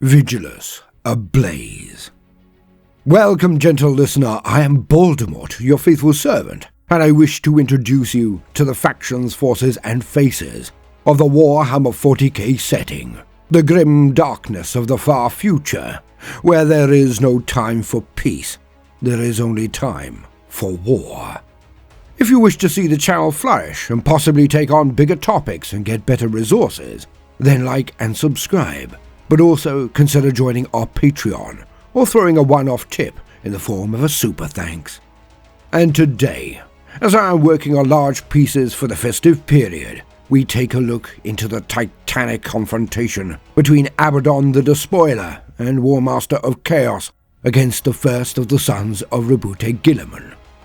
Vigilus Ablaze. Welcome, gentle listener, I am Baldermort, your faithful servant, and I wish to introduce you to the factions, forces, and faces of the Warhammer 40k setting, the grim darkness of the far future, where there is no time for peace, there is only time for war. If you wish to see the channel flourish and possibly take on bigger topics and get better resources, then like and subscribe, but also consider joining our Patreon or throwing a one-off tip in the form of a super thanks. And today, as I am working on large pieces for the festive period, we take a look into the titanic confrontation between Abaddon the Despoiler and Warmaster of Chaos against the first of the sons of Gravitic,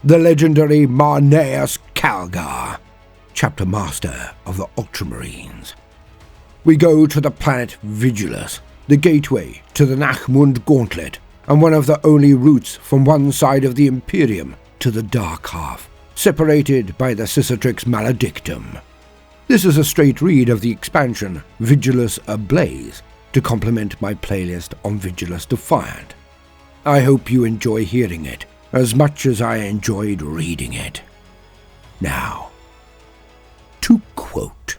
the legendary Marneus Calgar, chapter master of the Ultramarines. We go to the planet Vigilus, the gateway to the Nachmund Gauntlet, and one of the only routes from one side of the Imperium to the dark half, separated by the Cicatrix Maledictum. This is a straight read of the expansion Vigilus Ablaze to complement my playlist on Vigilus Defiant. I hope you enjoy hearing it as much as I enjoyed reading it. Now, to quote.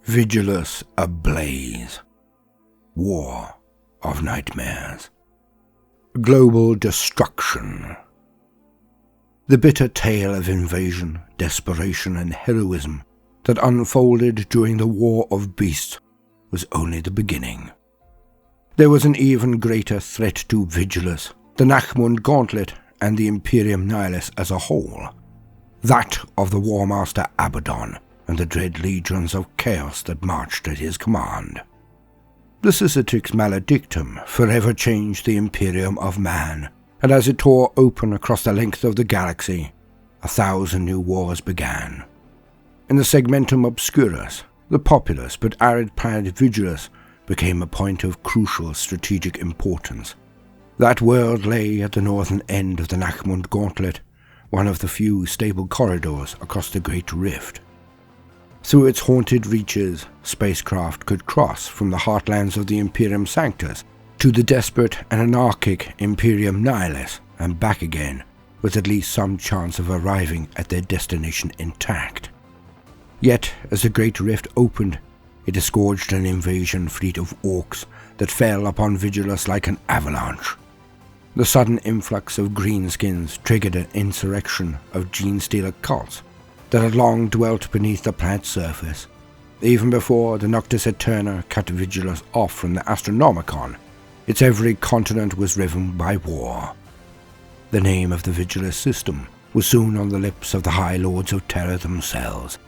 Vigilus Ablaze. War of Nightmares. Global destruction. The bitter tale of invasion, desperation, and heroism that unfolded during the War of Beasts was only the beginning. There was an even greater threat to Vigilus, the Nachmund Gauntlet, and the Imperium Nihilus as a whole, that of the Warmaster Abaddon and the dread legions of chaos that marched at his command. The Cicatrix Maledictum forever changed the Imperium of man, and as it tore open across the length of the galaxy, 1,000 new wars began. In the Segmentum Obscurus, the populous but arid planet Vigilus became a point of crucial strategic importance. That world lay at the northern end of the Nachmund Gauntlet, one of the few stable corridors across the Great Rift. Through its haunted reaches, spacecraft could cross from the heartlands of the Imperium Sanctus to the desperate and anarchic Imperium Nihilus and back again, with at least some chance of arriving at their destination intact. Yet, as the Great Rift opened, it disgorged an invasion fleet of orcs that fell upon Vigilus like an avalanche. The sudden influx of greenskins triggered an insurrection of gene-stealer cults that had long dwelt beneath the planet's surface. Even before the Noctis Aeterna cut Vigilus off from the Astronomicon, its every continent was riven by war. The name of the Vigilus system was soon on the lips of the High Lords of Terror themselves.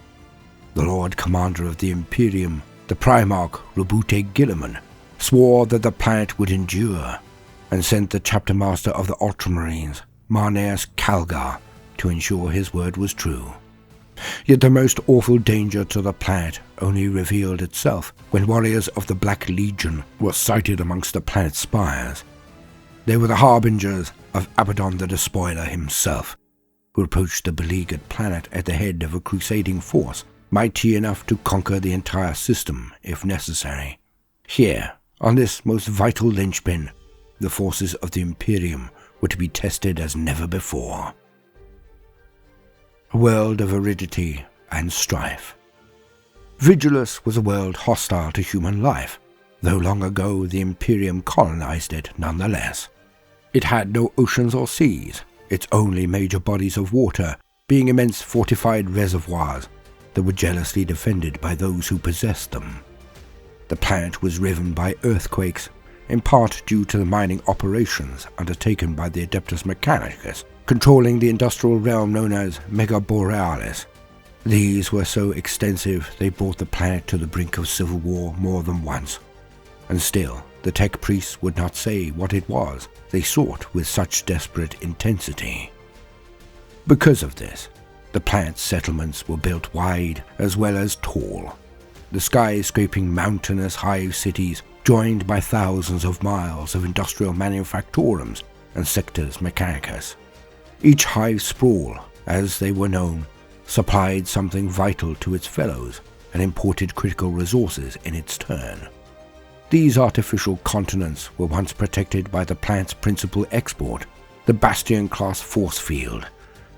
The Lord Commander of the Imperium, the Primarch Gravitic, swore that the planet would endure, and sent the Chapter Master of the Ultramarines, Marneus Calgar, to ensure his word was true. Yet the most awful danger to the planet only revealed itself when warriors of the Black Legion were sighted amongst the planet's spires. They were the harbingers of Abaddon the Despoiler himself, who approached the beleaguered planet at the head of a crusading force mighty enough to conquer the entire system if necessary. Here, on this most vital linchpin, the forces of the Imperium were to be tested as never before. A world of aridity and strife. Vigilus was a world hostile to human life, though long ago the Imperium colonized it nonetheless. It had no oceans or seas, its only major bodies of water being immense fortified reservoirs that were jealously defended by those who possessed them. The planet was riven by earthquakes, in part due to the mining operations undertaken by the Adeptus Mechanicus, controlling the industrial realm known as Mega Borealis. These were so extensive they brought the planet to the brink of civil war more than once. And still, the tech priests would not say what it was they sought with such desperate intensity. Because of this, the planet's settlements were built wide as well as tall. The skyscraping mountainous hive cities joined by thousands of miles of industrial manufactorums and sectors mechanicus. Each hive sprawl, as they were known, supplied something vital to its fellows and imported critical resources in its turn. These artificial continents were once protected by the planet's principal export, the Bastion-class force field,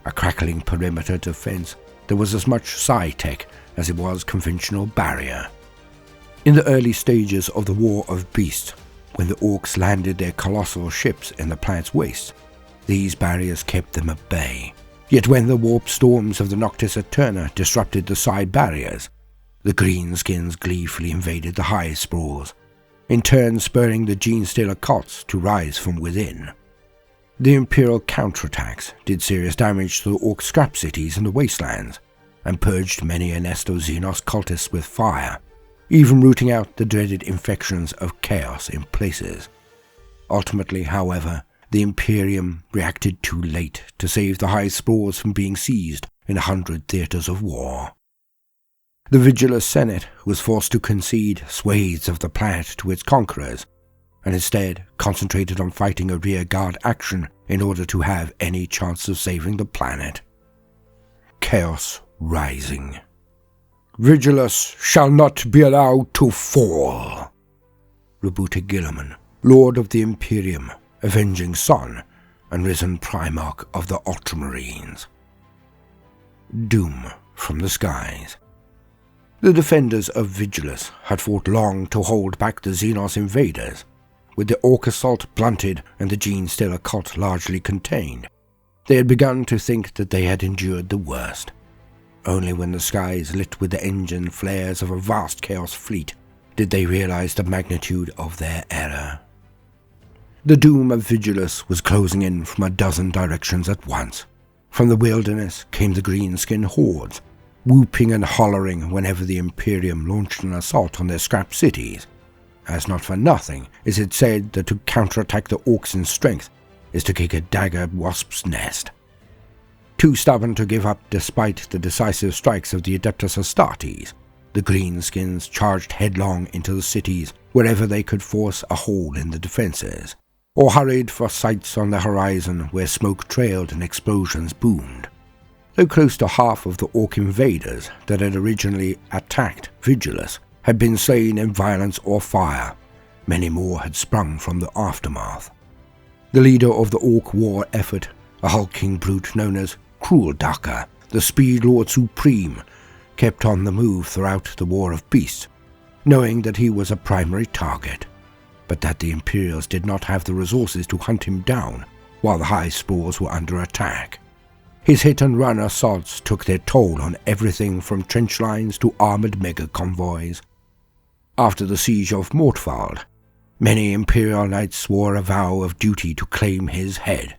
a crackling perimeter defense that was as much sci-tech as it was conventional barrier. In the early stages of the War of Beasts, when the Orcs landed their colossal ships in the planet's waste, these barriers kept them at bay. Yet when the warp storms of the Noctis Eterna disrupted the side barriers, the greenskins gleefully invaded the high sprawls, in turn spurring the Genestealer cults to rise from within. The Imperial counterattacks did serious damage to the Orc scrap cities in the wastelands, and purged many a nest of Xenos cultists with fire, even rooting out the dreaded infections of chaos in places. Ultimately, however, the Imperium reacted too late to save the high sprawls from being seized in 100 theatres of war. The Vigilus Senate was forced to concede swathes of the planet to its conquerors, and instead concentrated on fighting a rearguard action in order to have any chance of saving the planet. Chaos rising. Vigilus shall not be allowed to fall, rebooted Guilliman, Lord of the Imperium, avenging son and risen Primarch of the Ultramarines. Doom from the skies. The defenders of Vigilus had fought long to hold back the Xenos invaders. With the Orc assault blunted and the Genestealer cult largely contained, they had begun to think that they had endured the worst. Only when the skies lit with the engine flares of a vast chaos fleet did they realize the magnitude of their error. The doom of Vigilus was closing in from a dozen directions at once. From the wilderness came the greenskin hordes, whooping and hollering whenever the Imperium launched an assault on their scrap cities. As not for nothing is it said that to counterattack the Orcs in strength is to kick a dagger at wasp's nest. Too stubborn to give up despite the decisive strikes of the Adeptus Astartes, the greenskins charged headlong into the cities wherever they could force a hole in the defences, or hurried for sites on the horizon where smoke trailed and explosions boomed. Though close to half of the Orc invaders that had originally attacked Vigilus had been slain in violence or fire, many more had sprung from the aftermath. The leader of the Orc war effort, a hulking brute known as Cruel Daka, the Speed Lord Supreme, kept on the move throughout the War of Beasts, knowing that he was a primary target, but that the Imperials did not have the resources to hunt him down while the high sprawls were under attack. His hit-and-run assaults took their toll on everything from trench lines to armoured mega-convoys. After the siege of Mortwald, many Imperial knights swore a vow of duty to claim his head,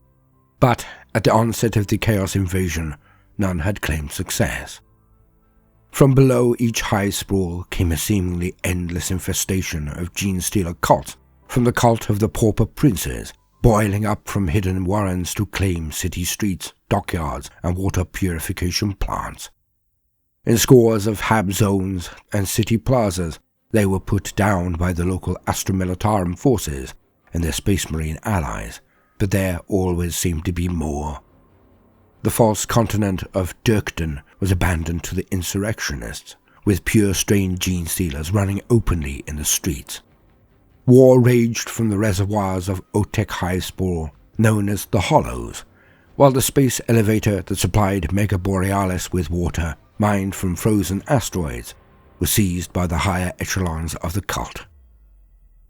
but at the onset of the Chaos invasion, none had claimed success. From below each high sprawl came a seemingly endless infestation of Genestealer cults, from the cult of the Pauper Princes, boiling up from hidden warrens to claim city streets, dockyards, and water purification plants. In scores of hab zones and city plazas, they were put down by the local Astra Militarum forces and their Space Marine allies, but there always seemed to be more. The false continent of Dirkden was abandoned to the insurrectionists, with pure-strained Genestealers running openly in the streets. War raged from the reservoirs of Otek High Spore, known as the Hollows, while the space elevator that supplied Mega Borealis with water, mined from frozen asteroids, was seized by the higher echelons of the cult.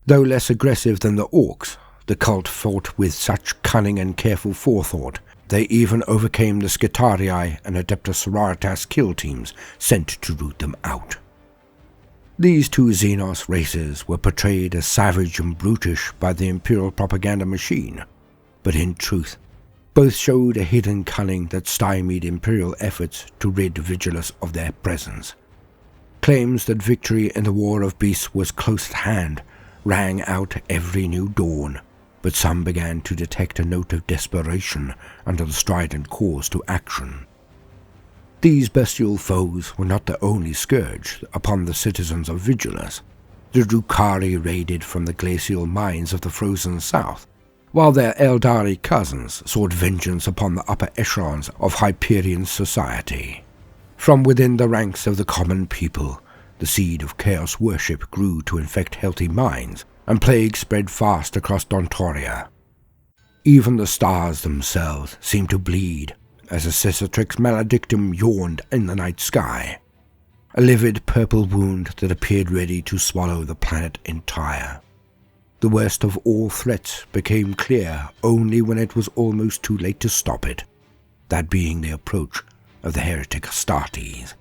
Though less aggressive than the Orcs, the cult fought with such cunning and careful forethought, they even overcame the Skitarii and Adeptus Sororitas kill teams sent to root them out. These two Xenos races were portrayed as savage and brutish by the Imperial propaganda machine, but in truth, both showed a hidden cunning that stymied Imperial efforts to rid Vigilus of their presence. Claims that victory in the War of Beasts was close at hand rang out every new dawn, but some began to detect a note of desperation under the strident calls to action. These bestial foes were not the only scourge upon the citizens of Vigilus. The Drukhari raided from the glacial mines of the frozen south, while their Eldari cousins sought vengeance upon the upper echelons of Hyperion society. From within the ranks of the common people, the seed of chaos worship grew to infect healthy minds, and plague spread fast across Dontoria. Even the stars themselves seemed to bleed as a Cicatrix maledictum yawned in the night sky, a livid purple wound that appeared ready to swallow the planet entire. The worst of all threats became clear only when it was almost too late to stop it, that being the approach of the heretic Astartes.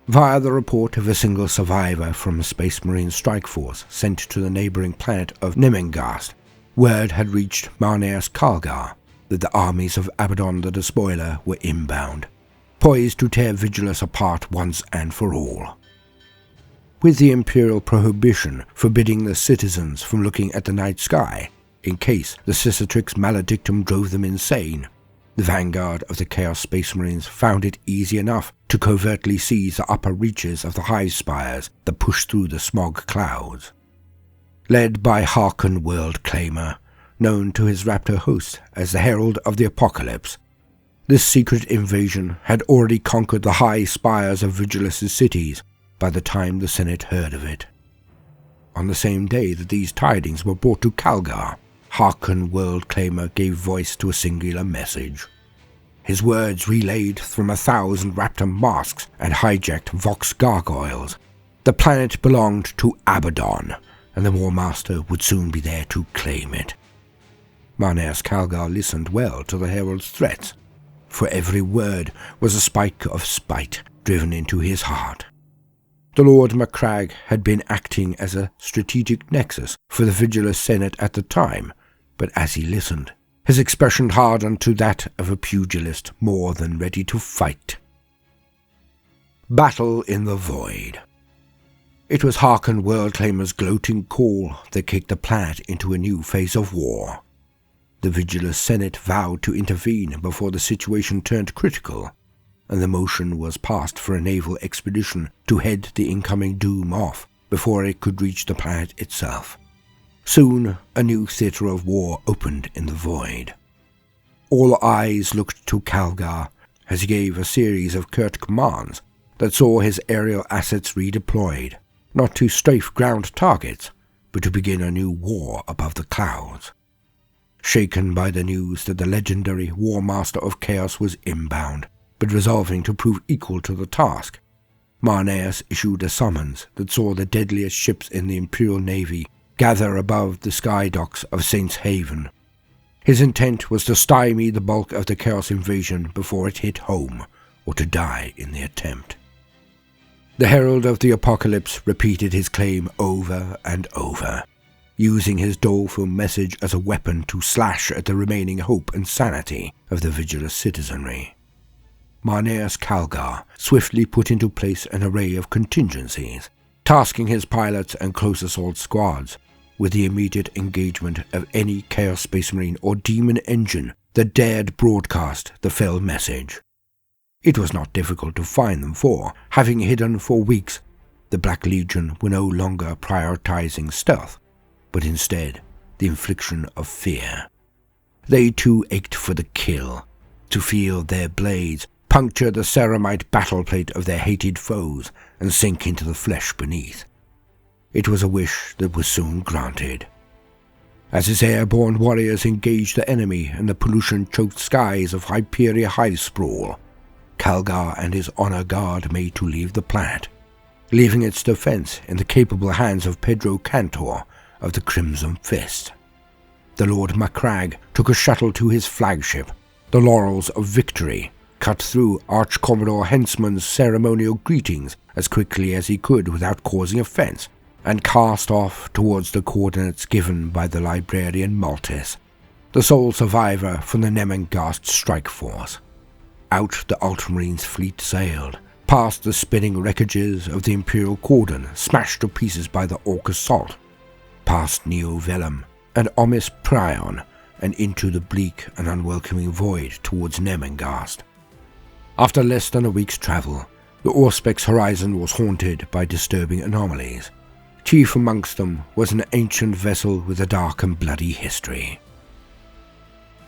Via the report of a single survivor from a Space Marine strike force sent to the neighboring planet of Nemengast, word had reached Marneus Calgar that the armies of Abaddon the Despoiler were inbound, poised to tear Vigilus apart once and for all. With the Imperial prohibition forbidding the citizens from looking at the night sky, in case the Cicatrix maledictum drove them insane, the vanguard of the Chaos Space Marines found it easy enough to covertly seize the upper reaches of the hive spires that pushed through the smog clouds. Led by Harkon Worldclaimer, known to his raptor host as the Herald of the Apocalypse, this secret invasion had already conquered the high spires of Vigilus' cities by the time the Senate heard of it. On the same day that these tidings were brought to Calgar, Harkon Worldclaimer gave voice to a singular message. His words relayed from 1,000 raptor masks and hijacked vox gargoyles. The planet belonged to Abaddon, and the Warmaster would soon be there to claim it. Marneus Calgar listened well to the herald's threats, for every word was a spike of spite driven into his heart. The Lord Macragge had been acting as a strategic nexus for the Vigilus Senate at the time, but as he listened, his expression hardened to that of a pugilist more than ready to fight. Battle in the Void. It was Harkon Worldclaimer's gloating call that kicked the planet into a new phase of war. The Vigilus Senate vowed to intervene before the situation turned critical, and the motion was passed for a naval expedition to head the incoming doom off before it could reach the planet itself. Soon, a new theatre of war opened in the void. All eyes looked to Calgar as he gave a series of curt commands that saw his aerial assets redeployed, not to strafe ground targets, but to begin a new war above the clouds. Shaken by the news that the legendary Warmaster of Chaos was inbound, but resolving to prove equal to the task, Marneus issued a summons that saw the deadliest ships in the Imperial Navy gather above the sky docks of Saints Haven. His intent was to stymie the bulk of the Chaos invasion before it hit home, or to die in the attempt. The Herald of the Apocalypse repeated his claim over and over, using his doleful message as a weapon to slash at the remaining hope and sanity of the Vigilus citizenry. Marneus Calgar swiftly put into place an array of contingencies, tasking his pilots and close assault squads with the immediate engagement of any Chaos Space Marine or Demon engine that dared broadcast the fell message. It was not difficult to find them, for, having hidden for weeks, the Black Legion were no longer prioritizing stealth, but instead the infliction of fear. They too ached for the kill, to feel their blades puncture the ceramite battleplate of their hated foes and sink into the flesh beneath. It was a wish that was soon granted. As his airborne warriors engaged the enemy in the pollution-choked skies of Hyperia High Sprawl, Calgar and his honor guard made to leave the planet, leaving its defense in the capable hands of Pedro Cantor of the Crimson Fist. The Lord Macragge took a shuttle to his flagship, the Laurels of Victory, cut through Arch-Commodore Hensman's ceremonial greetings as quickly as he could without causing offense, and cast off towards the coordinates given by the librarian Maltis, the sole survivor from the Nemengast strike force. Out the Ultramarines' fleet sailed, past the spinning wreckages of the Imperial cordon smashed to pieces by the Orc assault, past Neo Velum and Omis Prion, and into the bleak and unwelcoming void towards Nemengast. After less than a week's travel, the Auspex horizon was haunted by disturbing anomalies. Chief amongst them was an ancient vessel with a dark and bloody history.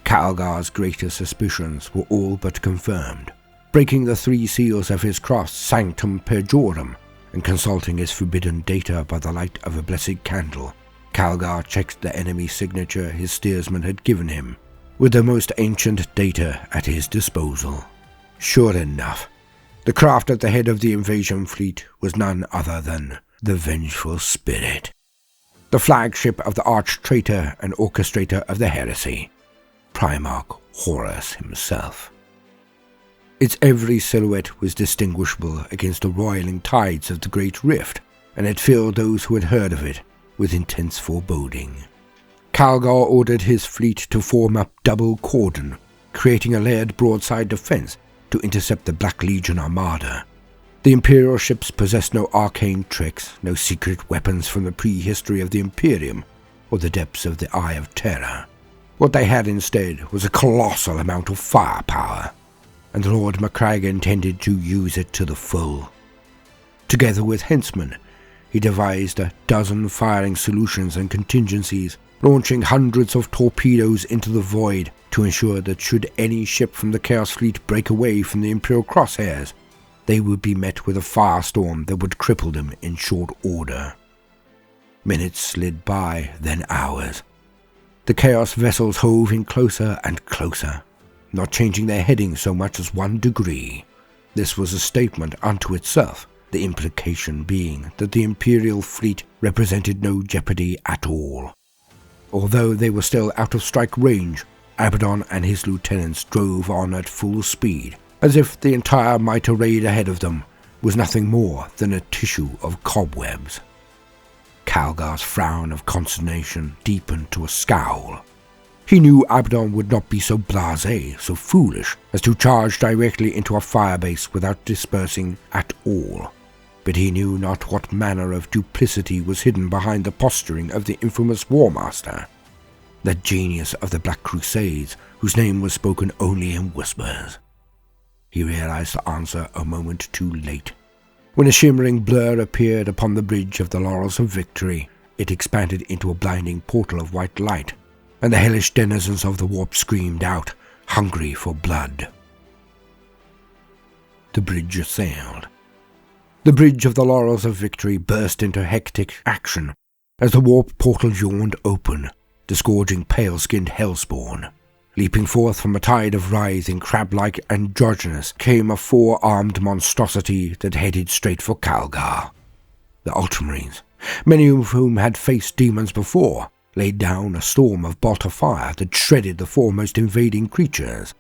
Calgar's greatest suspicions were all but confirmed. breaking the 3 seals of his cross Sanctum Perjorum, and consulting his forbidden data by the light of a blessed candle, Calgar checked the enemy signature his steersman had given him, with the most ancient data at his disposal. Sure enough, the craft at the head of the invasion fleet was none other than the Vengeful Spirit, the flagship of the arch-traitor and orchestrator of the heresy, Primarch Horus himself. Its every silhouette was distinguishable against the roiling tides of the Great Rift, and it filled those who had heard of it with intense foreboding. Calgar ordered his fleet to form up double cordon, creating a layered broadside defense to intercept the Black Legion armada. The Imperial ships possessed no arcane tricks, no secret weapons from the prehistory of the Imperium, or the depths of the Eye of Terror. What they had instead was a colossal amount of firepower, and Lord MacCraig intended to use it to the full. Together with henchmen, he devised a dozen firing solutions and contingencies, launching hundreds of torpedoes into the void to ensure that should any ship from the Chaos Fleet break away from the Imperial crosshairs, they would be met with a firestorm that would cripple them in short order. Minutes slid by, then hours. The Chaos vessels hove in closer and closer, not changing their heading so much as 1 degree. This was a statement unto itself, the implication being that the Imperial fleet represented no jeopardy at all. Although they were still out of strike range, Abaddon and his lieutenants drove on at full speed, as if the entire mighty raid ahead of them was nothing more than a tissue of cobwebs. Calgar's frown of consternation deepened to a scowl. He knew Abaddon would not be so blasé, so foolish, as to charge directly into a firebase without dispersing at all. But he knew not what manner of duplicity was hidden behind the posturing of the infamous Warmaster, that genius of the Black Crusades, whose name was spoken only in whispers. He realized the answer a moment too late. When a shimmering blur appeared upon the bridge of the Laurels of Victory, it expanded into a blinding portal of white light, and the hellish denizens of the warp screamed out, hungry for blood. The bridge assailed. The bridge of the Laurels of Victory burst into hectic action as the warp portal yawned open, disgorging pale-skinned hellspawn. Leaping forth from a tide of writhing, crab-like androgynous came a 4-armed monstrosity that headed straight for Calgar. The Ultramarines, many of whom had faced demons before, laid down a storm of bolt of fire that shredded the foremost invading creatures.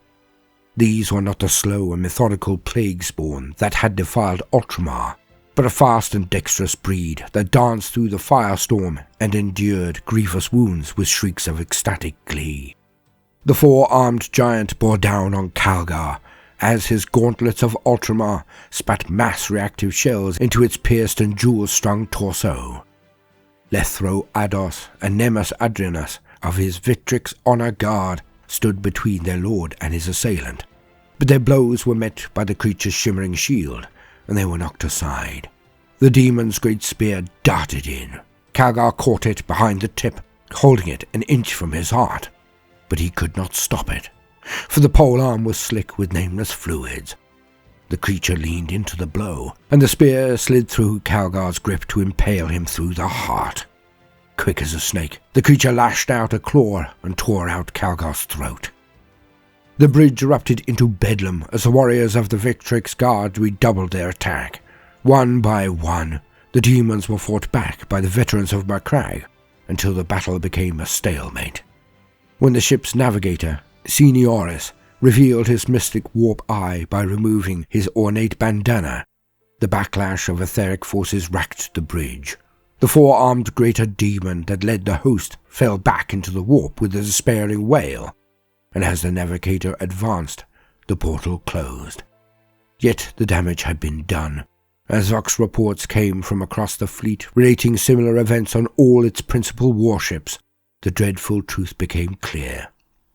These were not the slow and methodical plague spawn that had defiled Ultramar, but a fast and dexterous breed that danced through the firestorm and endured grievous wounds with shrieks of ecstatic glee. The 4-armed giant bore down on Calgar as his gauntlets of Ultramar spat mass reactive shells into its pierced and jewel-strung torso. Lethro Ados and Nemus Adrianus of his Victrix Honor Guard stood between their lord and his assailant, but their blows were met by the creature's shimmering shield, and they were knocked aside. The demon's great spear darted in. Calgar caught it behind the tip, holding it an inch from his heart. But he could not stop it, for the pole arm was slick with nameless fluids. The creature leaned into the blow, and the spear slid through Calgar's grip to impale him through the heart. Quick as a snake, the creature lashed out a claw and tore out Calgar's throat. The bridge erupted into bedlam as the warriors of the Victrix Guard redoubled their attack. One by one, the demons were fought back by the veterans of MacCraig until the battle became a stalemate. When the ship's navigator, Senioris, revealed his mystic warp eye by removing his ornate bandana, the backlash of etheric forces racked the bridge. The 4-armed greater demon that led the host fell back into the warp with a despairing wail, and as the navigator advanced, the portal closed. Yet the damage had been done, as Vox reports came from across the fleet relating similar events on all its principal warships. The dreadful truth became clear.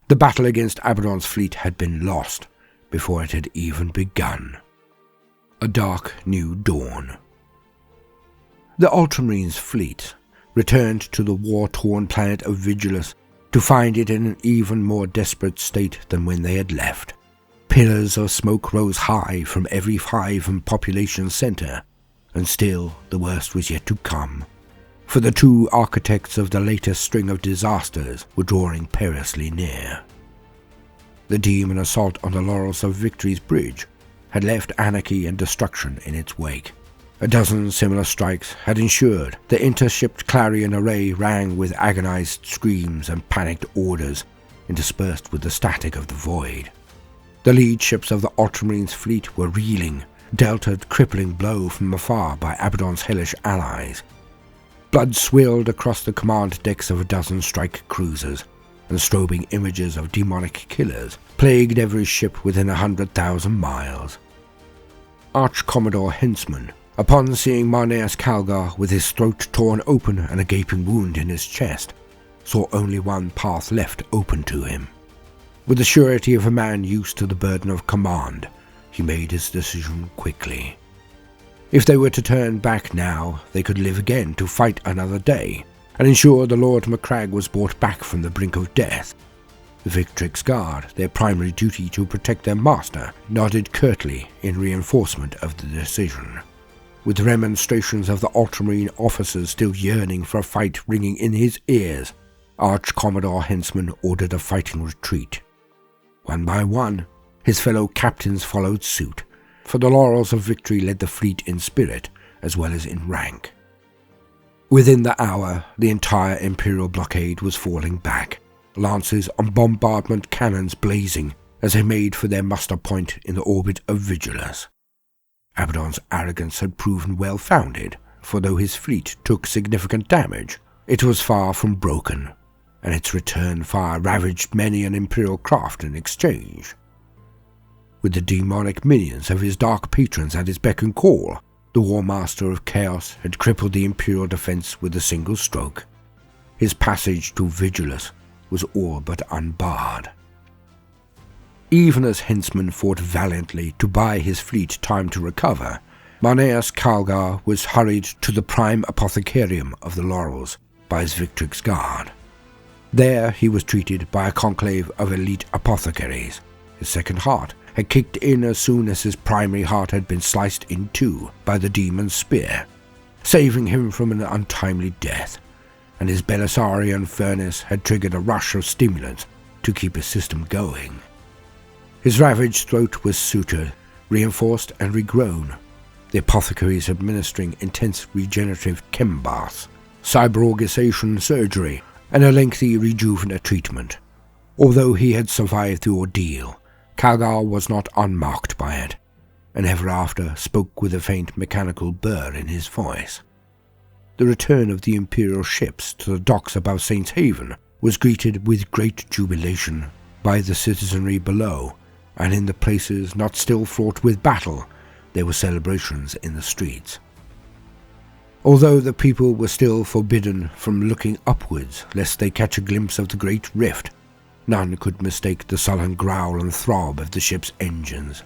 The battle against Abaddon's fleet had been lost before it had even begun. A dark new dawn. The Ultramarines' fleet returned to the war-torn planet of Vigilus to find it in an even more desperate state than when they had left. Pillars of smoke rose high from every hive and population centre, and still the worst was yet to come, for the two architects of the latest string of disasters were drawing perilously near. The demon assault on the laurels of Victory's Bridge had left anarchy and destruction in its wake. A dozen similar strikes had ensured the intershipped clarion array rang with agonized screams and panicked orders, interspersed with the static of the void. The lead ships of the Ultramarines fleet were reeling, dealt a crippling blow from afar by Abaddon's hellish allies. Blood swirled across the command decks of a dozen strike cruisers, and strobing images of demonic killers plagued every ship within 100,000 miles. Arch-Commodore Hentzman, upon seeing Marneus Calgar with his throat torn open and a gaping wound in his chest, saw only one path left open to him. With the surety of a man used to the burden of command, he made his decision quickly. If they were to turn back now, they could live again to fight another day, and ensure the Lord Macragge was brought back from the brink of death. The Victrix Guard, their primary duty to protect their master, nodded curtly in reinforcement of the decision. With remonstrations of the Ultramarine officers still yearning for a fight ringing in his ears, Arch-Commodore Hentzman ordered a fighting retreat. One by one, his fellow captains followed suit, for the laurels of victory led the fleet in spirit as well as in rank. Within the hour, the entire Imperial blockade was falling back, lances and bombardment cannons blazing as they made for their muster point in the orbit of Vigilus. Abaddon's arrogance had proven well-founded, for though his fleet took significant damage, it was far from broken, and its return fire ravaged many an Imperial craft in exchange. With the demonic minions of his dark patrons at his beck and call, the Warmaster of Chaos had crippled the Imperial defence with a single stroke. His passage to Vigilus was all but unbarred. Even as Hentzman fought valiantly to buy his fleet time to recover, Marneus Calgar was hurried to the prime apothecarium of the Laurels by his Victrix Guard. There he was treated by a conclave of elite apothecaries. His second heart had kicked in as soon as his primary heart had been sliced in two by the demon's spear, saving him from an untimely death, and his Belisarian furnace had triggered a rush of stimulants to keep his system going. His ravaged throat was sutured, reinforced and regrown, the apothecaries administering intense regenerative chem baths, cyborgization surgery, and a lengthy rejuvenate treatment. Although he had survived the ordeal, Calgar was not unmarked by it, and ever after spoke with a faint mechanical burr in his voice. The return of the Imperial ships to the docks above Saint's Haven was greeted with great jubilation by the citizenry below, and in the places not still fraught with battle, there were celebrations in the streets. Although the people were still forbidden from looking upwards lest they catch a glimpse of the great rift, none could mistake the sullen growl and throb of the ship's engines.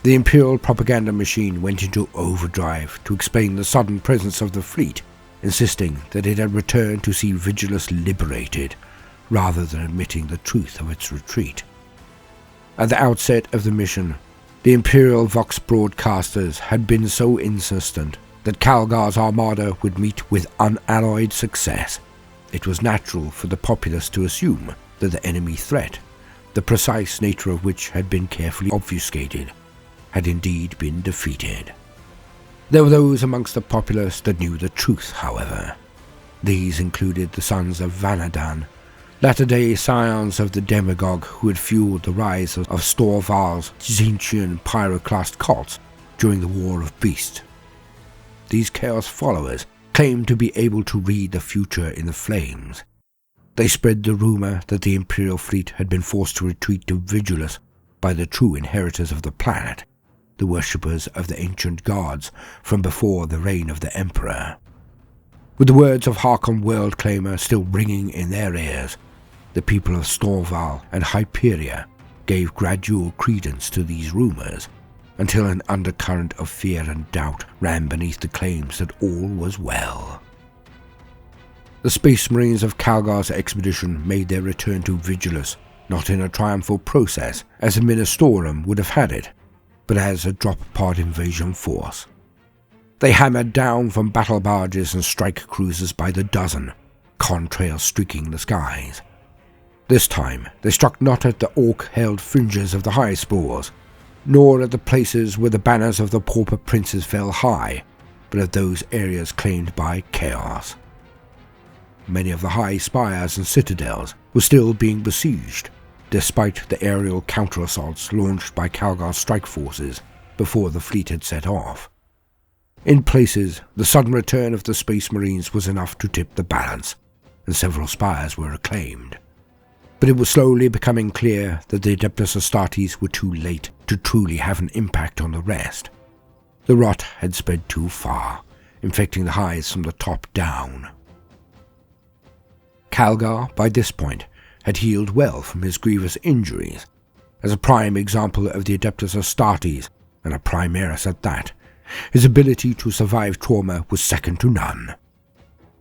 The Imperial propaganda machine went into overdrive to explain the sudden presence of the fleet, insisting that it had returned to see Vigilus liberated, rather than admitting the truth of its retreat. At the outset of the mission, the Imperial Vox broadcasters had been so insistent that Calgar's armada would meet with unalloyed success. It was natural for the populace to assume that the enemy threat, the precise nature of which had been carefully obfuscated, had indeed been defeated. There were those amongst the populace that knew the truth, however. These included the sons of Vanadan, latter-day scions of the demagogue who had fueled the rise of Storval's Tzeentchian pyroclast cults during the War of Beasts. These Chaos followers claimed to be able to read the future in the flames. They spread the rumor that the Imperial fleet had been forced to retreat to Vigilus by the true inheritors of the planet, the worshippers of the ancient gods from before the reign of the Emperor. With the words of Harkon Worldclaimer still ringing in their ears, the people of Storval and Hyperia gave gradual credence to these rumors, until an undercurrent of fear and doubt ran beneath the claims that all was well. The Space Marines of Calgar's expedition made their return to Vigilus not in a triumphal process as a Ministorum would have had it, but as a drop-pod invasion force. They hammered down from battle barges and strike cruisers by the dozen, contrails streaking the skies. This time they struck not at the orc-held fringes of the high spores, nor at the places where the banners of the pauper princes fell high, but at those areas claimed by chaos. Many of the high spires and citadels were still being besieged, despite the aerial counter-assaults launched by Calgar's strike forces before the fleet had set off. In places, the sudden return of the Space Marines was enough to tip the balance, and several spires were reclaimed. But it was slowly becoming clear that the Adeptus Astartes were too late to truly have an impact on the rest. The rot had spread too far, infecting the hives from the top down. Calgar, by this point, had healed well from his grievous injuries. As a prime example of the Adeptus Astartes, and a Primaris at that, his ability to survive trauma was second to none.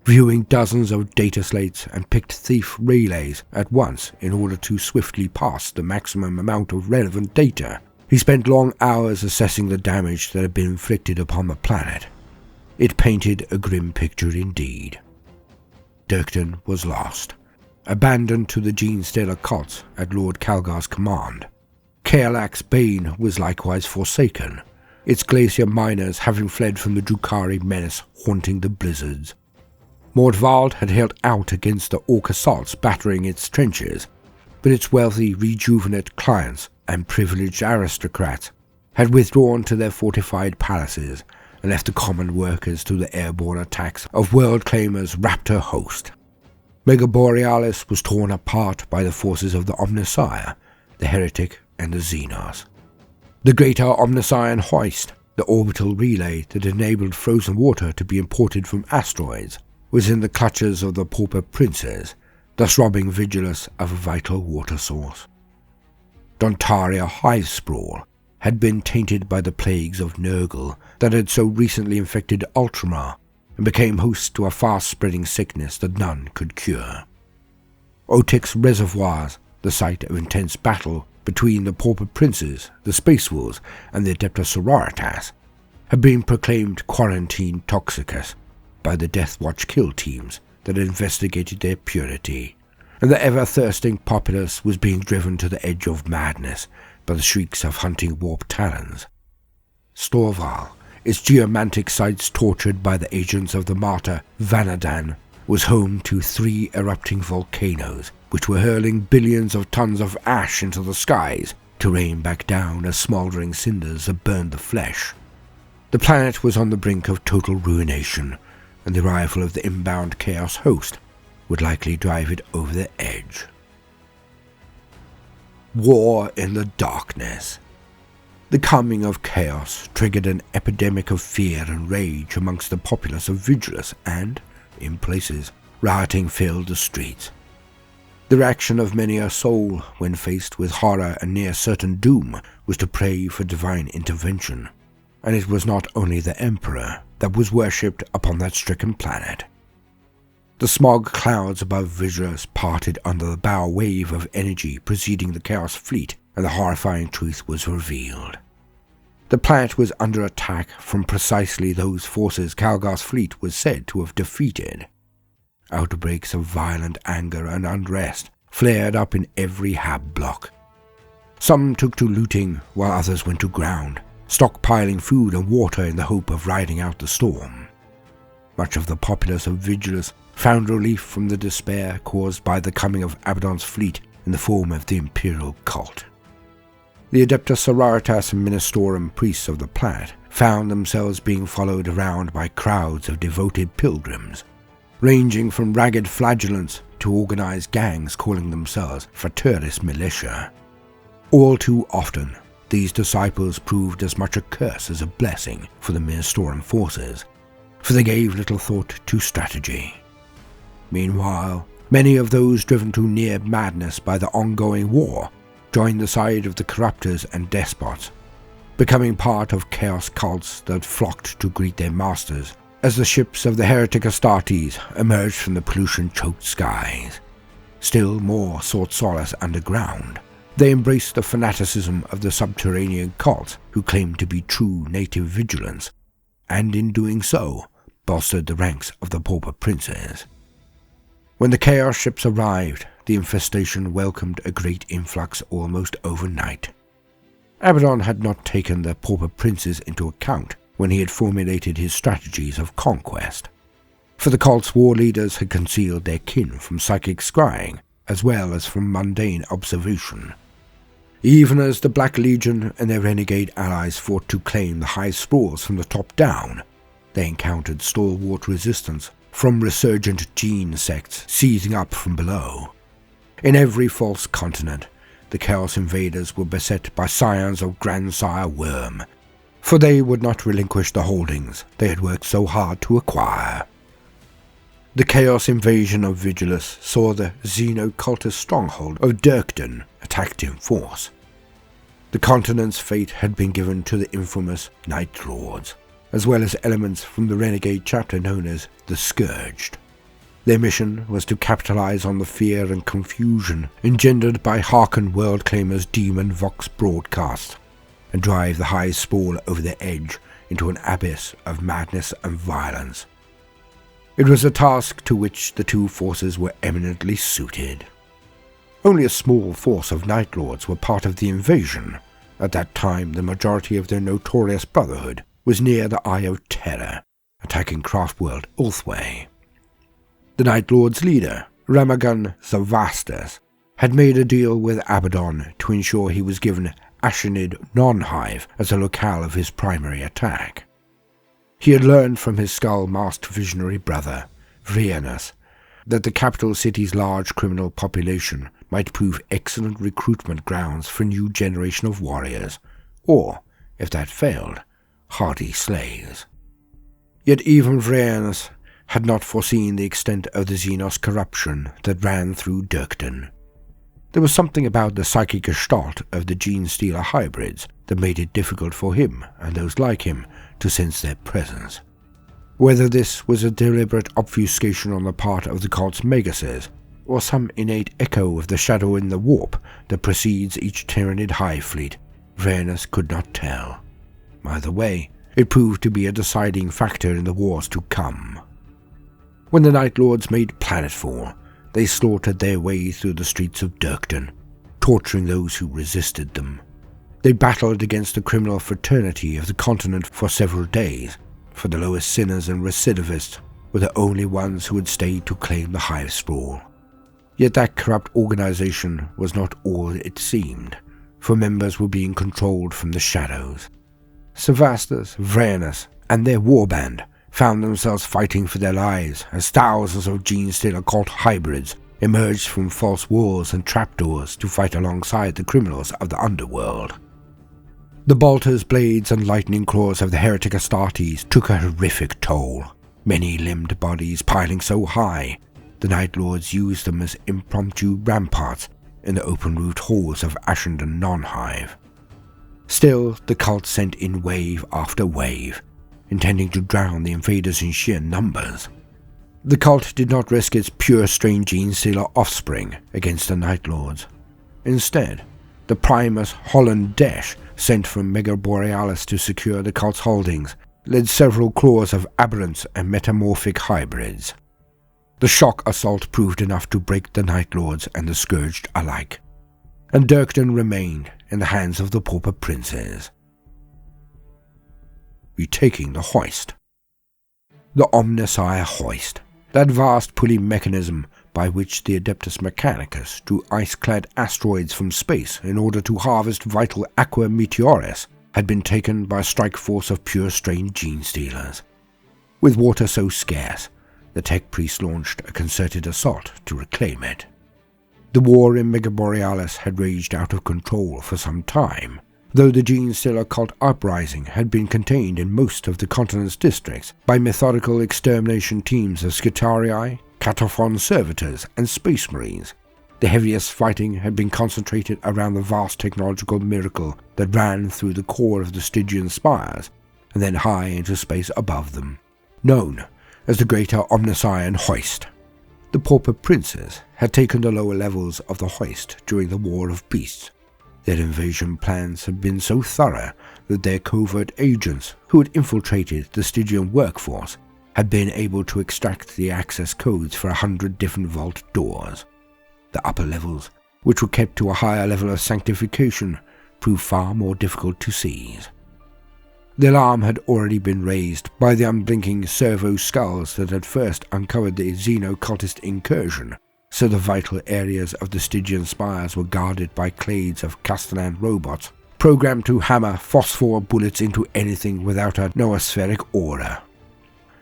Viewing dozens of data slates and picked thief relays at once in order to swiftly pass the maximum amount of relevant data, he spent long hours assessing the damage that had been inflicted upon the planet. It painted a grim picture indeed. Dirkton was lost, abandoned to the Genestealer cults at Lord Calgar's command. Kaelak's Bane was likewise forsaken, its glacier miners having fled from the Drukhari menace haunting the blizzards. Mortvald had held out against the orc assaults battering its trenches, but its wealthy, rejuvenate clients and privileged aristocrats had withdrawn to their fortified palaces and left the common workers to the airborne attacks of World Claimer's Raptor host. Mega Borealis was torn apart by the forces of the Omnissiah, the Heretic, and the Xenos. The greater Omnissiah hoist, the orbital relay that enabled frozen water to be imported from asteroids, was in the clutches of the pauper princes, thus robbing Vigilus of a vital water source. Dontaria hive sprawl had been tainted by the plagues of Nurgle that had so recently infected Ultramar and became host to a fast-spreading sickness that none could cure. Otik's reservoirs, the site of intense battle between the pauper princes, the Space Wolves, and the Adeptus Sororitas, had been proclaimed quarantine toxicus by the Death Watch kill teams that investigated their purity, and the ever-thirsting populace was being driven to the edge of madness by the shrieks of hunting warp talons. Storval, its geomantic sites tortured by the agents of the martyr Vanadan, was home to 3 erupting volcanoes, which were hurling billions of tons of ash into the skies to rain back down as smouldering cinders that burned the flesh. The planet was on the brink of total ruination, and the arrival of the inbound Chaos host would likely drive it over the edge. War in the darkness. The coming of Chaos triggered an epidemic of fear and rage amongst the populace of Vigilus and, in places, rioting filled the streets. The reaction of many a soul when faced with horror and near certain doom was to pray for divine intervention, and it was not only the Emperor that was worshipped upon that stricken planet. The smog clouds above Vigilus parted under the bow wave of energy preceding the Chaos fleet, and the horrifying truth was revealed. The planet was under attack from precisely those forces Calgar's fleet was said to have defeated. Outbreaks of violent anger and unrest flared up in every hab block. Some took to looting while others went to ground, stockpiling food and water in the hope of riding out the storm. Much of the populace of Vigilus found relief from the despair caused by the coming of Abaddon's fleet in the form of the Imperial cult. The Adeptus Sororitas and Ministorum priests of the planet found themselves being followed around by crowds of devoted pilgrims, ranging from ragged flagellants to organized gangs calling themselves Fraternis Militia. All too often, these disciples proved as much a curse as a blessing for the Ministorum forces, for they gave little thought to strategy. Meanwhile, many of those driven to near madness by the ongoing war joined the side of the corruptors and despots, becoming part of chaos cults that flocked to greet their masters as the ships of the heretic Astartes emerged from the pollution-choked skies. Still more sought solace underground. They embraced the fanaticism of the subterranean cults who claimed to be true native vigilants, and in doing so, bolstered the ranks of the pauper princes. When the Chaos ships arrived, the infestation welcomed a great influx almost overnight. Abaddon had not taken the pauper princes into account when he had formulated his strategies of conquest, for the cult's war leaders had concealed their kin from psychic scrying as well as from mundane observation. Even as the Black Legion and their renegade allies fought to claim the high sprawls from the top down, they encountered stalwart resistance from resurgent gene sects seizing up from below. In every false continent, the Chaos invaders were beset by scions of Grandsire Worm, for they would not relinquish the holdings they had worked so hard to acquire. The Chaos invasion of Vigilus saw the Xeno-cultist stronghold of Dirkden attacked in force. The continent's fate had been given to the infamous Night Lords, as well as elements from the renegade chapter known as the Scourged. Their mission was to capitalize on the fear and confusion engendered by Harken Worldclaimer's Demon Vox broadcast, and drive the High Sprawl over the edge into an abyss of madness and violence. It was a task to which the two forces were eminently suited. Only a small force of Night Lords were part of the invasion. At that time, the majority of their notorious brotherhood was near the Eye of Terror, attacking craftworld Ulthway. The Night Lord's leader, Ramagun Zavastas, had made a deal with Abaddon to ensure he was given Ashenid Non-Hive as a locale of his primary attack. He had learned from his skull-masked visionary brother, Vrienus, that the capital city's large criminal population might prove excellent recruitment grounds for a new generation of warriors, or, if that failed, hardy slaves. Yet even Vrienus had not foreseen the extent of the Xenos corruption that ran through Dirkden. There was something about the psychic gestalt of the gene-stealer hybrids that made it difficult for him and those like him to sense their presence. Whether this was a deliberate obfuscation on the part of the cult's megases, or some innate echo of the shadow in the warp that precedes each Tyranid hive fleet, Vrienus could not tell. Either way, it proved to be a deciding factor in the wars to come. When the Night Lords made planetfall, they slaughtered their way through the streets of Dirkden, torturing those who resisted them. They battled against the criminal fraternity of the continent for several days, for the lowest sinners and recidivists were the only ones who had stayed to claim the hive sprawl. Yet that corrupt organization was not all it seemed, for members were being controlled from the shadows. Sevastus, Vrienus, and their warband found themselves fighting for their lives as thousands of gene-stealer cult hybrids emerged from false walls and trapdoors to fight alongside the criminals of the underworld. The bolters, blades, and lightning claws of the heretic Astartes took a horrific toll, many-limbed bodies piling so high, the Night Lords used them as impromptu ramparts in the open-roofed halls of Ashendon Non-Hive. Still, the cult sent in wave after wave, intending to drown the invaders in sheer numbers. The cult did not risk its pure-strain gene-stealer offspring against the Night Lords. Instead, the Primus Holland Desh, sent from Mega Borealis to secure the cult's holdings, led several claws of aberrants and metamorphic hybrids. The shock assault proved enough to break the Night Lords and the Scourged alike, and Dirkden remained in the hands of the pauper princes. Retaking the hoist. The Omnissiah hoist, that vast pulley mechanism by which the Adeptus Mechanicus drew ice-clad asteroids from space in order to harvest vital aqua meteores, had been taken by a strike force of pure-strain gene-stealers. With water so scarce, the tech priests launched a concerted assault to reclaim it. The war in Mega Borealis had raged out of control for some time, though the gene-stealer cult uprising had been contained in most of the continent's districts by methodical extermination teams of Skitarii, Cataphon servitors, and Space Marines. The heaviest fighting had been concentrated around the vast technological miracle that ran through the core of the Stygian spires, and then high into space above them, known as the Greater Omnissian Hoist. The The pauper princes had taken the lower levels of the hoist during the War of Beasts. Their invasion plans had been so thorough that their covert agents, who had infiltrated the Stygian workforce, had been able to extract the access codes for 100 different vault doors. The upper levels, which were kept to a higher level of sanctification, proved far more difficult to seize. The alarm had already been raised by the unblinking servo skulls that had first uncovered the Xeno-cultist incursion, so the vital areas of the Stygian spires were guarded by clades of Castellan robots, programmed to hammer phosphor bullets into anything without a noospheric aura.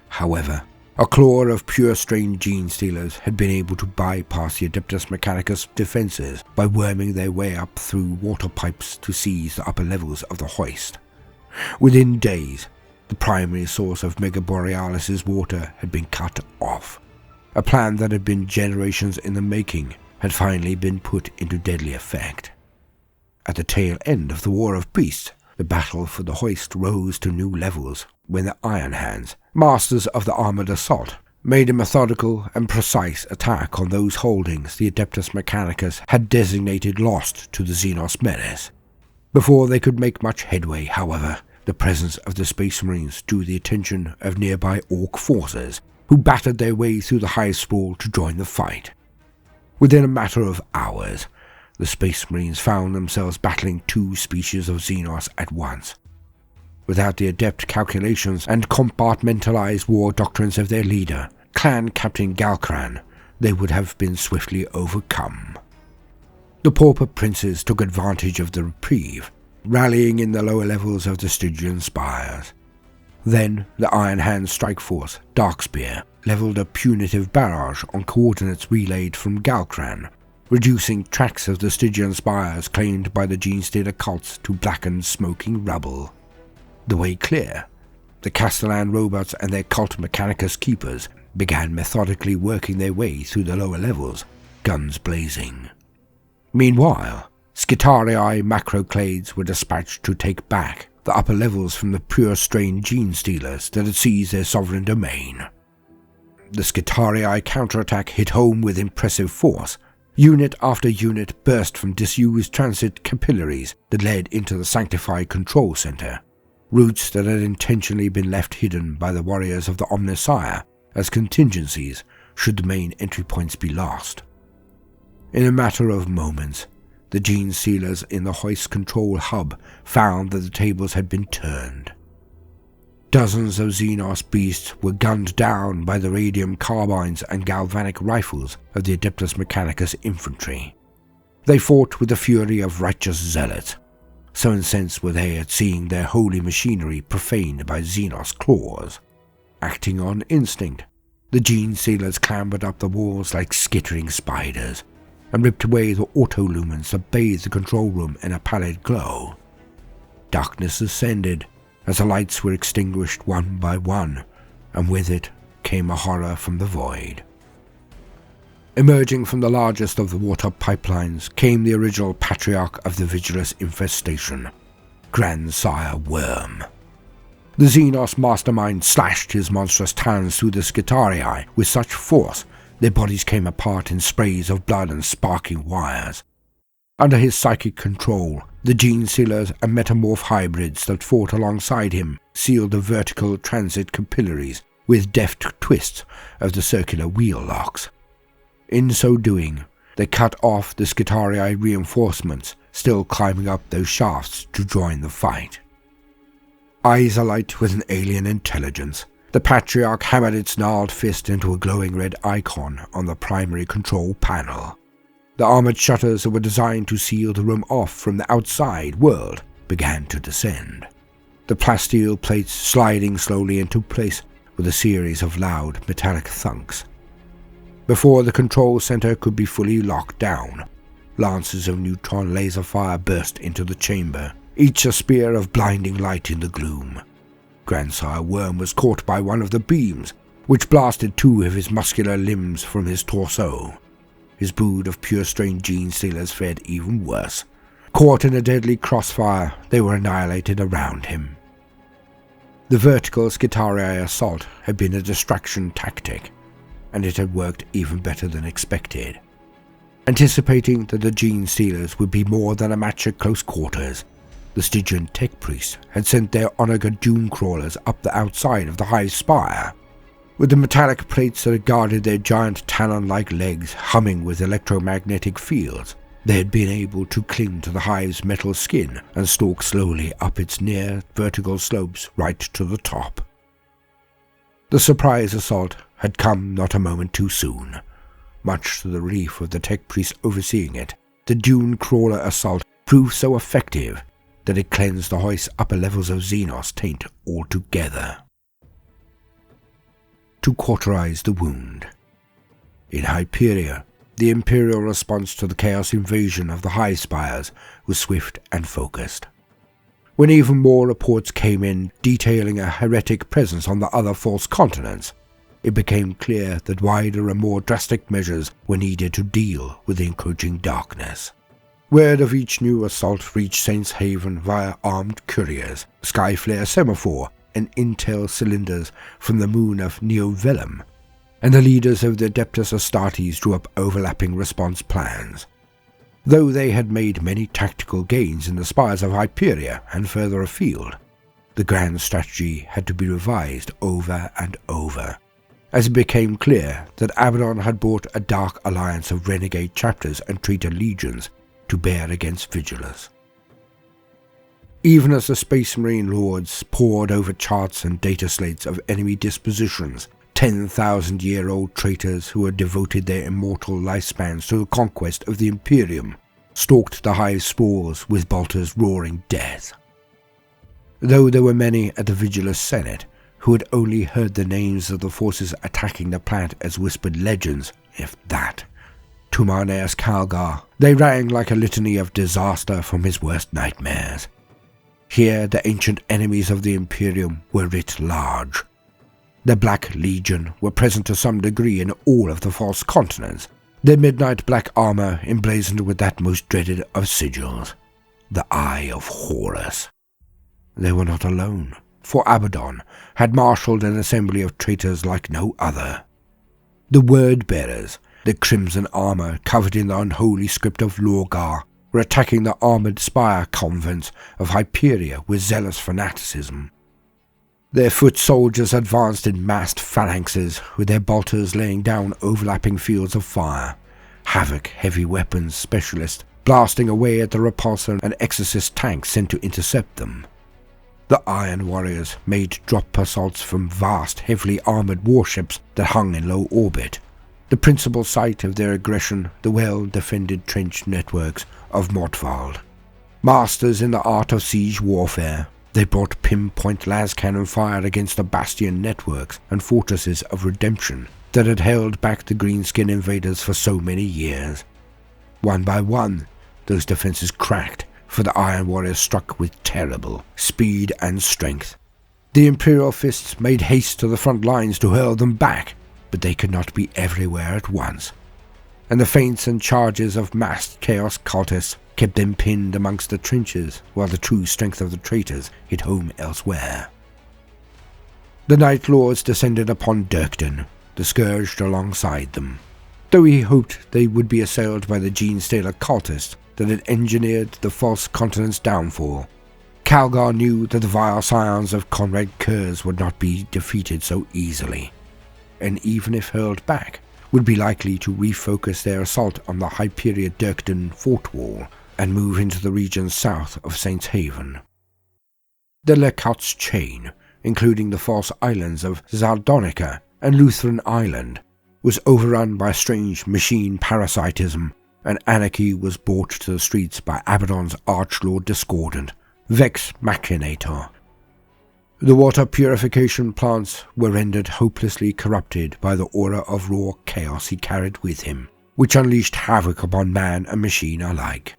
However, a claw of pure-strain gene-stealers had been able to bypass the Adeptus Mechanicus defenses by worming their way up through water pipes to seize the upper levels of the hoist. Within days, the primary source of Mega Borealis's water had been cut off. A plan that had been generations in the making had finally been put into deadly effect. At the tail end of the War of Beasts, the battle for the hoist rose to new levels when the Iron Hands, masters of the armoured assault, made a methodical and precise attack on those holdings the Adeptus Mechanicus had designated lost to the Xenos menace. Before they could make much headway, however, the presence of the Space Marines drew the attention of nearby Orc forces, who battered their way through the high sprawl to join the fight. Within a matter of hours, the Space Marines found themselves battling two species of Xenos at once. Without the adept calculations and compartmentalized war doctrines of their leader, Clan Captain Galkran, they would have been swiftly overcome. The pauper princes took advantage of the reprieve, rallying in the lower levels of the Stygian spires. Then the Iron Hand strike force, Darkspear, leveled a punitive barrage on coordinates relayed from Galkran, reducing tracks of the Stygian spires claimed by the Genestealer cults to blackened smoking rubble. The way clear, the Castellan robots and their cult Mechanicus keepers began methodically working their way through the lower levels, guns blazing. Meanwhile, Skitarii macroclades were dispatched to take back the upper levels from the pure-strain gene-stealers that had seized their sovereign domain. The Skitarii counterattack hit home with impressive force. Unit after unit burst from disused transit capillaries that led into the sanctified control center, routes that had intentionally been left hidden by the warriors of the Omnissiah as contingencies should the main entry points be lost. In a matter of moments, the gene sealers in the hoist control hub found that the tables had been turned. Dozens of Xenos beasts were gunned down by the radium carbines and galvanic rifles of the Adeptus Mechanicus infantry. They fought with the fury of righteous zealots. So incensed were they at seeing their holy machinery profaned by Xenos claws. Acting on instinct, the gene sealers clambered up the walls like skittering spiders, and ripped away the autolumens that bathed the control room in a pallid glow. Darkness ascended as the lights were extinguished one by one, and with it came a horror from the void. Emerging from the largest of the water pipelines came the original patriarch of the Vigilus infestation, Grandsire Worm. The Xenos mastermind slashed his monstrous talons through the Skitarii with such force their bodies came apart in sprays of blood and sparking wires. Under his psychic control, the gene sealers and metamorph hybrids that fought alongside him sealed the vertical transit capillaries with deft twists of the circular wheel locks. In so doing, they cut off the Skitarii reinforcements still climbing up those shafts to join the fight. Eyes alight with an alien intelligence, the Patriarch hammered its gnarled fist into a glowing red icon on the primary control panel. The armored shutters that were designed to seal the room off from the outside world began to descend, the plasteel plates sliding slowly into place with a series of loud metallic thunks. Before the control center could be fully locked down, lances of neutron laser fire burst into the chamber, each a spear of blinding light in the gloom. Grandsire Worm was caught by one of the beams, which blasted two of his muscular limbs from his torso. His brood of pure-strain gene-stealers fared even worse. Caught in a deadly crossfire, they were annihilated around him. The vertical Skitarii assault had been a distraction tactic, and it had worked even better than expected. Anticipating that the Gene Stealers would be more than a match at close quarters, the Stygian tech priests had sent their Onager dune crawlers up the outside of the hive spire. With the metallic plates that had guarded their giant talon-like legs humming with electromagnetic fields, they had been able to cling to the hive's metal skin and stalk slowly up its near vertical slopes right to the top. The surprise assault had come not a moment too soon. Much to the relief of the tech priests overseeing it, the dune crawler assault proved so effective that it cleansed the hoist's upper levels of Xenos taint altogether. To cauterize the wound. In Hyperia, the Imperial response to the Chaos invasion of the Hive Spires was swift and focused. When even more reports came in detailing a heretic presence on the other false continents, it became clear that wider and more drastic measures were needed to deal with the encroaching darkness. Word of each new assault reached Saints Haven via armed couriers, Skyflare semaphore, and intel cylinders from the moon of Neovelum, and the leaders of the Adeptus Astartes drew up overlapping response plans. Though they had made many tactical gains in the spires of Hyperia and further afield, the grand strategy had to be revised over and over, as it became clear that Abaddon had brought a dark alliance of renegade chapters and traitor legions to bear against Vigilus. Even as the Space Marine lords pored over charts and data slates of enemy dispositions, 10,000-year-old traitors who had devoted their immortal lifespans to the conquest of the Imperium stalked the hive spores with bolters roaring death. Though there were many at the Vigilus Senate who had only heard the names of the forces attacking the planet as whispered legends, if that, to Marneus Calgar, they rang like a litany of disaster from his worst nightmares. Here the ancient enemies of the Imperium were writ large. The Black Legion were present to some degree in all of the false continents, their midnight black armor emblazoned with that most dreaded of sigils, the Eye of Horus. They were not alone, for Abaddon had marshalled an assembly of traitors like no other. The Word-bearers, the crimson armor covered in the unholy script of Lorgar, were attacking the armored spire convents of Hyperia with zealous fanaticism. Their foot soldiers advanced in massed phalanxes, with their bolters laying down overlapping fields of fire, Havoc heavy weapons specialists blasting away at the repulsor and exorcist tanks sent to intercept them. The Iron Warriors made drop assaults from vast, heavily armored warships that hung in low orbit, the principal site of their aggression the well-defended trench networks of Mortwald. Masters in the art of siege warfare, they brought pinpoint lascannon fire against the bastion networks and fortresses of redemption that had held back the greenskin invaders for so many years. One by one, those defenses cracked, for the Iron Warriors struck with terrible speed and strength. The Imperial fists made haste to the front lines to hurl them back, but they could not be everywhere at once, and the feints and charges of massed Chaos cultists kept them pinned amongst the trenches, while the true strength of the traitors hit home elsewhere. The Night Lords descended upon Dirkden, the Scourged alongside them, though he hoped they would be assailed by the Gene-Stealer cultists that had engineered the false continent's downfall. Calgar knew that the vile scions of Conrad Kurz would not be defeated so easily, and even if hurled back, would be likely to refocus their assault on the Hyperia Dirkden fort wall and move into the region south of Saints Haven. The Lekot's chain, including the false islands of Zardonica and Lutheran Island, was overrun by strange machine parasitism, and anarchy was brought to the streets by Abaddon's Archlord Discordant, Vex Machinator. The water purification plants were rendered hopelessly corrupted by the aura of raw chaos he carried with him, which unleashed havoc upon man and machine alike.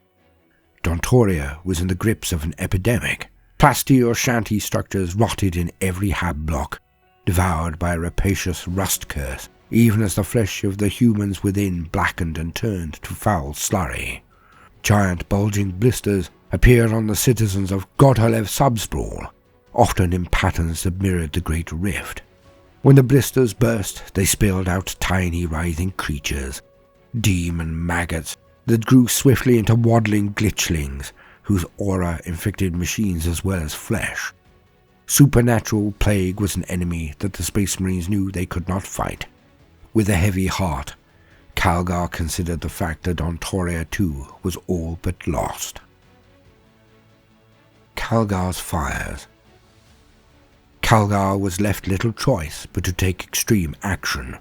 Dontoria was in the grips of an epidemic. Plasteel shanty structures rotted in every hab block, devoured by a rapacious rust curse, even as the flesh of the humans within blackened and turned to foul slurry. Giant bulging blisters appeared on the citizens of Godhalev Subsprawl, often in patterns that mirrored the Great Rift. When the blisters burst, they spilled out tiny writhing creatures, demon maggots that grew swiftly into waddling glitchlings, whose aura infected machines as well as flesh. Supernatural plague was an enemy that the Space Marines knew they could not fight. With a heavy heart, Calgar considered the fact that Dontoria too was all but lost. Calgar's fires. Calgar was left little choice but to take extreme action,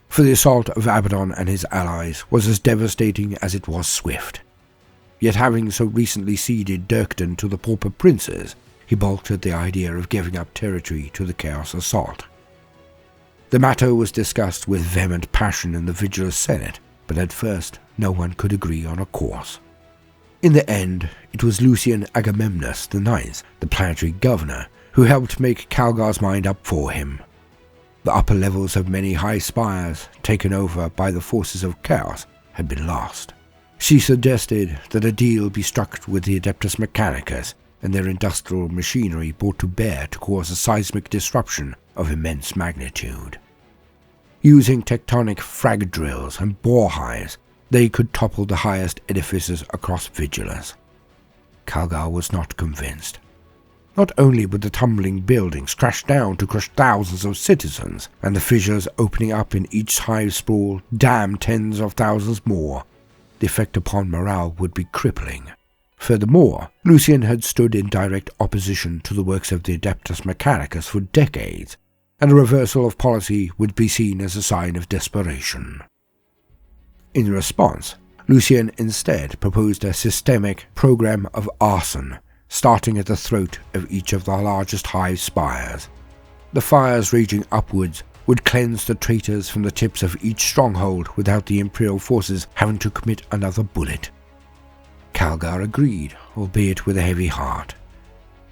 for the assault of Abaddon and his allies was as devastating as it was swift. Yet having so recently ceded Dirkden to the Pauper Princes, he balked at the idea of giving up territory to the Chaos Assault. The matter was discussed with vehement passion in the Vigilus Senate, but at first no one could agree on a course. In the end, it was Lucian Agamemnus IX, the planetary governor, who helped make Calgar's mind up for him. The upper levels of many high spires, taken over by the forces of chaos, had been lost. She suggested that a deal be struck with the Adeptus Mechanicus and their industrial machinery brought to bear to cause a seismic disruption of immense magnitude. Using tectonic frag drills and bore hives, they could topple the highest edifices across Vigilus. Calgar was not convinced. Not only would the tumbling buildings crash down to crush thousands of citizens, and the fissures opening up in each hive sprawl dam tens of thousands more, the effect upon morale would be crippling. Furthermore, Lucian had stood in direct opposition to the works of the Adeptus Mechanicus for decades, and a reversal of policy would be seen as a sign of desperation. In response, Lucian instead proposed a systemic program of arson, starting at the throat of each of the largest hive spires. The fires raging upwards would cleanse the traitors from the tips of each stronghold without the Imperial forces having to commit another bullet. Calgar agreed, albeit with a heavy heart.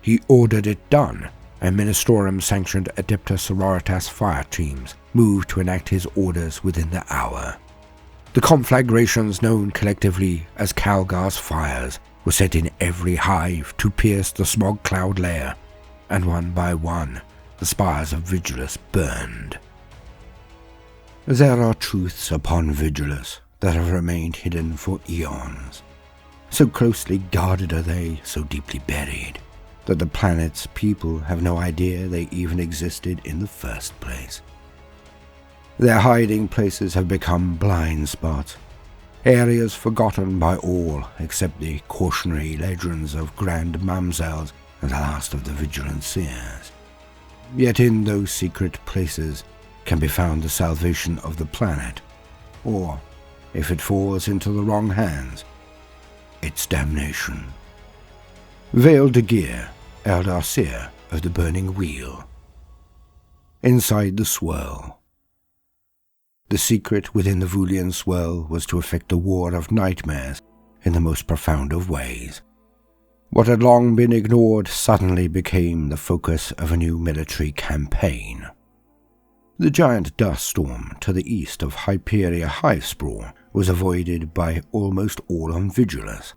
He ordered it done, and Ministorum-sanctioned Adepta Sororitas fire teams moved to enact his orders within the hour. The conflagrations known collectively as Calgar's fires were set in every hive to pierce the smog cloud layer, and one by one the spires of Vigilus burned. There are truths upon Vigilus that have remained hidden for eons. So closely guarded are they, so deeply buried, that the planet's people have no idea they even existed in the first place. Their hiding places have become blind spots, areas forgotten by all except the cautionary legends of Grand Mamsels and the last of the Vigilant Seers. Yet in those secret places can be found the salvation of the planet, or, if it falls into the wrong hands, its damnation. Vale de Gear, Eldar Seer of the Burning Wheel. Inside the Swirl. The secret within the Vulian Swirl was to effect the war of nightmares in the most profound of ways. What had long been ignored suddenly became the focus of a new military campaign. The giant dust storm to the east of Hyperia Hivesprawl was avoided by almost all on Vigilus.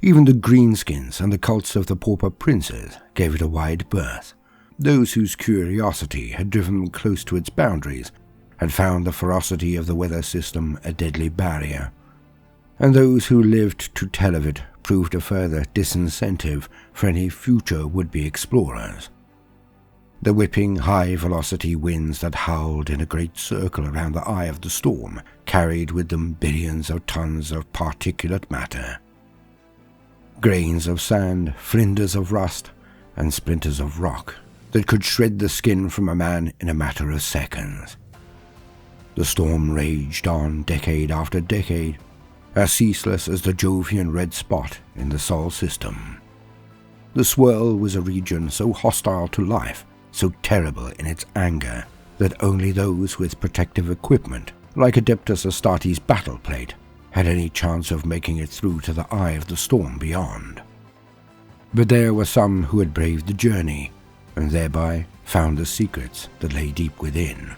Even the greenskins and the cults of the Pauper Princes gave it a wide berth. Those whose curiosity had driven them close to its boundaries had found the ferocity of the weather system a deadly barrier, and those who lived to tell of it proved a further disincentive for any future would-be explorers. The whipping high-velocity winds that howled in a great circle around the eye of the storm carried with them billions of tons of particulate matter. Grains of sand, flinders of rust, and splinters of rock that could shred the skin from a man in a matter of seconds. The storm raged on decade after decade, as ceaseless as the Jovian red spot in the Sol system. The Swirl was a region so hostile to life, so terrible in its anger, that only those with protective equipment, like Adeptus Astartes' battle plate, had any chance of making it through to the eye of the storm beyond. But there were some who had braved the journey, and thereby found the secrets that lay deep within.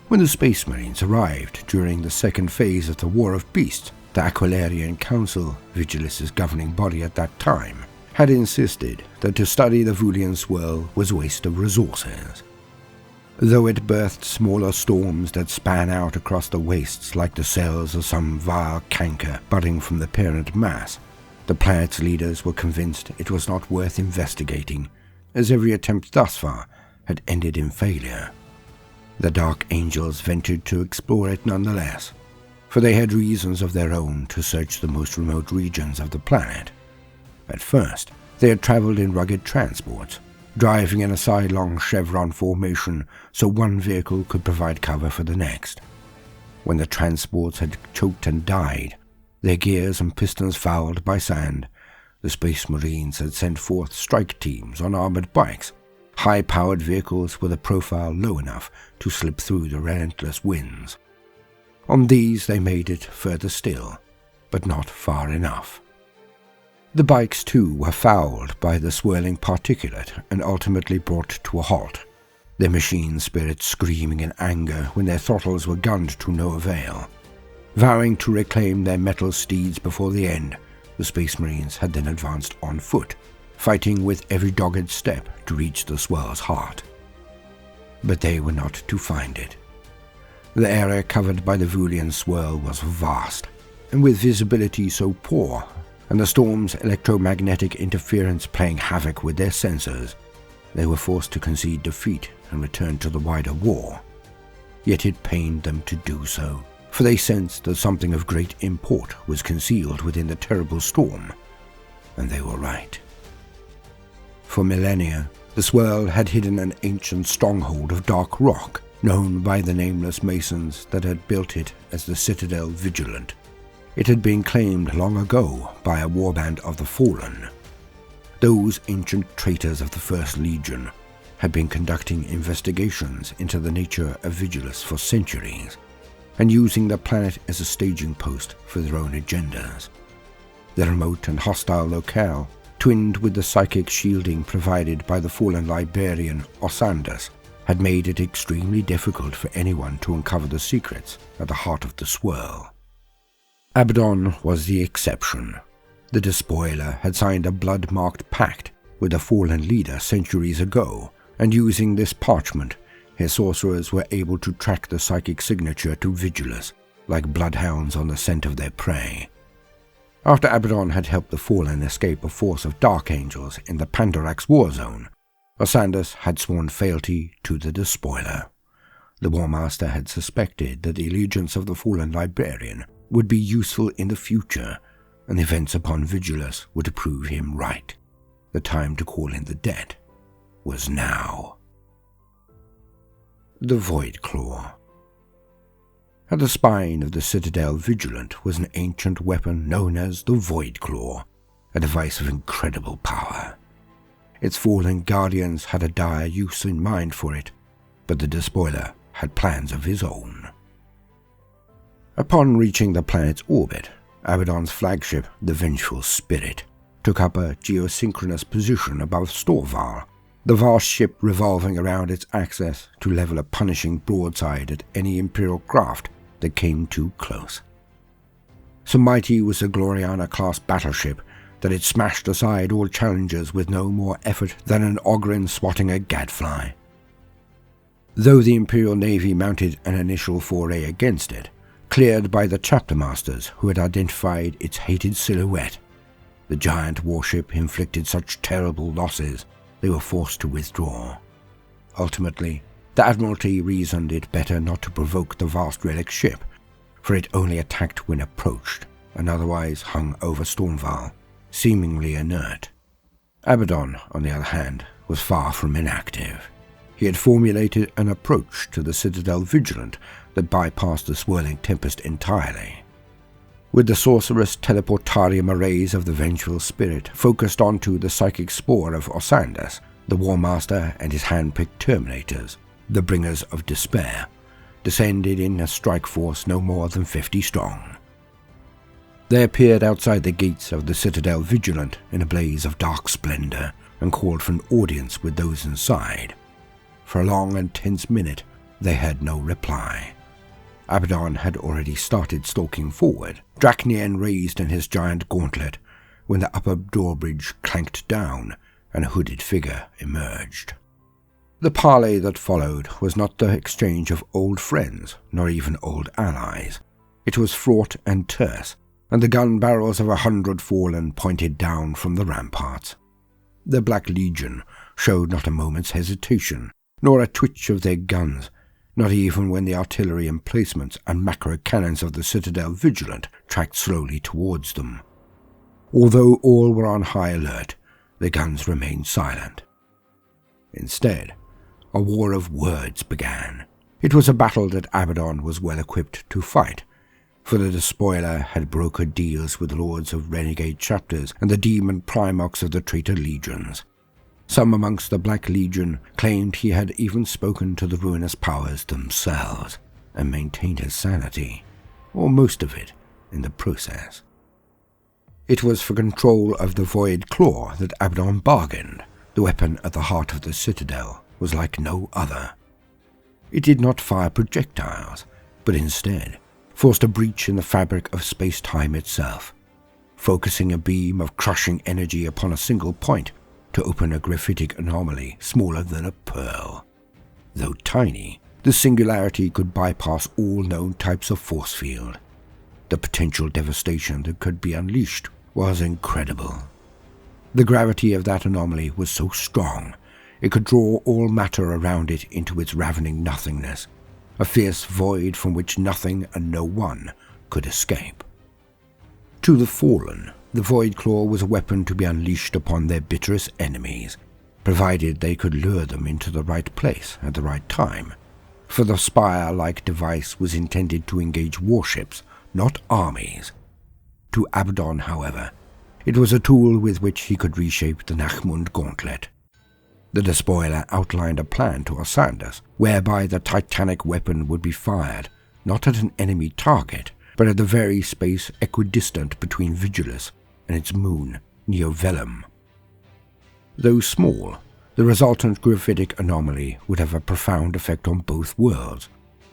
When the Space Marines arrived during the second phase of the War of Beasts, the Aquilarian Council, Vigilus's governing body at that time, had insisted that to study the Vulian Swirl was a waste of resources. though it birthed smaller storms that span out across the wastes like the cells of some vile canker budding from the parent mass. The planet's leaders were convinced it was not worth investigating, as every attempt thus far had ended in failure. The Dark Angels ventured to explore it nonetheless, for they had reasons of their own to search the most remote regions of the planet. At first, they had traveled in rugged transports, driving in a sidelong chevron formation so one vehicle could provide cover for the next. When the transports had choked and died, their gears and pistons fouled by sand, the Space Marines had sent forth strike teams on armored bikes, high-powered vehicles with a profile low enough to slip through the relentless winds. On these they made it further still, but not far enough. The bikes too were fouled by the swirling particulate and ultimately brought to a halt, their machine spirits screaming in anger when their throttles were gunned to no avail. Vowing to reclaim their metal steeds before the end, the Space Marines had then advanced on foot, fighting with every dogged step to reach the swirl's heart. But they were not to find it. The area covered by the Vulian swirl was vast, and with visibility so poor, and the storm's electromagnetic interference playing havoc with their sensors, they were forced to concede defeat and return to the wider war. Yet it pained them to do so, for they sensed that something of great import was concealed within the terrible storm, and they were right. For millennia, the swirl had hidden an ancient stronghold of dark rock, known by the nameless masons that had built it as the Citadel Vigilant. It had been claimed long ago by a warband of the Fallen. Those ancient traitors of the First Legion had been conducting investigations into the nature of Vigilus for centuries, and using the planet as a staging post for their own agendas. The remote and hostile locale, twinned with the psychic shielding provided by the fallen librarian Osandus, had made it extremely difficult for anyone to uncover the secrets at the heart of the swirl. Abaddon was the exception. The Despoiler had signed a blood-marked pact with the fallen leader centuries ago, and using this parchment, his sorcerers were able to track the psychic signature to Vigilus, like bloodhounds on the scent of their prey. After Abaddon had helped the Fallen escape a force of Dark Angels in the Pandarax war zone, Osandus had sworn fealty to the Despoiler. The Warmaster had suspected that the allegiance of the fallen librarian would be useful in the future, and events upon Vigilus would prove him right. The time to call in the dead was now. The Void Claw. At the spine of the Citadel Vigilant was an ancient weapon known as the Void Claw, a device of incredible power. Its fallen guardians had a dire use in mind for it, but the Despoiler had plans of his own. Upon reaching the planet's orbit, Abaddon's flagship, the Vengeful Spirit, took up a geosynchronous position above Storval, the vast ship revolving around its axis to level a punishing broadside at any Imperial craft that came too close. So mighty was the Gloriana-class battleship that it smashed aside all challengers with no more effort than an Ogren swatting a gadfly. Though the Imperial Navy mounted an initial foray against it, cleared by the chapter masters who had identified its hated silhouette, the giant warship inflicted such terrible losses they were forced to withdraw. Ultimately, the Admiralty reasoned it better not to provoke the vast relic ship, for it only attacked when approached, and otherwise hung over Stormval, seemingly inert. Abaddon, on the other hand, was far from inactive. He had formulated an approach to the Citadel Vigilant that bypassed the swirling tempest entirely. With the sorcerous teleportarium arrays of the Vengeful Spirit focused onto the psychic spore of Osandus, the Warmaster and his hand-picked Terminators, the Bringers of Despair, descended in a strike force no more than 50 strong. They appeared outside the gates of the Citadel Vigilant in a blaze of dark splendor and called for an audience with those inside. For a long and tense minute, they had no reply. Abaddon had already started stalking forward, Dracnian raised in his giant gauntlet, when the upper drawbridge clanked down and a hooded figure emerged. The parley that followed was not the exchange of old friends, nor even old allies. It was fraught and terse, and the gun barrels of 100 fallen pointed down from the ramparts. The Black Legion showed not a moment's hesitation, nor a twitch of their guns, not even when the artillery emplacements and macro cannons of the Citadel Vigilant tracked slowly towards them. Although all were on high alert, the guns remained silent. Instead, a war of words began. It was a battle that Abaddon was well equipped to fight, for the Despoiler had brokered deals with lords of renegade chapters and the demon primarchs of the traitor legions. Some amongst the Black Legion claimed he had even spoken to the ruinous powers themselves, and maintained his sanity, or most of it, in the process. It was for control of the Void Claw that Abaddon bargained. The weapon at the heart of the Citadel was like no other. It did not fire projectiles, but instead forced a breach in the fabric of space-time itself, focusing a beam of crushing energy upon a single point to open a gravitic anomaly smaller than a pearl. Though tiny, the singularity could bypass all known types of force field. The potential devastation that could be unleashed was incredible. The gravity of that anomaly was so strong, it could draw all matter around it into its ravening nothingness, a fierce void from which nothing and no one could escape. To the fallen, the Void Claw was a weapon to be unleashed upon their bitterest enemies, provided they could lure them into the right place at the right time, for the spire-like device was intended to engage warships, not armies. To Abaddon, however, it was a tool with which he could reshape the Nachmund Gauntlet. The Despoiler outlined a plan to Asandus, whereby the titanic weapon would be fired, not at an enemy target, but at the very space equidistant between Vigilus and its moon, Neovelum. Though small, the resultant gravitic anomaly would have a profound effect on both worlds,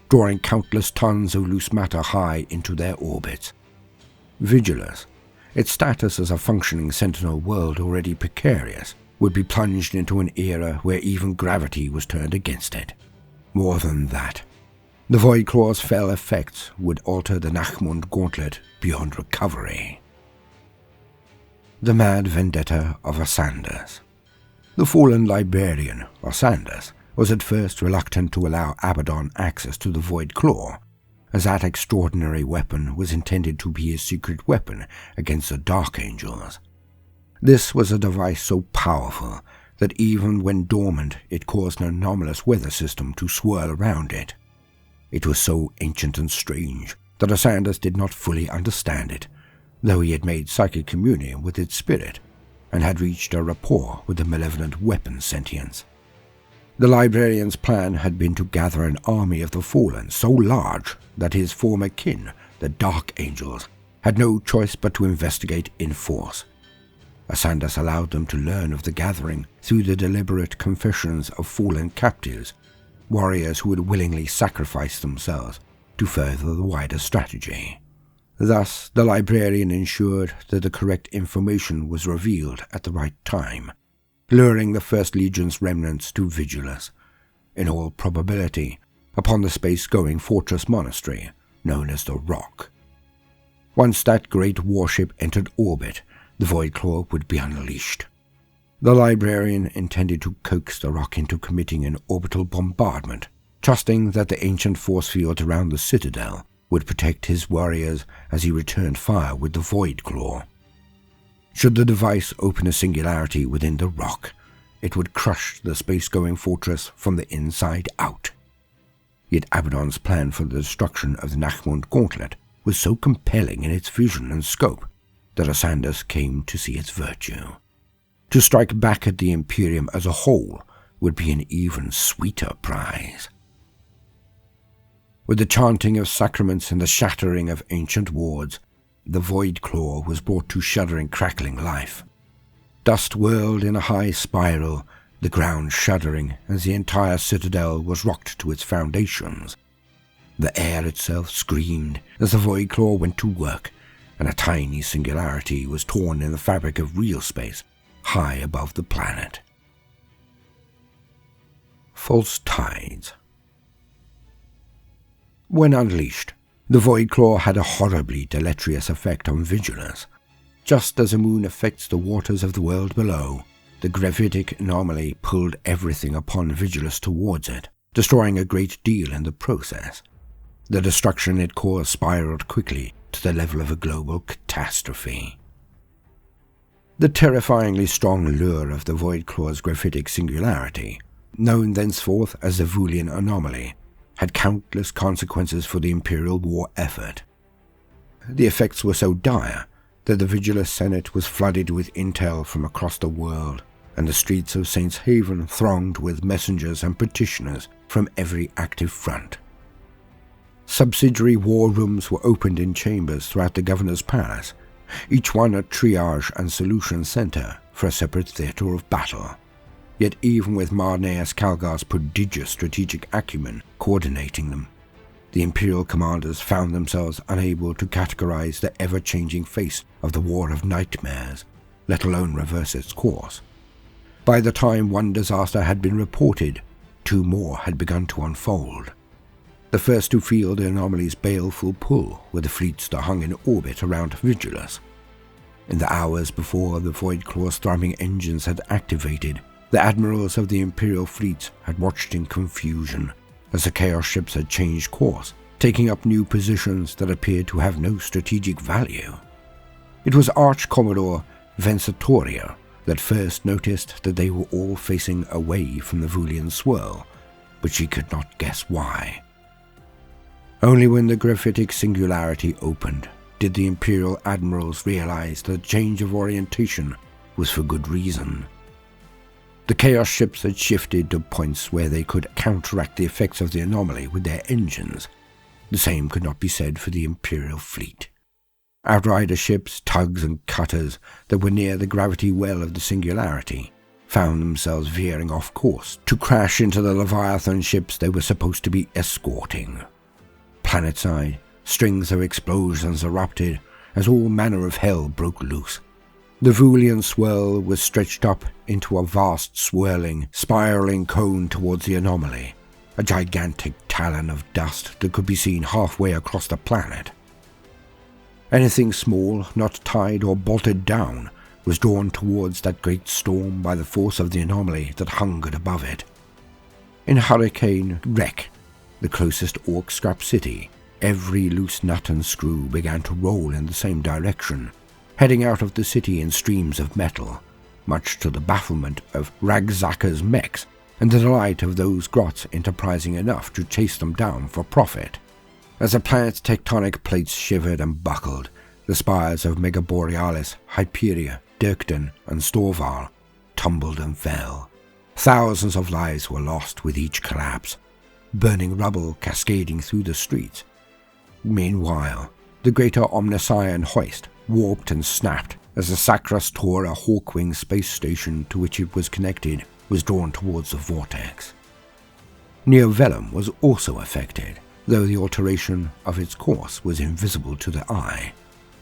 drawing countless tons of loose matter high into their orbits. Vigilus, its status as a functioning sentinel world already precarious, would be plunged into an era where even gravity was turned against it. More than that, the Void Claw's fell effects would alter the Nachmund Gauntlet beyond recovery. The mad vendetta of Asandus. The fallen librarian, Asandus, was at first reluctant to allow Abaddon access to the Void Claw, as that extraordinary weapon was intended to be his secret weapon against the Dark Angels. This was a device so powerful that even when dormant it caused an anomalous weather system to swirl around it. It was so ancient and strange that Asandus did not fully understand it, though he had made psychic communion with its spirit and had reached a rapport with the malevolent weapon sentience. The librarian's plan had been to gather an army of the fallen so large that his former kin, the Dark Angels, had no choice but to investigate in force. Asandus allowed them to learn of the gathering through the deliberate confessions of fallen captives, warriors who would willingly sacrifice themselves to further the wider strategy. Thus, the librarian ensured that the correct information was revealed at the right time, luring the First Legion's remnants to Vigilus, in all probability, upon the space-going fortress monastery known as the Rock. Once that great warship entered orbit, the Void Claw would be unleashed. The librarian intended to coax the Rock into committing an orbital bombardment, trusting that the ancient force field around the Citadel would protect his warriors as he returned fire with the Void Claw. Should the device open a singularity within the Rock, it would crush the space-going fortress from the inside out. Yet Abaddon's plan for the destruction of the Nachmund Gauntlet was so compelling in its vision and scope that Asandus came to see its virtue. To strike back at the Imperium as a whole would be an even sweeter prize. With the chanting of sacraments and the shattering of ancient wards, the Void Claw was brought to shuddering, crackling life. Dust whirled in a high spiral, the ground shuddering as the entire citadel was rocked to its foundations. The air itself screamed as the Void Claw went to work, and a tiny singularity was torn in the fabric of real space, high above the planet. False tides. When unleashed, the Voidclaw had a horribly deleterious effect on Vigilus. Just as a moon affects the waters of the world below, the Gravitic anomaly pulled everything upon Vigilus towards it, destroying a great deal in the process. The destruction it caused spiraled quickly to the level of a global catastrophe. The terrifyingly strong lure of the Voidclaw's Gravitic singularity, known thenceforth as the Vulian anomaly, had countless consequences for the Imperial war effort. The effects were so dire that the Vigilus Senate was flooded with intel from across the world, and the streets of Saints Haven thronged with messengers and petitioners from every active front. Subsidiary war rooms were opened in chambers throughout the Governor's Palace, each one a triage and solution center for a separate theatre of battle. Yet even with Marneus Calgar's prodigious strategic acumen coordinating them, the Imperial commanders found themselves unable to categorize the ever-changing face of the War of Nightmares, let alone reverse its course. By the time one disaster had been reported, two more had begun to unfold. The first to feel the anomaly's baleful pull were the fleets that hung in orbit around Vigilus. In the hours before the Voidclaw's throbbing engines had activated, the admirals of the Imperial fleets had watched in confusion as the Chaos ships had changed course, taking up new positions that appeared to have no strategic value. It was Arch-Commodore Vensatoria that first noticed that they were all facing away from the Vulian swirl, but she could not guess why. Only when the Gravitic singularity opened did the Imperial admirals realize that the change of orientation was for good reason. The Chaos ships had shifted to points where they could counteract the effects of the anomaly with their engines. The same could not be said for the Imperial fleet. Outrider ships, tugs and cutters that were near the gravity well of the singularity found themselves veering off course to crash into the Leviathan ships they were supposed to be escorting. Planetside, strings of explosions erupted as all manner of hell broke loose. The Vulian swirl was stretched up into a vast swirling, spiraling cone towards the anomaly, a gigantic talon of dust that could be seen halfway across the planet. Anything small, not tied or bolted down, was drawn towards that great storm by the force of the anomaly that hungered above it. In Hurricane Wreck, the closest orc scrap city, every loose nut and screw began to roll in the same direction, heading out of the city in streams of metal, much to the bafflement of Ragzaka's mechs and the delight of those grots enterprising enough to chase them down for profit. As the planet's tectonic plates shivered and buckled, the spires of Megaborealis, Hyperia, Dirkden, and Storval tumbled and fell. Thousands of lives were lost with each collapse, burning rubble cascading through the streets. Meanwhile, the greater Omnissian hoist warped and snapped as the Sacras Tora Hawkwing space station to which it was connected was drawn towards the vortex. Neo Vellum was also affected, though the alteration of its course was invisible to the eye.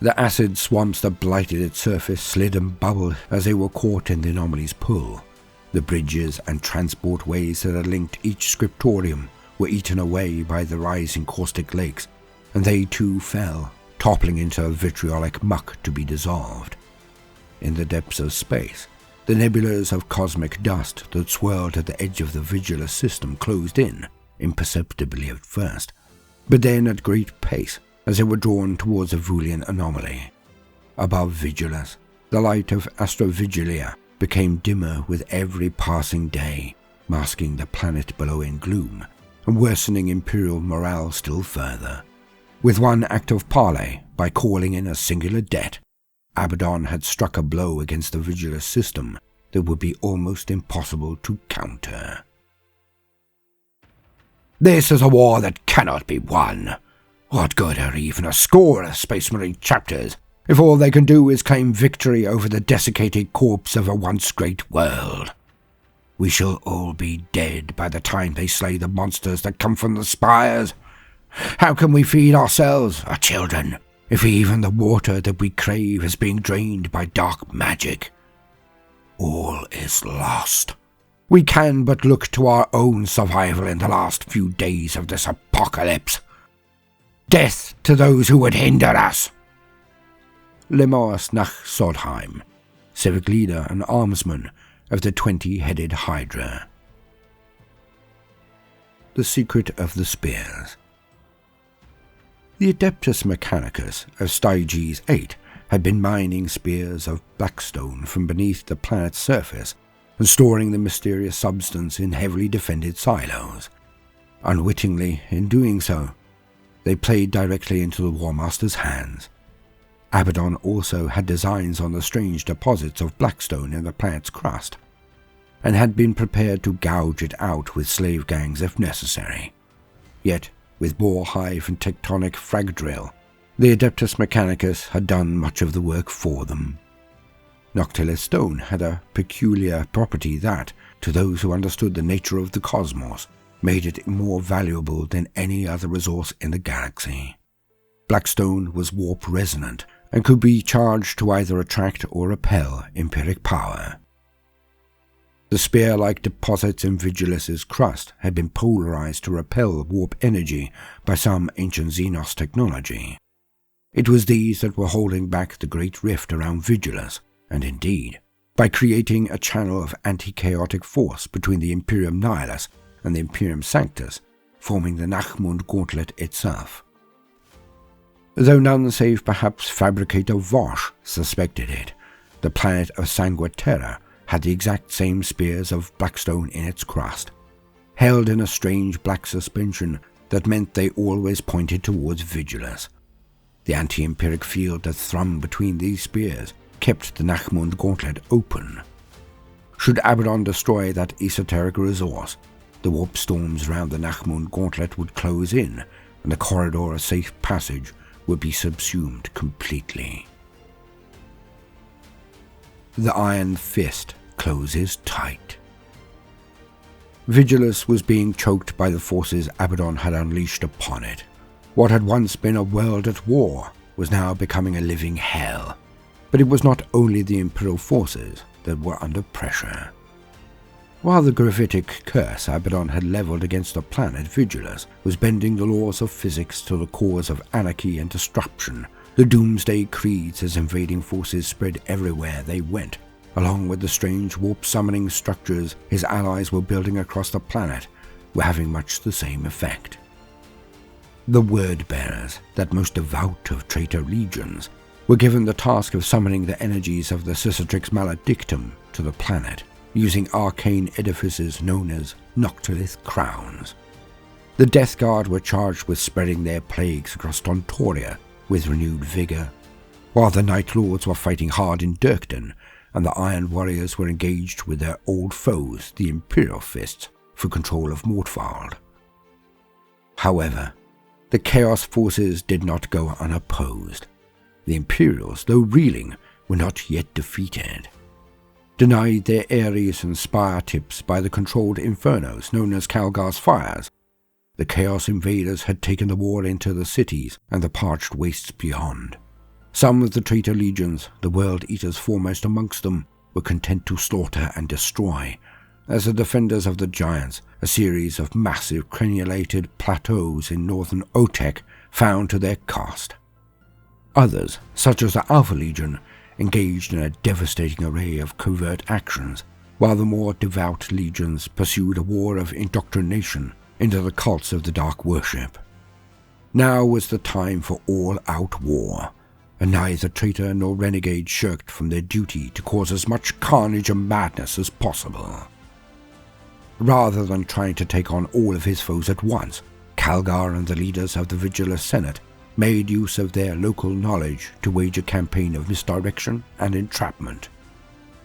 The acid swamps that blighted its surface slid and bubbled as they were caught in the anomaly's pull. The bridges and transport ways that had linked each scriptorium were eaten away by the rising caustic lakes, and they too fell, toppling into a vitriolic muck to be dissolved. In the depths of space, the nebulas of cosmic dust that swirled at the edge of the Vigilus system closed in, imperceptibly at first, but then at great pace as they were drawn towards the Vulian anomaly. Above Vigilus, the light of Astrovigilia became dimmer with every passing day, masking the planet below in gloom, and worsening Imperial morale still further. With one act of parley, by calling in a singular debt, Abaddon had struck a blow against the Vigilus system that would be almost impossible to counter. This is a war that cannot be won. What good are even a score of Space Marine chapters if all they can do is claim victory over the desiccated corpse of a once great world? We shall all be dead by the time they slay the monsters that come from the spires. How can we feed ourselves, our children, if even the water that we crave is being drained by dark magic? All is lost. We can but look to our own survival in the last few days of this apocalypse. Death to those who would hinder us. Lemars Nach, civic leader and armsman of the 20-headed Hydra. The Secret of the Spears. The Adeptus Mechanicus of Styges 8 had been mining spears of blackstone from beneath the planet's surface and storing the mysterious substance in heavily defended silos. Unwittingly, in doing so, they played directly into the Warmaster's hands. Abaddon also had designs on the strange deposits of blackstone in the planet's crust, and had been prepared to gouge it out with slave gangs if necessary. Yet, with bore hive and tectonic frag drill, the Adeptus Mechanicus had done much of the work for them. Noctiluous stone had a peculiar property that, to those who understood the nature of the cosmos, made it more valuable than any other resource in the galaxy. Blackstone was warp-resonant and could be charged to either attract or repel empiric power. The spear-like deposits in Vigilus's crust had been polarized to repel warp energy by some ancient Xenos technology. It was these that were holding back the great rift around Vigilus, and indeed, by creating a channel of anti-chaotic force between the Imperium Nihilus and the Imperium Sanctus, forming the Nachmund Gauntlet itself. Though none save perhaps fabricator Vosh suspected it, the planet of Sanguiterra had the exact same spears of blackstone in its crust, held in a strange black suspension that meant they always pointed towards Vigilus. The anti-empiric field that thrummed between these spears kept the Nachmund Gauntlet open. Should Abaddon destroy that esoteric resource, the warp storms around the Nachmund Gauntlet would close in, and the corridor of safe passage would be subsumed completely. The iron fist closes tight. Vigilus was being choked by the forces Abaddon had unleashed upon it. What had once been a world at war was now becoming a living hell. But it was not only the Imperial forces that were under pressure. While the Gravitic curse Abaddon had leveled against the planet Vigilus was bending the laws of physics to the cause of anarchy and destruction, the doomsday creeds as invading forces spread everywhere they went, along with the strange warp-summoning structures his allies were building across the planet, were having much the same effect. The word-bearers, that most devout of traitor legions, were given the task of summoning the energies of the Cicatrix Maledictum to the planet, using arcane edifices known as Noctilith Crowns. The Death Guard were charged with spreading their plagues across Dontoria with renewed vigor, while the Night Lords were fighting hard in Dirkden, and the Iron Warriors were engaged with their old foes, the Imperial Fists, for control of Mortfald. However, the Chaos forces did not go unopposed. The Imperials, though reeling, were not yet defeated. Denied their Ares and Spire tips by the controlled infernos known as Calgar's fires, the Chaos invaders had taken the war into the cities and the parched wastes beyond. Some of the traitor legions, the World Eaters foremost amongst them, were content to slaughter and destroy, as the defenders of the Giants, a series of massive crenulated plateaus in northern Otek, found to their cost. Others, such as the Alpha Legion, engaged in a devastating array of covert actions, while the more devout legions pursued a war of indoctrination into the cults of the Dark Worship. Now was the time for all-out war, and neither traitor nor renegade shirked from their duty to cause as much carnage and madness as possible. Rather than trying to take on all of his foes at once, Calgar and the leaders of the Vigilus Senate made use of their local knowledge to wage a campaign of misdirection and entrapment.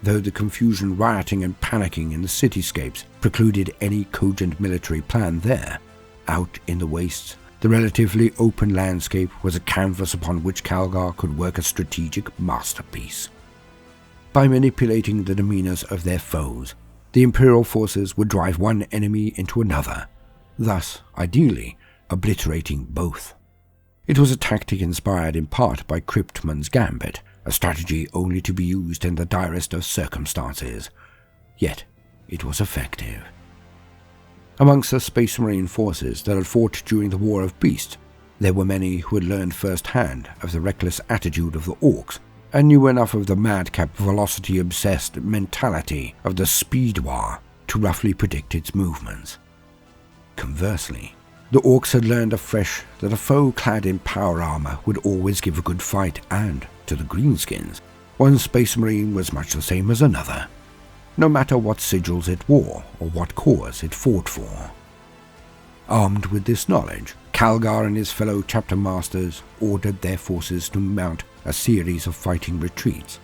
Though the confusion, rioting and panicking in the cityscapes precluded any cogent military plan there, out in the wastes, the relatively open landscape was a canvas upon which Calgar could work a strategic masterpiece. By manipulating the demeanors of their foes, the Imperial forces would drive one enemy into another, thus, ideally, obliterating both. It was a tactic inspired in part by Cryptman's Gambit, a strategy only to be used in the direst of circumstances. Yet, it was effective. Amongst the Space Marine forces that had fought during the War of Beasts, there were many who had learned firsthand of the reckless attitude of the Orcs and knew enough of the madcap, velocity-obsessed mentality of the Speedwar to roughly predict its movements. Conversely, the Orcs had learned afresh that a foe clad in power armor would always give a good fight, and, to the Greenskins, one Space Marine was much the same as another, no matter what sigils it wore or what cause it fought for. Armed with this knowledge, Calgar and his fellow chapter masters ordered their forces to mount a series of fighting retreats.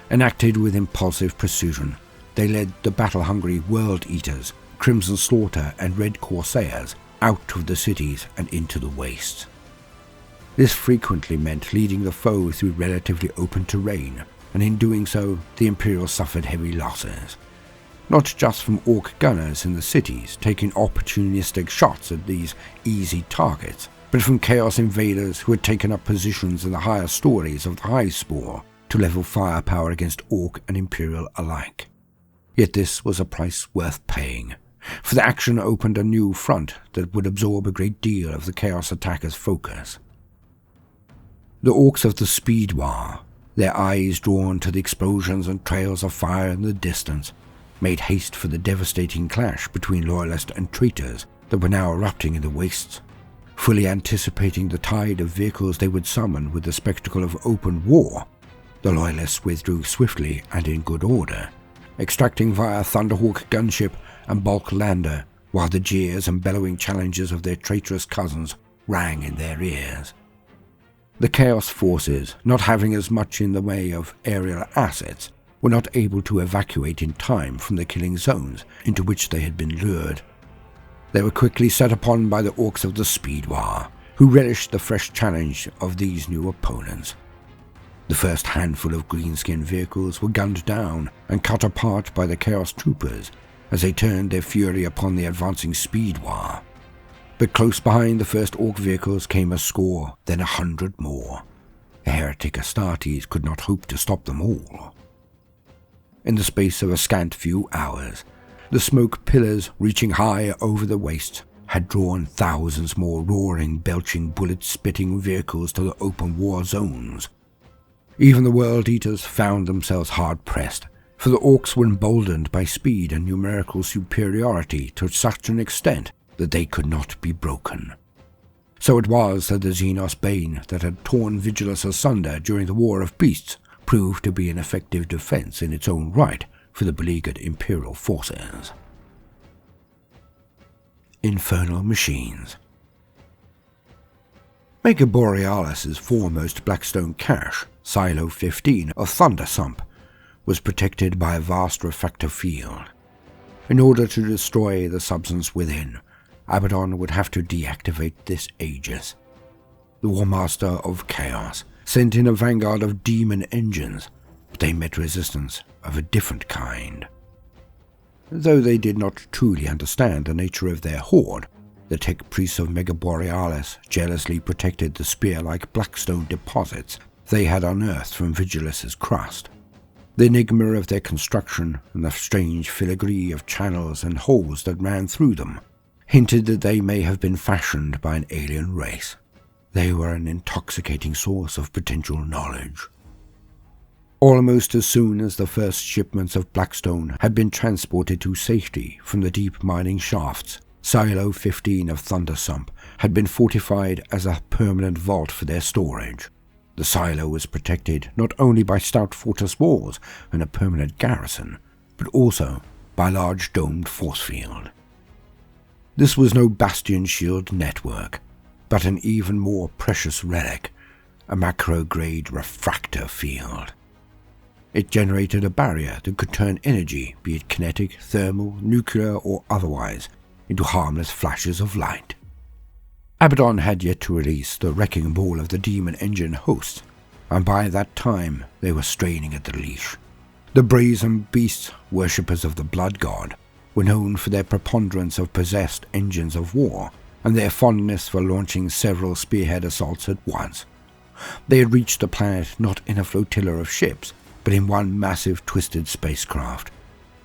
Enacted with impulsive precision, they led the battle-hungry World Eaters, Crimson Slaughter and Red Corsairs out of the cities and into the wastes. This frequently meant leading the foe through relatively open terrain, and in doing so, the Imperial suffered heavy losses. Not just from Orc gunners in the cities taking opportunistic shots at these easy targets, but from Chaos invaders who had taken up positions in the higher stories of the High Spore to level firepower against Orc and Imperial alike. Yet this was a price worth paying, for the action opened a new front that would absorb a great deal of the Chaos attackers' focus. The Orcs of the Speedwar, their eyes drawn to the explosions and trails of fire in the distance, made haste for the devastating clash between loyalists and traitors that were now erupting in the wastes. Fully anticipating the tide of vehicles they would summon with the spectacle of open war, the loyalists withdrew swiftly and in good order, extracting via Thunderhawk gunship and bulk lander, while the jeers and bellowing challenges of their traitorous cousins rang in their ears. The Chaos forces, not having as much in the way of aerial assets, were not able to evacuate in time from the killing zones into which they had been lured. They were quickly set upon by the Orcs of the Speedwar, who relished the fresh challenge of these new opponents. The first handful of greenskin vehicles were gunned down and cut apart by the Chaos troopers as they turned their fury upon the advancing Speedwar. But close behind the first Orc vehicles came a score, then 100 more. The heretic Astartes could not hope to stop them all. In the space of a scant few hours, the smoke pillars reaching high over the wastes had drawn thousands more roaring, belching, bullet-spitting vehicles to the open war zones. Even the World Eaters found themselves hard-pressed, for the Orcs were emboldened by speed and numerical superiority to such an extent that they could not be broken. So it was that the Xenos Bane that had torn Vigilus asunder during the War of Beasts proved to be an effective defense in its own right for the beleaguered Imperial forces. Infernal Machines. Mega Borealis' foremost Blackstone cache, Silo 15 of Thundersump, was protected by a vast refractor field. In order to destroy the substance within, Abaddon would have to deactivate this Aegis. The Warmaster of Chaos sent in a vanguard of demon engines, but they met resistance of a different kind. Though they did not truly understand the nature of their horde, the tech priests of Mega Borealis jealously protected the spear-like Blackstone deposits they had unearthed from Vigilus' crust. The enigma of their construction and the strange filigree of channels and holes that ran through them hinted that they may have been fashioned by an alien race. They were an intoxicating source of potential knowledge. Almost as soon as the first shipments of Blackstone had been transported to safety from the deep mining shafts, Silo 15 of Thundersump had been fortified as a permanent vault for their storage. The silo was protected not only by stout fortress walls and a permanent garrison, but also by a large domed force field. This was no bastion shield network, but an even more precious relic, a macro-grade refractor field. It generated a barrier that could turn energy, be it kinetic, thermal, nuclear, or otherwise, into harmless flashes of light. Abaddon had yet to release the wrecking ball of the demon engine hosts, and by that time they were straining at the leash. The brazen beasts, worshippers of the blood god, were known for their preponderance of possessed engines of war, and their fondness for launching several spearhead assaults at once. They had reached the planet not in a flotilla of ships, but in one massive twisted spacecraft.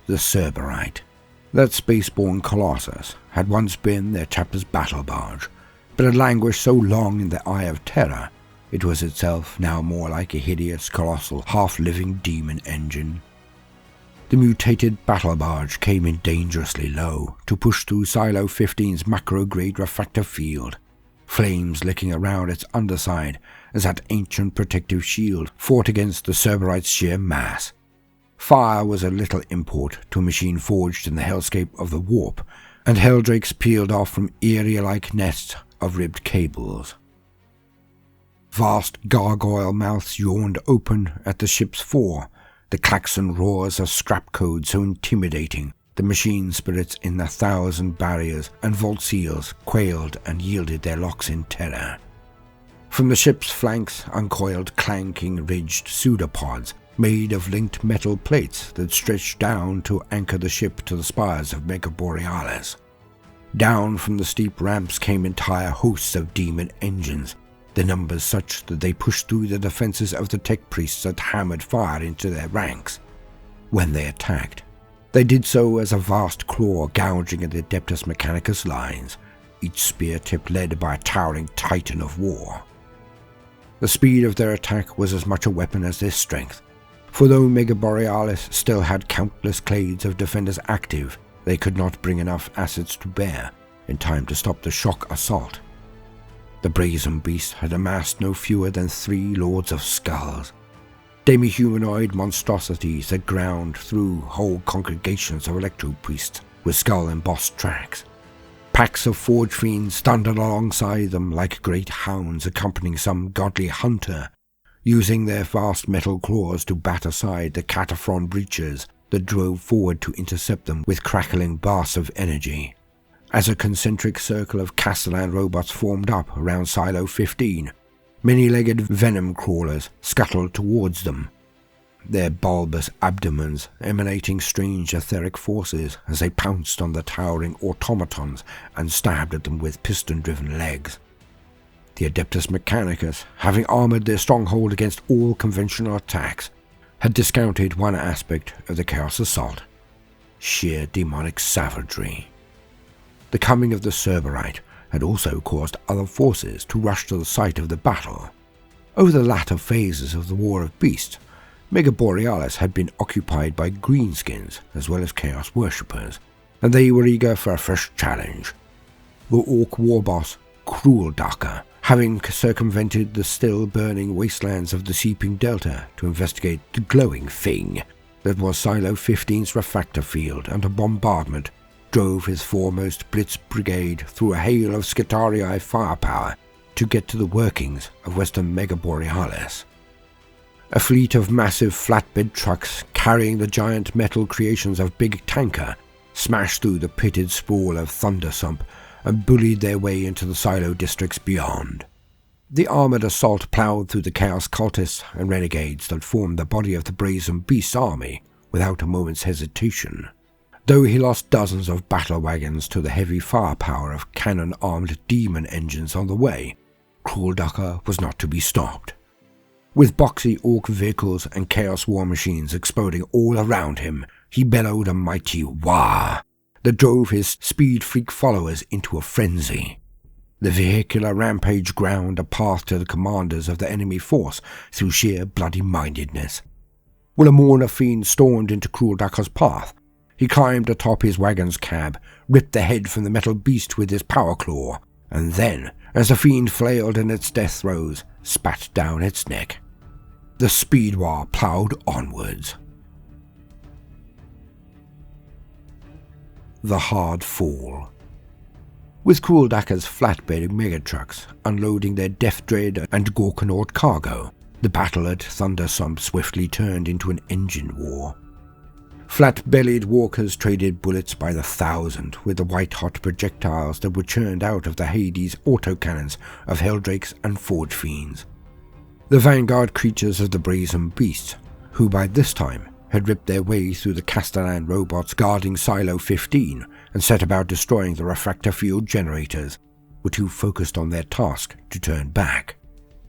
the Cerberite. That spaceborne colossus had once been their chapter's battle barge, but had languished so long in the eye of terror, it was itself now more like a hideous, colossal, half-living demon engine. The mutated battle barge came in dangerously low to push through Silo 15's macro-grade refractor field, flames licking around its underside as that ancient protective shield fought against the Cerberite's sheer mass. Fire was a little import to a machine forged in the hellscape of the warp, and helldrakes peeled off from eerie-like nests of ribbed cables. Vast gargoyle mouths yawned open at the ship's fore, the klaxon roars of scrap code so intimidating the machine spirits in the 1,000 barriers and vault seals quailed and yielded their locks in terror. From the ship's flanks uncoiled clanking ridged pseudopods made of linked metal plates that stretched down to anchor the ship to the spires of Mega Borealis. Down from the steep ramps came entire hosts of demon engines, the numbers such that they pushed through the defenses of the tech priests that hammered fire into their ranks. When they attacked, they did so as a vast claw gouging at the Adeptus Mechanicus lines, each spear tip led by a towering titan of war. The speed of their attack was as much a weapon as their strength, for though Mega Borealis still had countless clades of defenders active, they could not bring enough assets to bear in time to stop the shock assault. The brazen beast had amassed no fewer than 3 Lords of Skulls, demi-humanoid monstrosities that ground through whole congregations of electro-priests with skull-embossed tracks. Packs of forge fiends thundered alongside them like great hounds accompanying some godly hunter, using their vast metal claws to bat aside the cataphron breaches that drove forward to intercept them with crackling blasts of energy. As a concentric circle of Castellan robots formed up around Silo 15, many-legged venom crawlers scuttled towards them, their bulbous abdomens emanating strange etheric forces as they pounced on the towering automatons and stabbed at them with piston-driven legs. The Adeptus Mechanicus, having armored their stronghold against all conventional attacks, had discounted one aspect of the Chaos Assault: sheer demonic savagery. The coming of the Cerberite had also caused other forces to rush to the site of the battle. Over the latter phases of the War of Beasts, Mega Borealis had been occupied by greenskins as well as Chaos worshippers, and they were eager for a fresh challenge. The Orc war boss, Crueldacher, having circumvented the still-burning wastelands of the Seeping Delta to investigate the glowing thing that was Silo 15's refractor field under bombardment, drove his foremost Blitz brigade through a hail of Skitarii firepower to get to the workings of western Mega Borealis. A fleet of massive flatbed trucks carrying the giant metal creations of Big Tanker smashed through the pitted sprawl of Thundersump and bullied their way into the silo districts beyond. The armoured assault ploughed through the Chaos cultists and renegades that formed the body of the Brazen Beast's army without a moment's hesitation. Though he lost dozens of battle wagons to the heavy firepower of cannon-armed demon engines on the way, Crueldacher was not to be stopped. With boxy orc vehicles and chaos war machines exploding all around him, he bellowed a mighty wah that drove his speed-freak followers into a frenzy. The vehicular rampage ground a path to the commanders of the enemy force through sheer bloody-mindedness. When a mourner fiend stormed into Crueldacher's path, he climbed atop his wagon's cab, ripped the head from the metal beast with his power claw, and then, as the fiend flailed in its death throes, spat down its neck. The Speedwar ploughed onwards. The Hard Fall. With Crueldacher's flatbed megatrucks unloading their Death Dread and Gorkanaut cargo, the battle at Thundersump swiftly turned into an engine war. Flat-bellied walkers traded bullets by the thousand with the white-hot projectiles that were churned out of the Hades autocannons of Helldrakes and Forge Fiends. The vanguard creatures of the Brazen Beasts, who by this time had ripped their way through the Castellan robots guarding Silo 15 and set about destroying the refractor field generators, were too focused on their task to turn back.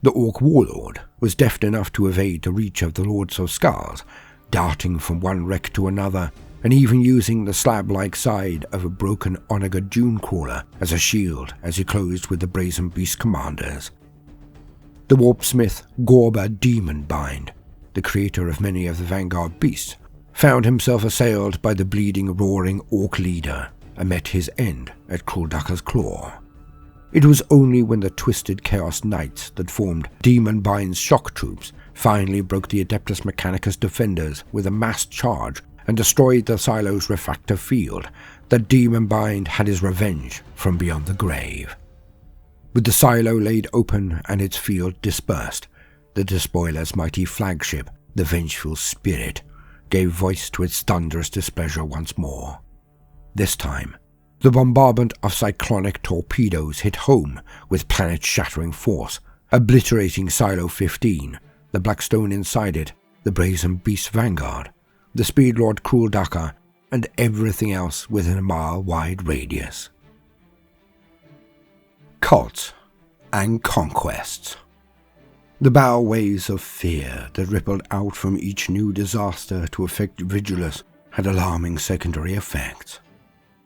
The Orc warlord was deft enough to evade the reach of the Lords of Skulls, darting from one wreck to another, and even using the slab-like side of a broken onager dune crawler as a shield as he closed with the brazen beast commanders. The warpsmith Gorba Demonbind, the creator of many of the vanguard beasts, found himself assailed by the bleeding, roaring orc leader and met his end at Kruldaka's claw. It was only when the twisted Chaos Knights that formed Demonbind's shock troops finally broke the Adeptus Mechanicus defenders with a massed charge and destroyed the silo's refractor field that Demonbind had his revenge from beyond the grave. With the silo laid open and its field dispersed, the Despoiler's mighty flagship, the Vengeful Spirit, gave voice to its thunderous displeasure once more. This time, the bombardment of cyclonic torpedoes hit home with planet-shattering force, obliterating Silo 15, the Blackstone inside it, the Brazen Beast Vanguard, the Speedlord Kruldaka, and everything else within a mile-wide radius. Cults and Conquests. The bow waves of fear that rippled out from each new disaster to affect Vigilus had alarming secondary effects.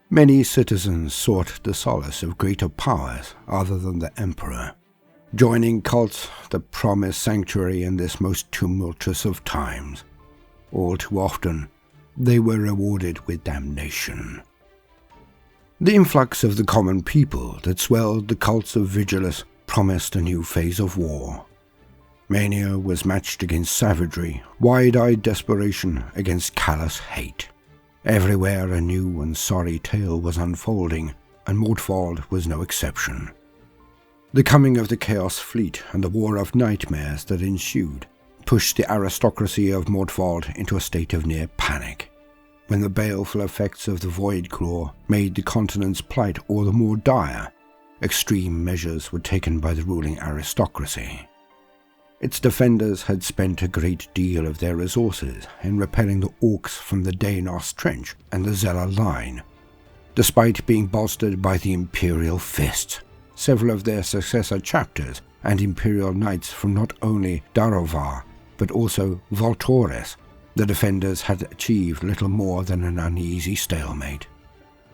Many citizens sought the solace of greater powers other than the Emperor, joining cults that promised sanctuary in this most tumultuous of times. All too often, they were rewarded with damnation. The influx of the common people that swelled the cults of Vigilus promised a new phase of war. Mania was matched against savagery, wide-eyed desperation against callous hate. Everywhere a new and sorry tale was unfolding, and Mortfald was no exception. The coming of the Chaos Fleet and the War of Nightmares that ensued pushed the aristocracy of Mortfald into a state of near panic. When the baleful effects of the Void Claw made the continent's plight all the more dire, extreme measures were taken by the ruling aristocracy. Its defenders had spent a great deal of their resources in repelling the orcs from the Xenos Trench and the Zella Line. Despite being bolstered by the Imperial Fists, several of their successor chapters and Imperial Knights from not only Darovar, but also Voltores, the defenders had achieved little more than an uneasy stalemate.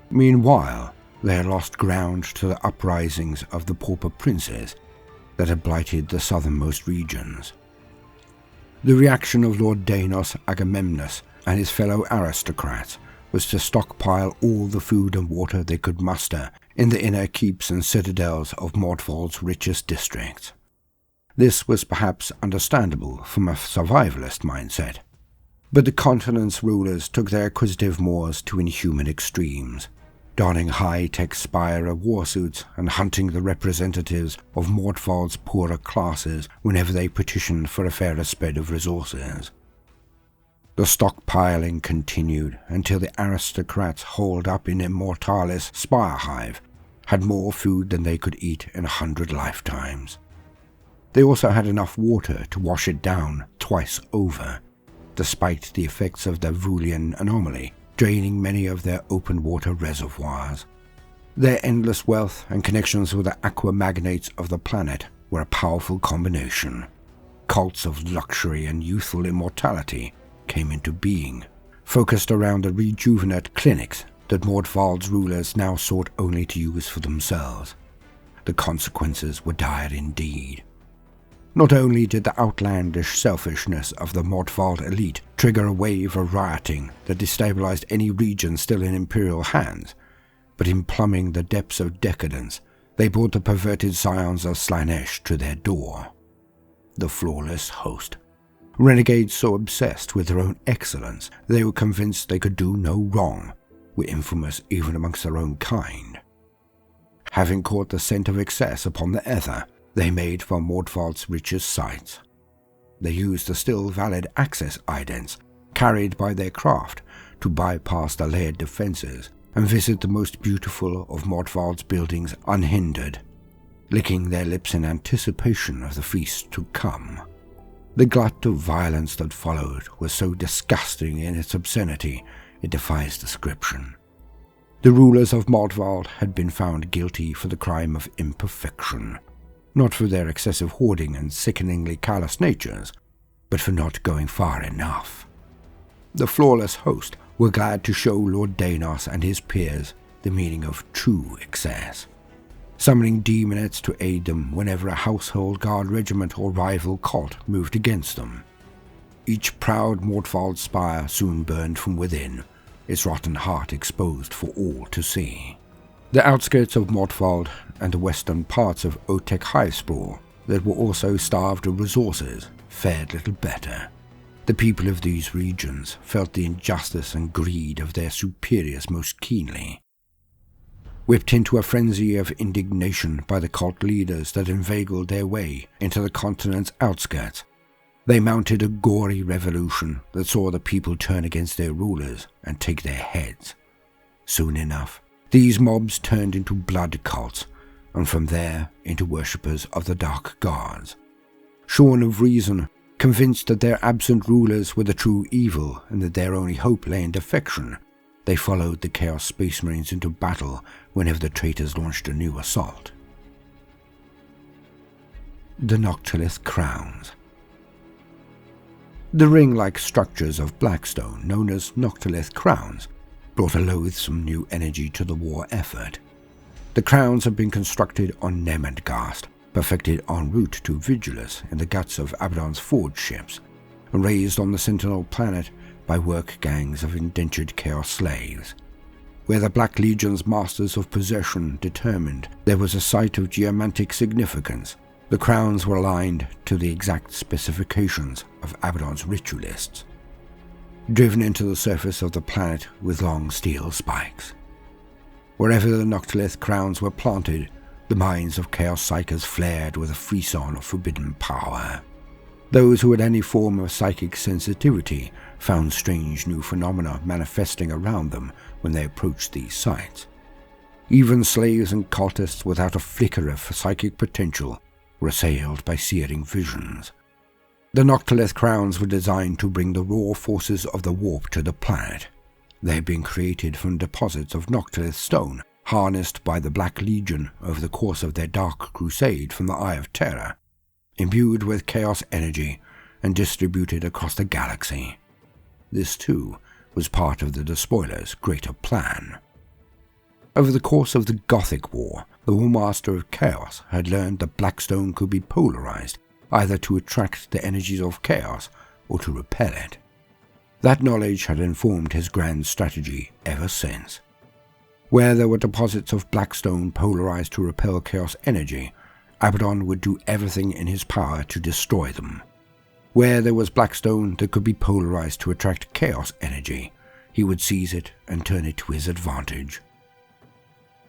Meanwhile, they had lost ground to the uprisings of the Pauper Princes that had blighted the southernmost regions. The reaction of Lord Danos Agamemnus and his fellow aristocrats was to stockpile all the food and water they could muster in the inner keeps and citadels of Mortfald's richest districts. This was perhaps understandable from a survivalist mindset, but the continent's rulers took their acquisitive mores to inhuman extremes, donning high-tech spire warsuits and hunting the representatives of Mortfald's poorer classes whenever they petitioned for a fairer spread of resources. The stockpiling continued until the aristocrats holed up in Immortalis Spire Hive had more food than they could eat in 100 lifetimes. They also had enough water to wash it down twice over, despite the effects of the Vulian anomaly draining many of their open water reservoirs. Their endless wealth and connections with the aqua magnates of the planet were a powerful combination. Cults of luxury and youthful immortality came into being, focused around the rejuvenate clinics that Mortfald's rulers now sought only to use for themselves. The consequences were dire indeed. Not only did the outlandish selfishness of the Mortfald elite trigger a wave of rioting that destabilized any region still in Imperial hands, but in plumbing the depths of decadence, they brought the perverted scions of Slaanesh to their door. The flawless host. Renegades so obsessed with their own excellence they were convinced they could do no wrong, were infamous even amongst their own kind. Having caught the scent of excess upon the ether, they made for Mortfald's richest sites. They used the still valid access idents carried by their craft to bypass the layered defenses and visit the most beautiful of Mortfald's buildings unhindered, licking their lips in anticipation of the feast to come. The glut of violence that followed was so disgusting in its obscenity it defies description. The rulers of Mortfald had been found guilty for the crime of imperfection, not for their excessive hoarding and sickeningly callous natures, but for not going far enough. The flawless host were glad to show Lord Danos and his peers the meaning of true excess, summoning demonettes to aid them whenever a household guard regiment or rival cult moved against them. Each proud Mortfold spire soon burned from within, its rotten heart exposed for all to see. The outskirts of Mortfold and the western parts of Otek Highsprawl, that were also starved of resources, fared little better. The people of these regions felt the injustice and greed of their superiors most keenly. Whipped into a frenzy of indignation by the cult leaders that inveigled their way into the continent's outskirts, they mounted a gory revolution that saw the people turn against their rulers and take their heads. Soon enough, these mobs turned into blood cults, and from there into worshippers of the dark gods. Shorn of reason, convinced that their absent rulers were the true evil and that their only hope lay in defection, they followed the Chaos Space Marines into battle whenever the traitors launched a new assault. The Noctilith Crowns. The ring-like structures of Blackstone, known as Noctilith Crowns, brought a loathsome new energy to the war effort. The crowns have been constructed on Nemendgast, perfected en route to Vigilus in the guts of Abaddon's forge ships, and raised on the Sentinel planet by work gangs of indentured Chaos slaves. Where the Black Legion's masters of possession determined there was a site of geomantic significance, the crowns were aligned to the exact specifications of Abaddon's ritualists, driven into the surface of the planet with long steel spikes. Wherever the Noctilith crowns were planted, the minds of Chaos Psychers flared with a frisson of forbidden power. Those who had any form of psychic sensitivity found strange new phenomena manifesting around them when they approached these sites. Even slaves and cultists without a flicker of psychic potential were assailed by searing visions. The Noctilith crowns were designed to bring the raw forces of the warp to the planet. They had been created from deposits of Noctilith stone, harnessed by the Black Legion over the course of their dark crusade from the Eye of Terror, imbued with chaos energy and distributed across the galaxy. This, too, was part of the Despoiler's greater plan. Over the course of the Gothic War, the Warmaster of Chaos had learned that Blackstone could be polarized, either to attract the energies of chaos or to repel it. That knowledge had informed his grand strategy ever since. Where there were deposits of Blackstone polarized to repel chaos energy, Abaddon would do everything in his power to destroy them. Where there was Blackstone that could be polarized to attract chaos energy, he would seize it and turn it to his advantage.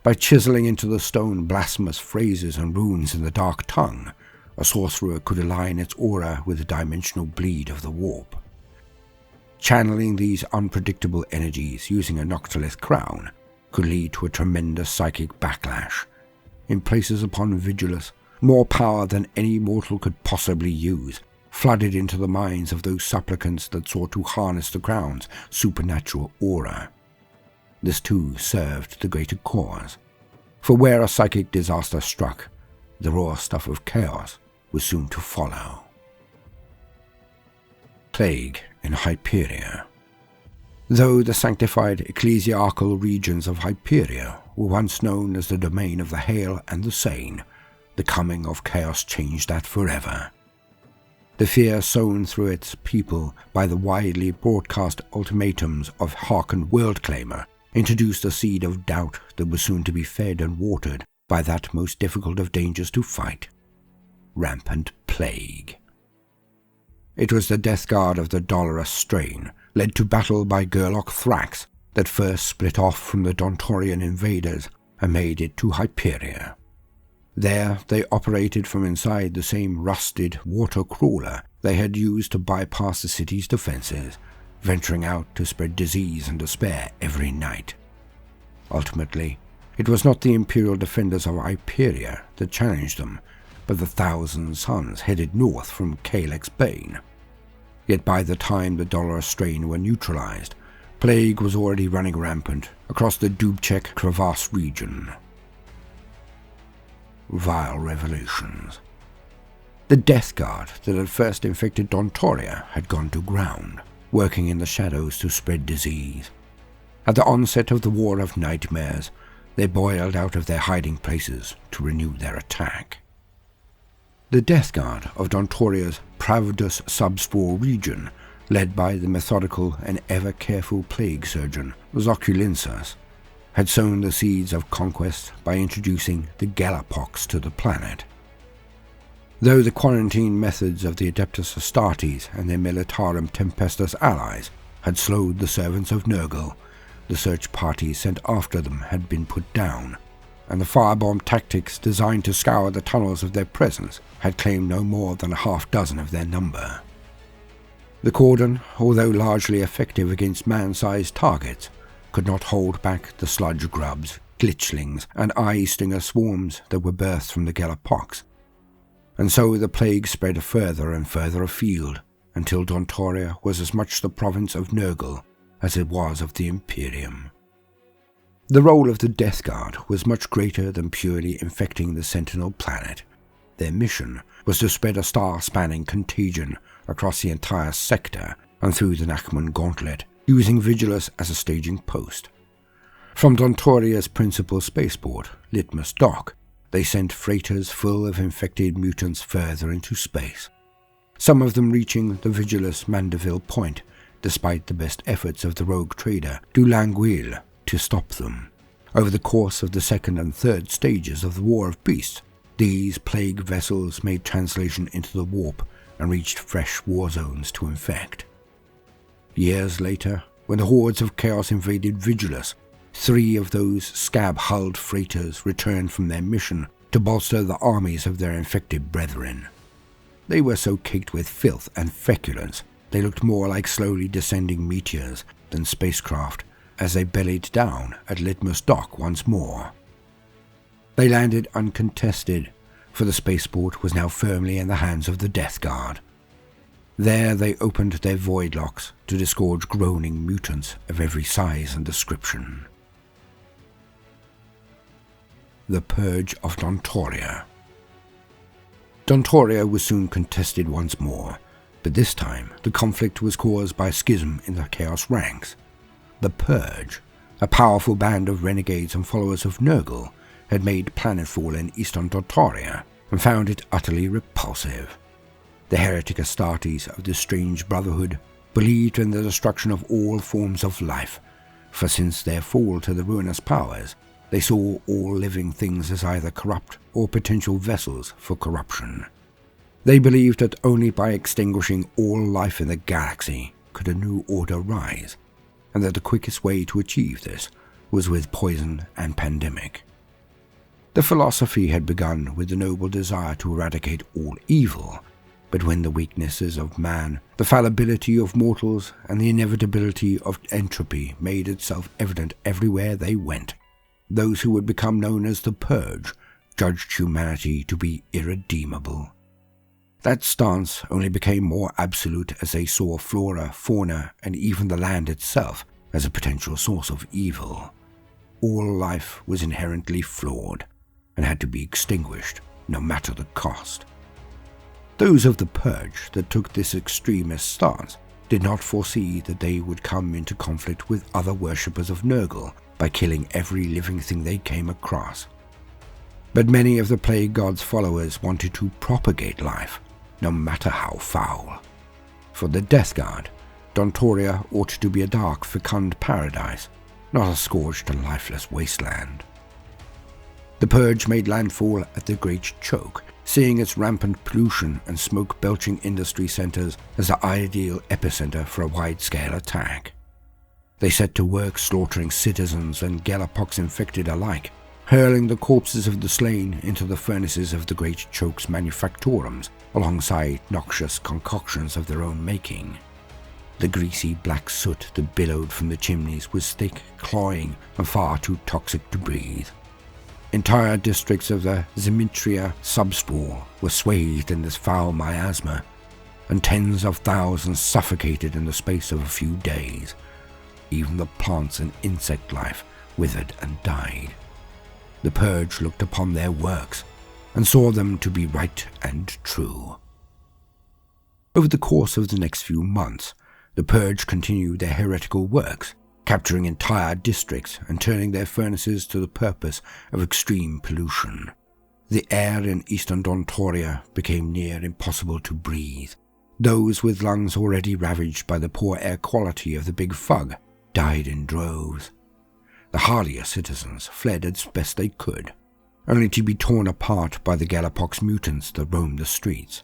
By chiseling into the stone blasphemous phrases and runes in the dark tongue, a sorcerer could align its aura with the dimensional bleed of the warp. Channeling these unpredictable energies using a Noctilith crown could lead to a tremendous psychic backlash. In places upon Vigilus, more power than any mortal could possibly use flooded into the minds of those supplicants that sought to harness the crown's supernatural aura. This too served the greater cause, for where a psychic disaster struck, the raw stuff of chaos was soon to follow. Plague in Hyperia. Though the sanctified ecclesiastical regions of Hyperia were once known as the domain of the hale and the sane, the coming of chaos changed that forever. The fear sown through its people by the widely broadcast ultimatums of Hearken Worldclaimer introduced a seed of doubt that was soon to be fed and watered by that most difficult of dangers to fight, rampant plague. It was the death guard of the Dolorous strain, led to battle by Gerlock Thrax, that first split off from the Dontorian invaders and made it to Hyperia. There they operated from inside the same rusted water crawler they had used to bypass the city's defenses, venturing out to spread disease and despair every night. Ultimately, it was not the Imperial defenders of Hyperia that challenged them, but the 1,000 Suns headed north from Calyx Bane. Yet by the time the Dolorous strain were neutralized, plague was already running rampant across the Dubček crevasse region. Vile revelations. The Death Guard that had first infected Dontoria had gone to ground, working in the shadows to spread disease, At the onset of the War of Nightmares, they boiled out of their hiding places to renew their attack. The Death Guard of Dontoria's Pravdus Subspore region, led by the methodical and ever-careful plague surgeon Zoculinsus, had sown the seeds of conquest by introducing the Galapox to the planet. Though the quarantine methods of the Adeptus Astartes and their Militarum Tempestus allies had slowed the servants of Nurgle, the search parties sent after them had been put down, and the firebomb tactics designed to scour the tunnels of their presence had claimed no more than a half-dozen of their number. The cordon, although largely effective against man-sized targets, could not hold back the sludge grubs, glitchlings, and eye-stinger swarms that were birthed from the Galapox, and so the plague spread further and further afield, until Dontoria was as much the province of Nurgle as it was of the Imperium. The role of the Death Guard was much greater than purely infecting the Sentinel planet. Their mission was to spread a star-spanning contagion across the entire sector and through the Nachmund Gauntlet, using Vigilus as a staging post. From Dontoria's principal spaceport, Litmus Dock, they sent freighters full of infected mutants further into space, some of them reaching the Vigilus Mandeville Point, despite the best efforts of the rogue trader Dulanguil to stop them. Over the course of the second and third stages of the War of Beasts, these plague vessels made translation into the warp and reached fresh war zones to infect. Years later, when the hordes of chaos invaded Vigilus, 3 of those scab-hulled freighters returned from their mission to bolster the armies of their infected brethren. They were so caked with filth and feculence, they looked more like slowly descending meteors than spacecraft as they bellied down at Litmus Dock once more. They landed uncontested, for the spaceport was now firmly in the hands of the Death Guard. There they opened their void locks to disgorge groaning mutants of every size and description. The Purge of Dontoria. Dontoria was soon contested once more, but this time the conflict was caused by a schism in the Chaos ranks. The Purge, a powerful band of renegades and followers of Nurgle, had made planetfall in eastern Dontoria and found it utterly repulsive. The heretic Astartes of this strange brotherhood believed in the destruction of all forms of life, for since their fall to the ruinous powers, they saw all living things as either corrupt or potential vessels for corruption. They believed that only by extinguishing all life in the galaxy could a new order rise, and that the quickest way to achieve this was with poison and pandemic. The philosophy had begun with the noble desire to eradicate all evil, but when the weaknesses of man, the fallibility of mortals, and the inevitability of entropy made itself evident everywhere they went, those who would become known as the Purge judged humanity to be irredeemable. That stance only became more absolute as they saw flora, fauna, and even the land itself as a potential source of evil. All life was inherently flawed and had to be extinguished, no matter the cost. Those of the Purge that took this extremist stance did not foresee that they would come into conflict with other worshippers of Nurgle by killing every living thing they came across. But many of the Plague God's followers wanted to propagate life, no matter how foul. For the Death Guard, Dontoria ought to be a dark, fecund paradise, not a scorched and lifeless wasteland. The Purge made landfall at the Great Choke, seeing its rampant pollution and smoke-belching industry centers as the ideal epicenter for a wide-scale attack. They set to work slaughtering citizens and Galapox-infected alike, hurling the corpses of the slain into the furnaces of the Great Choke's manufactorums, alongside noxious concoctions of their own making. The greasy black soot that billowed from the chimneys was thick, cloying, and far too toxic to breathe. Entire districts of the Zimitria subspore were swathed in this foul miasma, and tens of thousands suffocated in the space of a few days. Even the plants and insect life withered and died. The Purge looked upon their works and saw them to be right and true. Over the course of the next few months, the Purge continued their heretical works, capturing entire districts and turning their furnaces to the purpose of extreme pollution. The air in eastern Dontoria became near impossible to breathe. Those with lungs already ravaged by the poor air quality of the Big Fug died in droves. The hardier citizens fled as best they could, only to be torn apart by the Galapox mutants that roamed the streets.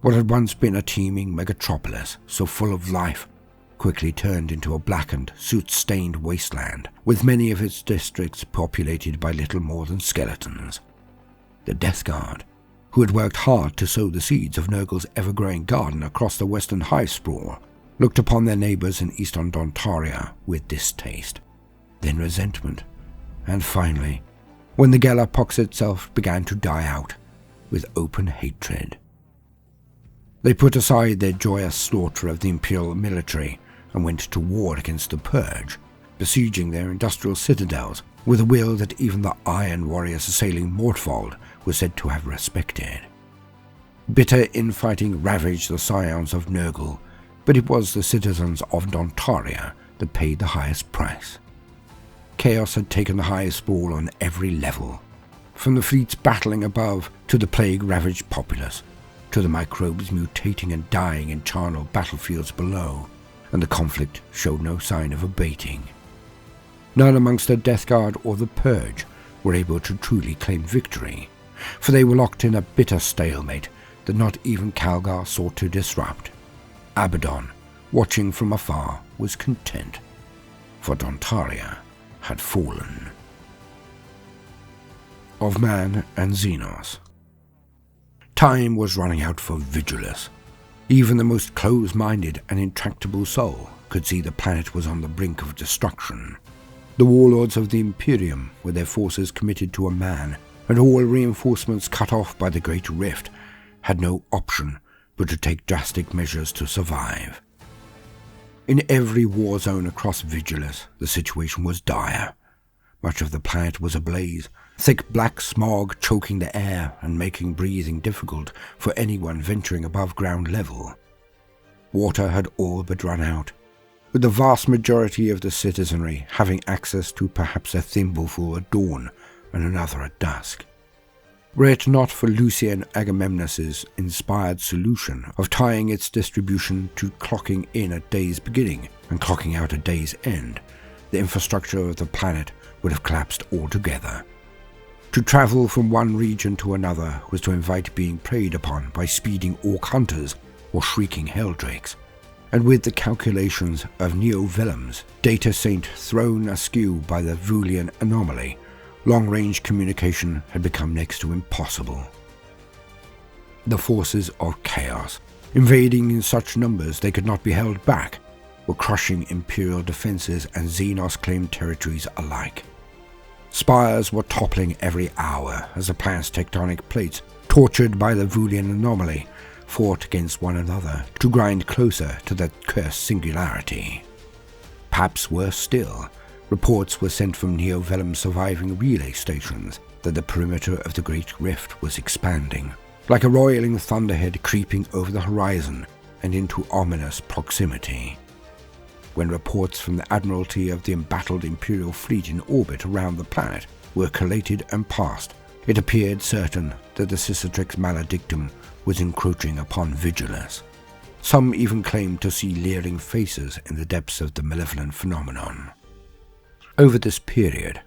What had once been a teeming megatropolis, so full of life, quickly turned into a blackened, soot-stained wasteland, with many of its districts populated by little more than skeletons. The Death Guard, who had worked hard to sow the seeds of Nurgle's ever-growing garden across the western high sprawl, looked upon their neighbours in eastern Dontaria with distaste, then resentment, and finally, when the Galapox itself began to die out, with open hatred. They put aside their joyous slaughter of the Imperial military and went to war against the Purge, besieging their industrial citadels with a will that even the iron warriors assailing Mortvold were said to have respected. Bitter infighting ravaged the scions of Nurgle, but it was the citizens of Dontaria that paid the highest price. Chaos had taken the highest sprawl on every level, from the fleets battling above to the plague-ravaged populace, to the microbes mutating and dying in charnel battlefields below, and the conflict showed no sign of abating. None amongst the Death Guard or the Purge were able to truly claim victory, for they were locked in a bitter stalemate that not even Calgar sought to disrupt. Abaddon, watching from afar, was content, for Dontaria had fallen. Of Man and Xenos. Time was running out for Vigilus. Even the most close-minded and intractable soul could see the planet was on the brink of destruction. The warlords of the Imperium, with their forces committed to a man, and all reinforcements cut off by the Great Rift, had no option but to take drastic measures to survive. In every war zone across Vigilus, the situation was dire. Much of the planet was ablaze, thick black smog choking the air and making breathing difficult for anyone venturing above ground level. Water had all but run out, with the vast majority of the citizenry having access to perhaps a thimbleful at dawn and another at dusk. Were it not for Lucian Agamemnos's inspired solution of tying its distribution to clocking in at day's beginning and clocking out at day's end, the infrastructure of the planet would have collapsed altogether. To travel from one region to another was to invite being preyed upon by speeding orc hunters or shrieking helldrakes, and with the calculations of Neo-Vellum's data saint thrown askew by the Vulian anomaly, long-range communication had become next to impossible. The forces of chaos, invading in such numbers they could not be held back, were crushing Imperial defenses and Xenos-claimed territories alike. Spires were toppling every hour as the planet's tectonic plates, tortured by the Vulian anomaly, fought against one another to grind closer to that cursed singularity. Perhaps worse still, reports were sent from Neo-Vellum's surviving relay stations that the perimeter of the Great Rift was expanding, like a roiling thunderhead creeping over the horizon and into ominous proximity. When reports from the Admiralty of the embattled Imperial fleet in orbit around the planet were collated and passed, it appeared certain that the Cicatrix maledictum was encroaching upon Vigilus. Some even claimed to see leering faces in the depths of the malevolent phenomenon. Over this period,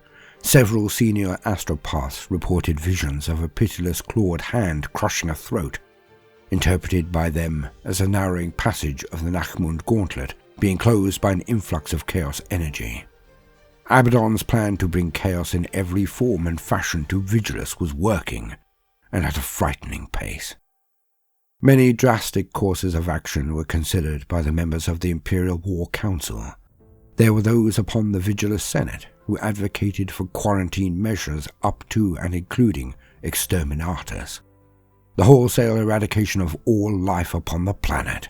several senior astropaths reported visions of a pitiless clawed hand crushing a throat, interpreted by them as a narrowing passage of the Nachmund Gauntlet being closed by an influx of chaos energy. Abaddon's plan to bring chaos in every form and fashion to Vigilus was working, and at a frightening pace. Many drastic courses of action were considered by the members of the Imperial War Council. There were those upon the Vigilus Senate who advocated for quarantine measures up to and including exterminatus, the wholesale eradication of all life upon the planet.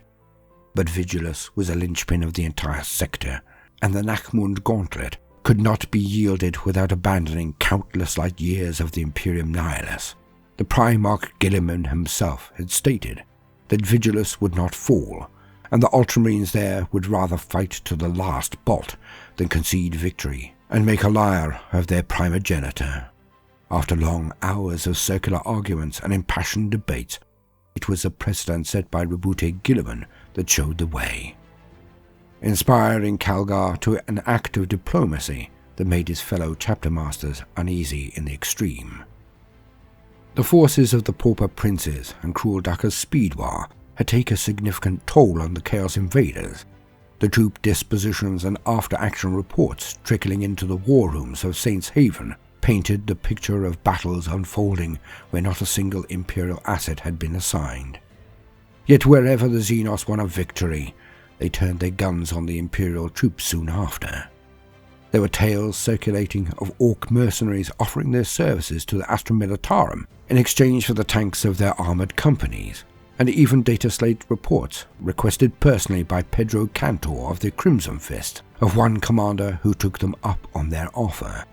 But Vigilus was a linchpin of the entire sector, and the Nachmund Gauntlet could not be yielded without abandoning countless light years of the Imperium Nihilus. The Primarch Guilliman himself had stated that Vigilus would not fall and the Ultramarines there would rather fight to the last bolt than concede victory and make a liar of their primogenitor. After long hours of circular arguments and impassioned debates, it was the precedent set by Gilliman that showed the way, inspiring Calgar to an act of diplomacy that made his fellow chapter masters uneasy in the extreme. The forces of the pauper princes and cruel Daka's speed war had taken a significant toll on the Chaos invaders. The troop dispositions and after-action reports trickling into the war rooms of Saints Haven painted the picture of battles unfolding where not a single Imperial asset had been assigned. Yet wherever the Xenos won a victory, they turned their guns on the Imperial troops soon after. There were tales circulating of Orc mercenaries offering their services to the Astra Militarum in exchange for the tanks of their armoured companies, and even data slate reports, requested personally by Pedro Cantor of the Crimson Fist, of one commander who took them up on their offer.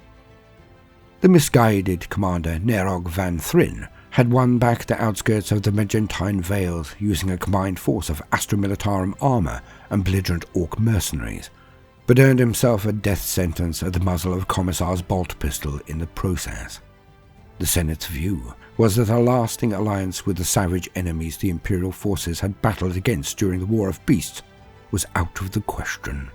The misguided commander Nerog van Thrin had won back the outskirts of the Magentine Vales using a combined force of Astra Militarum armour and belligerent Orc mercenaries, but earned himself a death sentence at the muzzle of Commissar's bolt pistol in the process. The Senate's view was that a lasting alliance with the savage enemies the Imperial forces had battled against during the War of Beasts was out of the question.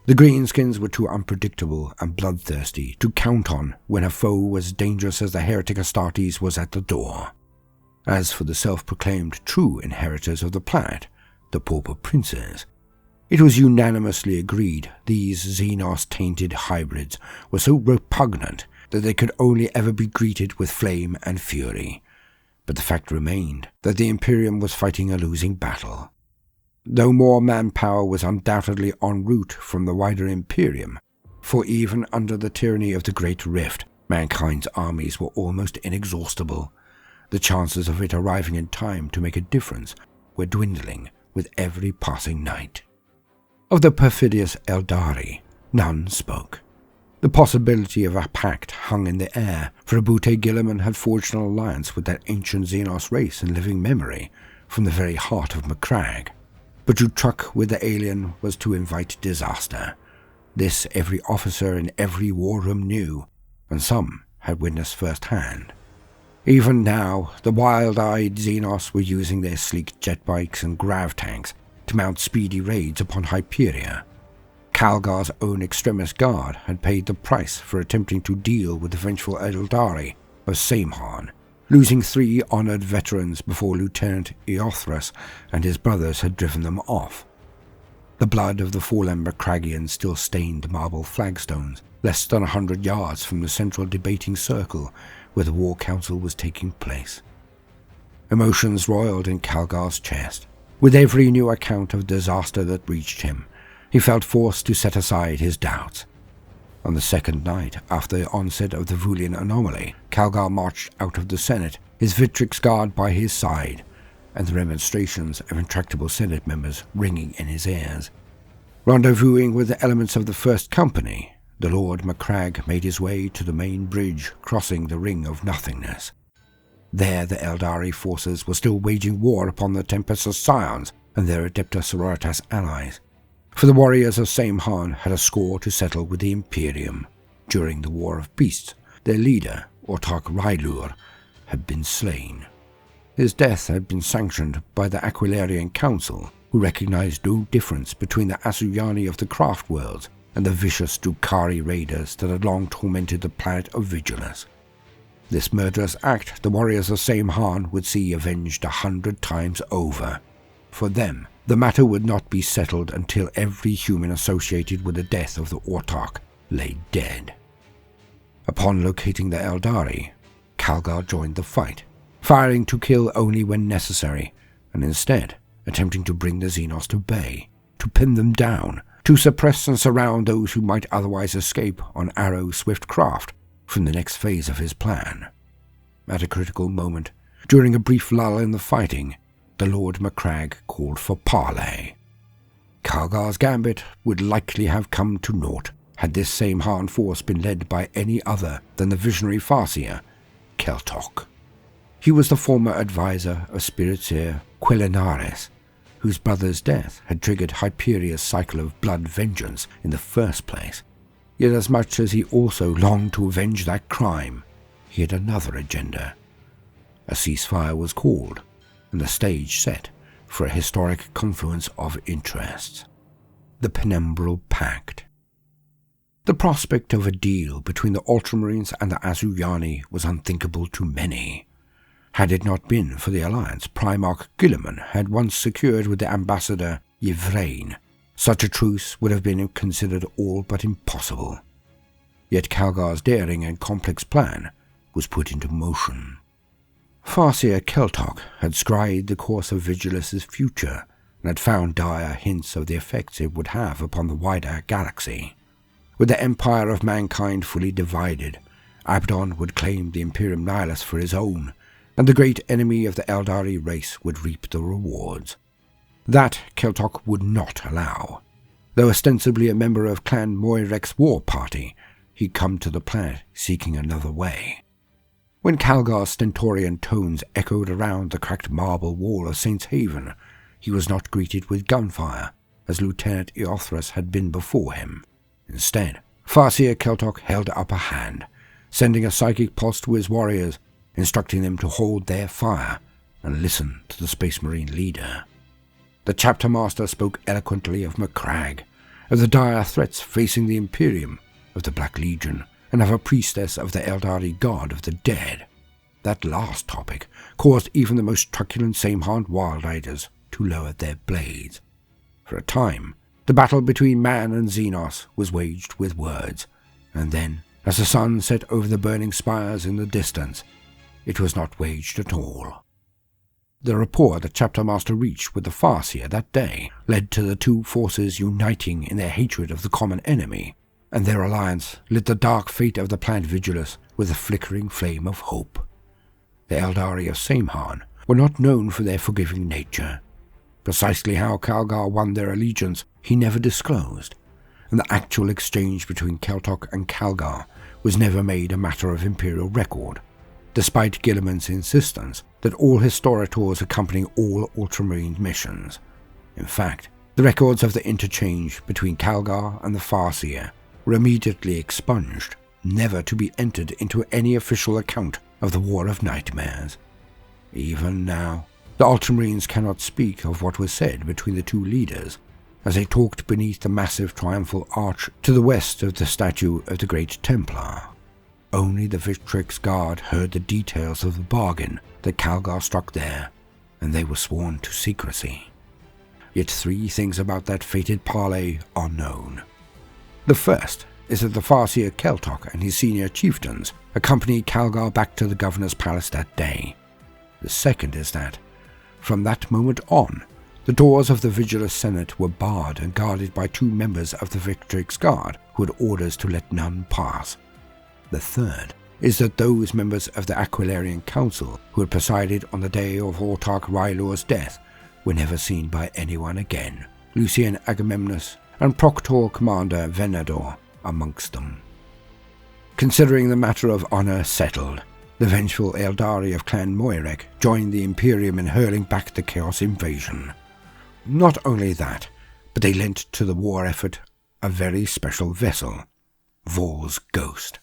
The Greenskins were too unpredictable and bloodthirsty to count on when a foe as dangerous as the heretic Astartes was at the door. As for the self-proclaimed true inheritors of the planet, the pauper princes, it was unanimously agreed these Xenos-tainted hybrids were so repugnant that they could only ever be greeted with flame and fury. But the fact remained that the Imperium was fighting a losing battle. Though more manpower was undoubtedly en route from the wider Imperium, for even under the tyranny of the Great Rift, mankind's armies were almost inexhaustible. The chances of it arriving in time to make a difference were dwindling with every passing night. Of the perfidious Eldari, none spoke. The possibility of a pact hung in the air, for Abute Gilliman had forged an alliance with that ancient Xenos race in living memory from the very heart of Macragge. But to truck with the alien was to invite disaster. This every officer in every war room knew, and some had witnessed firsthand. Even now, the wild-eyed Xenos were using their sleek jet bikes and grav tanks to mount speedy raids upon Hyperia. Calgar's own extremis guard had paid the price for attempting to deal with the vengeful Eldari of Saimharn, losing 3 honoured veterans before Lieutenant Eothras and his brothers had driven them off. The blood of the fallen Macraggians still stained the marble flagstones, less than 100 yards from the central debating circle where the War Council was taking place. Emotions roiled in Calgar's chest. With every new account of disaster that reached him, he felt forced to set aside his doubts. On the second night after the onset of the Vulian anomaly, Calgar marched out of the Senate, his Victrix guard by his side, and the remonstrations of intractable Senate members ringing in his ears. Rendezvousing with the elements of the First Company, the Lord Macragge made his way to the main bridge crossing the Ring of Nothingness. There the Eldari forces were still waging war upon the Tempestus Scions and their Adepta Sororitas allies, for the warriors of Saimharn had a score to settle with the Imperium. During the War of Beasts, their leader, Ortak Railur, had been slain. His death had been sanctioned by the Aquilarian Council, who recognized no difference between the Asuyani of the Craft Worlds and the vicious Drukhari raiders that had long tormented the planet of Vigilus. This murderous act the warriors of Saimharn would see avenged 100 times over. For them, the matter would not be settled until every human associated with the death of the Ortak lay dead. Upon locating the Eldari, Calgar joined the fight, firing to kill only when necessary, and instead attempting to bring the Xenos to bay, to pin them down, to suppress and surround those who might otherwise escape on Arrow's swift craft from the next phase of his plan. At a critical moment, during a brief lull in the fighting, the Lord Macragge called for parley. Calgar's gambit would likely have come to naught had this same Saimharn force been led by any other than the visionary Farseer, Keltok. He was the former advisor of Spiritseer Quelinaris, whose brother's death had triggered Hyperia's cycle of blood vengeance in the first place. Yet as much as he also longed to avenge that crime, he had another agenda. A ceasefire was called, and the stage set for a historic confluence of interests. The Penumbral Pact. The prospect of a deal between the Ultramarines and the Asuryani was unthinkable to many. Had it not been for the alliance Primarch Guilliman had once secured with the ambassador Yvraine, such a truce would have been considered all but impossible. Yet Calgar's daring and complex plan was put into motion. Farseer Keltok had scried the course of Vigilus's future and had found dire hints of the effects it would have upon the wider galaxy. With the empire of mankind fully divided, Abaddon would claim the Imperium Nihilus for his own, and the great enemy of the Eldari race would reap the rewards. That Keltok would not allow. Though ostensibly a member of Clan Moirek's war party, he'd come to the planet seeking another way. When Calgar's stentorian tones echoed around the cracked marble wall of Saint's Haven, he was not greeted with gunfire, as Lieutenant Eothras had been before him. Instead, Farseer Keltok held up a hand, sending a psychic pulse to his warriors, instructing them to hold their fire and listen to the Space Marine leader. The chapter master spoke eloquently of Macragge, of the dire threats facing the Imperium, of the Black Legion, and of a priestess of the Eldari god of the dead. That last topic caused even the most truculent Sameharn wild riders to lower their blades. For a time, the battle between man and Xenos was waged with words, and then, as the sun set over the burning spires in the distance, it was not waged at all. The rapport the chapter master reached with the Farseer that day led to the two forces uniting in their hatred of the common enemy, and their alliance lit the dark fate of the planet Vigilus with a flickering flame of hope. The Eldari of Sameharn were not known for their forgiving nature. Precisely how Calgar won their allegiance he never disclosed, and the actual exchange between Keltok and Calgar was never made a matter of Imperial record, despite Guilliman's insistence that all historitors accompany all Ultramarine missions. In fact, the records of the interchange between Calgar and the Farseer were immediately expunged, never to be entered into any official account of the War of Nightmares. Even now, the Ultramarines cannot speak of what was said between the two leaders as they talked beneath the massive triumphal arch to the west of the statue of the Great Templar. Only the Victrix Guard heard the details of the bargain that Calgar struck there, and they were sworn to secrecy. Yet three things about that fated parley are known. The first is that the Farseer Keltok and his senior chieftains accompanied Calgar back to the governor's palace that day. The second is that, from that moment on, the doors of the Vigilus Senate were barred and guarded by two members of the Victrix Guard who had orders to let none pass. The third is that those members of the Aquilarian Council who had presided on the day of Autarch Rylor's death were never seen by anyone again, Lucian Agamemnus and Proctor Commander Venador amongst them. Considering the matter of honor settled, the vengeful Eldari of Clan Moirek joined the Imperium in hurling back the Chaos invasion. Not only that, but they lent to the war effort a very special vessel, Vor's Ghost,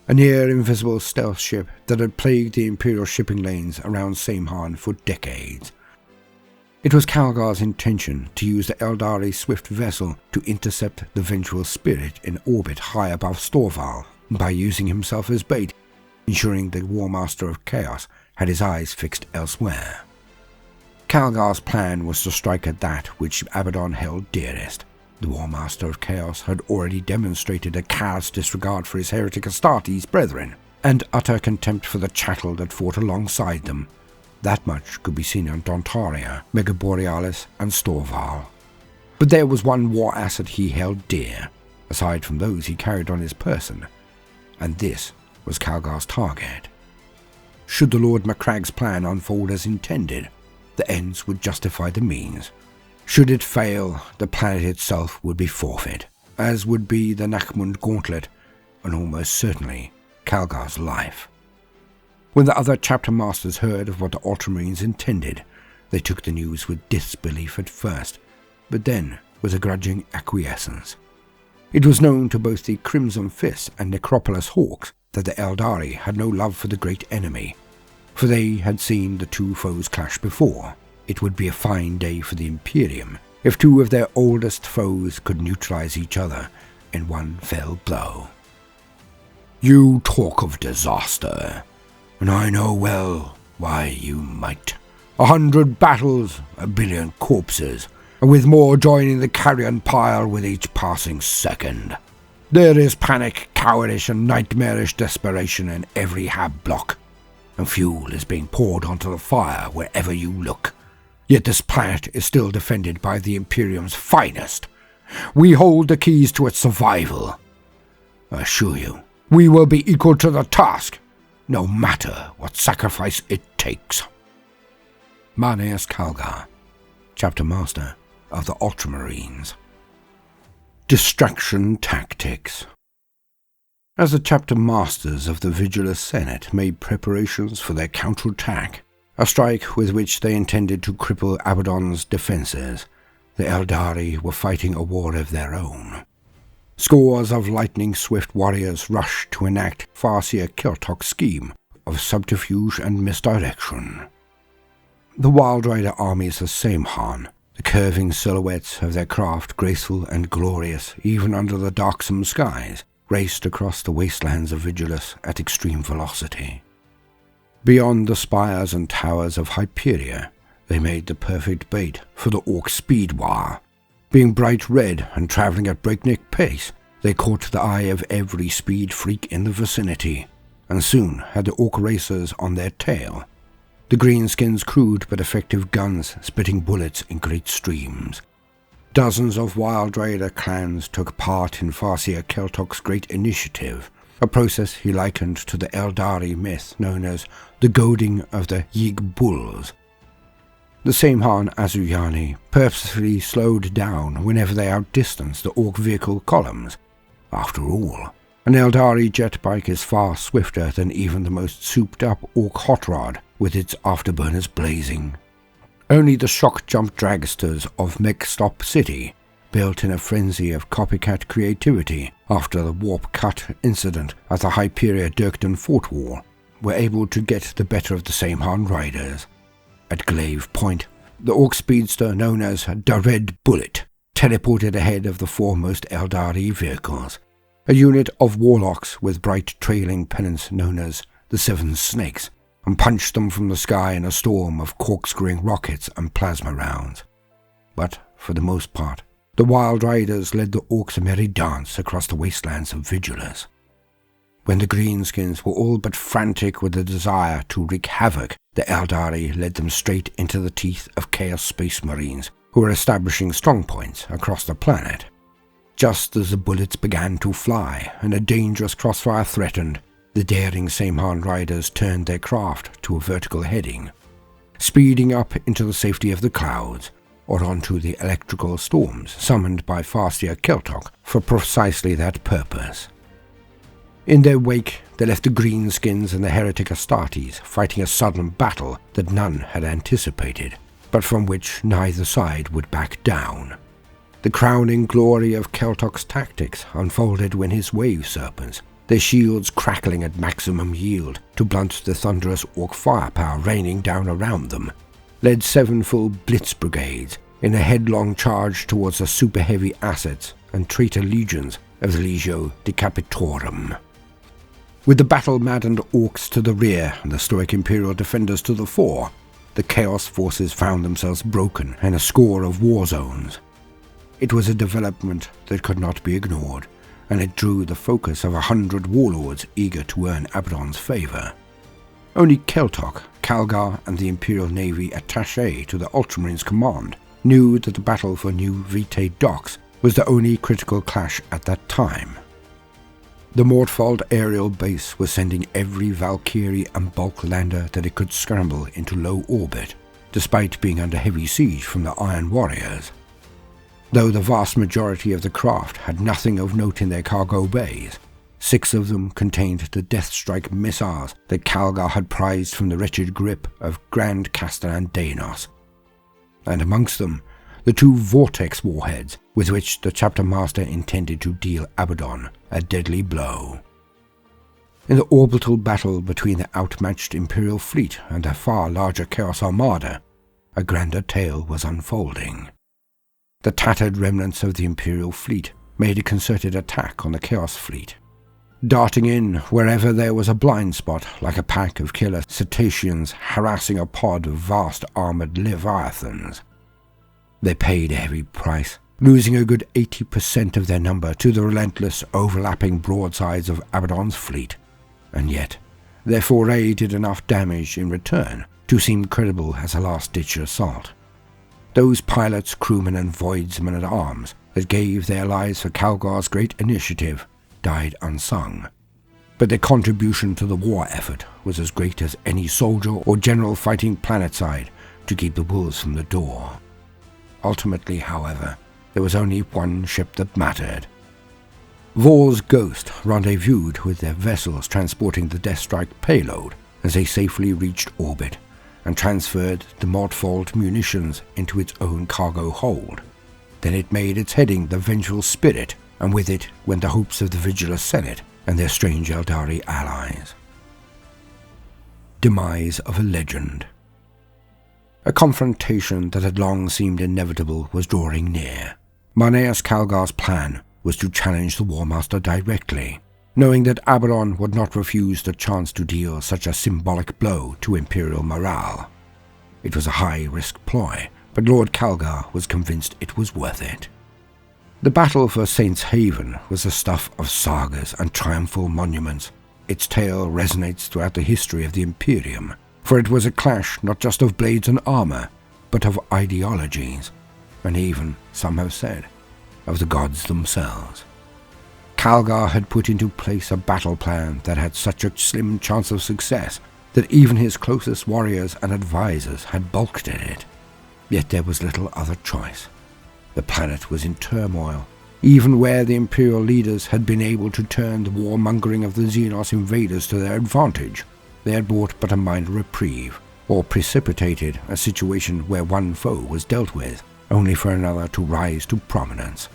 a near-invisible stealth ship that had plagued the Imperial shipping lanes around Sameharn for decades. It was Calgar's intention to use the Eldari swift vessel to intercept the vengeful spirit in orbit high above Storval by using himself as bait, ensuring the Warmaster of Chaos had his eyes fixed elsewhere. Calgar's plan was to strike at that which Abaddon held dearest. The Warmaster of Chaos had already demonstrated a callous disregard for his heretic Astartes brethren, and utter contempt for the chattel that fought alongside them. That much could be seen on Dontaria, Megaborealis, and Storval. But there was one war asset he held dear, aside from those he carried on his person, and this was Calgar's target. Should the Lord Macragge's plan unfold as intended, the ends would justify the means. Should it fail, the planet itself would be forfeit, as would be the Nachmund Gauntlet, and almost certainly Calgar's life. When the other chapter masters heard of what the Ultramarines intended, They took the news with disbelief at first, but then with a grudging acquiescence. It was known to both the Crimson Fist and Necropolis Hawks that the Eldari had no love for the great enemy, for they had seen the two foes clash before. It would be a fine day for the Imperium if two of their oldest foes could neutralize each other in one fell blow. You talk of disaster, and I know well why you might. 100 battles, 1 billion corpses, and with more joining the carrion pile with each passing second. There is panic, cowardice, and nightmarish desperation in every hab block, and fuel is being poured onto the fire wherever you look. Yet this planet is still defended by the Imperium's finest. We hold the keys to its survival. I assure you, we will be equal to the task, no matter what sacrifice it takes. Marneus Calgar, Chapter Master of the Ultramarines. Distraction Tactics. As the Chapter Masters of the Vigilus Senate made preparations for their counterattack, a strike with which they intended to cripple Abaddon's defences, the Eldari were fighting a war of their own. Scores of lightning-swift warriors rushed to enact Farseer Keltok's scheme of subterfuge and misdirection. The Wild Rider armies of Samhan, the curving silhouettes of their craft graceful and glorious even under the darksome skies, raced across the wastelands of Vigilus at extreme velocity. Beyond the spires and towers of Hyperia, they made the perfect bait for the Orc Speedwar. Being bright red and travelling at breakneck pace, they caught the eye of every speed freak in the vicinity, and soon had the Orc racers on their tail. The greenskins' crude but effective guns spitting bullets in great streams. Dozens of Wild Raider clans took part in Farseer Keltok's great initiative, a process he likened to the Eldari myth known as the goading of the Yig Bulls. The Samhan Azuyani purposefully slowed down whenever they outdistanced the Orc vehicle columns. After all, an Eldari jet bike is far swifter than even the most souped-up Orc hot rod with its afterburners blazing. Only the shock jump dragsters of Mechstop City, built in a frenzy of copycat creativity after the warp cut incident at the Hyperia Dirkton Fort Wall, were able to get the better of the Samhan riders. At Glaive Point, the Orc speedster known as the Red Bullet teleported ahead of the foremost Eldari vehicles, a unit of warlocks with bright trailing pennants known as the Seven Snakes, and punched them from the sky in a storm of corkscrewing rockets and plasma rounds. But, for the most part, the Wild Riders led the Orcs a merry dance across the wastelands of Vigilus. When the Greenskins were all but frantic with the desire to wreak havoc, the Eldari led them straight into the teeth of Chaos Space Marines, who were establishing strongpoints across the planet. Just as the bullets began to fly and a dangerous crossfire threatened, the daring Samhan riders turned their craft to a vertical heading, speeding up into the safety of the clouds, or onto the electrical storms summoned by Farseer Keltok for precisely that purpose. In their wake, they left the Greenskins and the heretic Astartes fighting a sudden battle that none had anticipated, but from which neither side would back down. The crowning glory of Keltok's tactics unfolded when his wave serpents, their shields crackling at maximum yield to blunt the thunderous Orc firepower raining down around them, led 7 full blitz brigades in a headlong charge towards the super-heavy assets and traitor legions of the Legio Decapitorum. With the battle-maddened Orcs to the rear and the stoic Imperial defenders to the fore, the Chaos forces found themselves broken in a score of war zones. It was a development that could not be ignored, and it drew the focus of 100 warlords eager to earn Abaddon's favour. Only Keltok, Calgar, and the Imperial Navy attaché to the Ultramarines command knew that the battle for New Vitae Docks was the only critical clash at that time. The Mortfold aerial base was sending every Valkyrie and bulk lander that it could scramble into low orbit, despite being under heavy siege from the Iron Warriors. Though the vast majority of the craft had nothing of note in their cargo bays, 6 of them contained the Deathstrike missiles that Calgar had prized from the wretched grip of Grand Castellan Danos, and amongst them the 2 vortex warheads with which the chapter master intended to deal Abaddon a deadly blow. In the orbital battle between the outmatched Imperial fleet and a far larger Chaos armada, a grander tale was unfolding. The tattered remnants of the Imperial fleet made a concerted attack on the Chaos fleet, darting in wherever there was a blind spot like a pack of killer cetaceans harassing a pod of vast armoured leviathans. They paid a heavy price, losing a good 80% of their number to the relentless overlapping broadsides of Abaddon's fleet, and yet their foray did enough damage in return to seem credible as a last-ditch assault. Those pilots, crewmen and voidsmen at arms that gave their lives for Calgar's great initiative died unsung, but their contribution to the war effort was as great as any soldier or general fighting planetside to keep the wolves from the door. Ultimately, however, there was only one ship that mattered. Vor's Ghost rendezvoused with their vessels transporting the Death Strike payload as they safely reached orbit, and transferred the Mortfold munitions into its own cargo hold. Then it made its heading the Vengeful Spirit, and with it went the hopes of the Vigilus Senate and their strange Eldari allies. Demise of a legend. A confrontation that had long seemed inevitable was drawing near. Marneus Calgar's plan was to challenge the Warmaster directly, knowing that Abaddon would not refuse the chance to deal such a symbolic blow to Imperial morale. It was a high-risk ploy, but Lord Calgar was convinced it was worth it. The battle for Saints Haven was the stuff of sagas and triumphal monuments. Its tale resonates throughout the history of the Imperium, for it was a clash not just of blades and armor, but of ideologies, and even, some have said, of the gods themselves. Calgar had put into place a battle plan that had such a slim chance of success that even his closest warriors and advisors had balked at it. Yet there was little other choice. The planet was in turmoil. Even where the Imperial leaders had been able to turn the warmongering of the Xenos invaders to their advantage, they had brought but a minor reprieve, or precipitated a situation where one foe was dealt with, only for another to rise to prominence.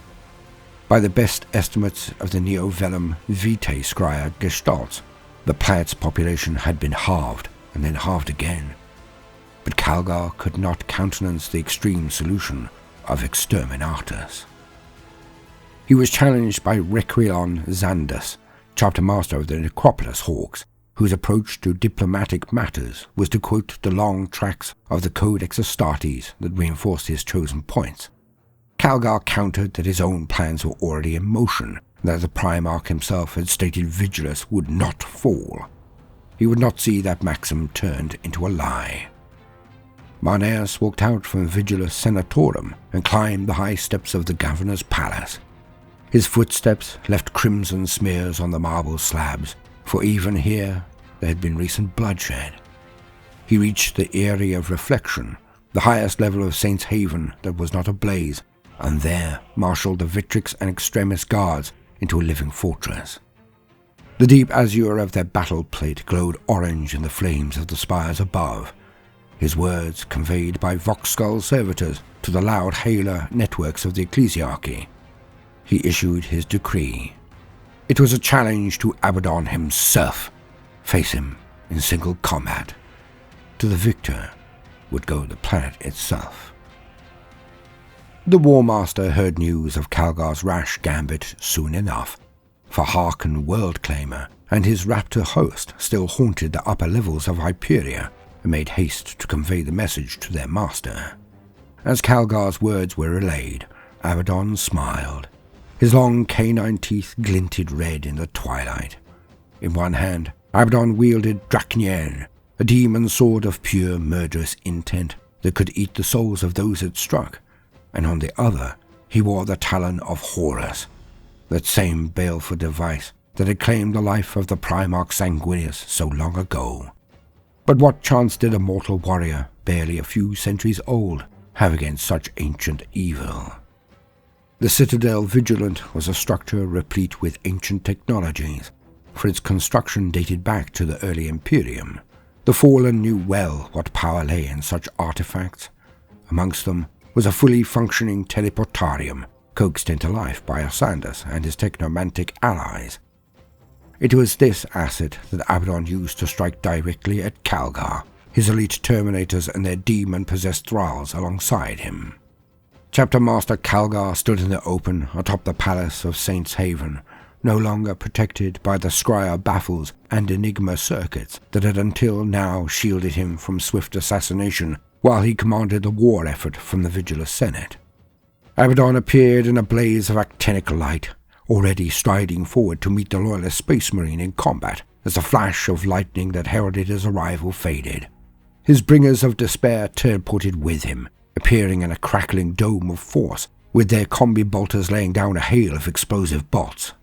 By the best estimates of the Neo-Vellum Vitae Scria gestalts, the planet's population had been halved, and then halved again. But Calgar could not countenance the extreme solution of exterminatus. He was challenged by Requilon Xandus, chapter master of the Necropolis Hawks, whose approach to diplomatic matters was to quote the long tracts of the Codex Astartes that reinforced his chosen points. Calgar countered that his own plans were already in motion, and that the Primarch himself had stated Vigilus would not fall. He would not see that maxim turned into a lie. Marneus walked out from Vigilus Senatorum and climbed the high steps of the governor's palace. His footsteps left crimson smears on the marble slabs, for even here there had been recent bloodshed. He reached the Eyrie of Reflection, the highest level of Saints Haven that was not ablaze, and there marshalled the Victrix and Extremis guards into a living fortress. The deep azure of their battle plate glowed orange in the flames of the spires above. His words conveyed by Voxskull servitors to the loud hailer networks of the Ecclesiarchy. He issued his decree. It was a challenge to Abaddon himself. Face him in single combat. To the victor would go the planet itself. The Warmaster heard news of Calgar's rash gambit soon enough, for Harken Worldclaimer and his raptor host still haunted the upper levels of Hyperia and made haste to convey the message to their master. As Calgar's words were relayed, Abaddon smiled. His long canine teeth glinted red in the twilight. In one hand, Abaddon wielded Drachnien, a demon sword of pure murderous intent that could eat the souls of those it struck, and on the other he wore the Talon of Horus, that same baleful device that had claimed the life of the Primarch Sanguinius so long ago. But what chance did a mortal warrior, barely a few centuries old, have against such ancient evil? The Citadel Vigilant was a structure replete with ancient technologies, for its construction dated back to the early Imperium. The Fallen knew well what power lay in such artifacts. Amongst them was a fully functioning teleportarium, coaxed into life by Asandus and his technomantic allies. It was this asset that Abaddon used to strike directly at Calgar, his elite Terminators and their demon-possessed thralls alongside him. Chapter Master Calgar stood in the open atop the palace of Saints Haven, no longer protected by the Scryer baffles and Enigma circuits that had until now shielded him from swift assassination while he commanded the war effort from the Vigilus Senate. Abaddon appeared in a blaze of actinic light, already striding forward to meet the Loyalist Space Marine in combat as the flash of lightning that heralded his arrival faded. His bringers of despair teleported with him, appearing in a crackling dome of force, with their combi bolters laying down a hail of explosive bolts.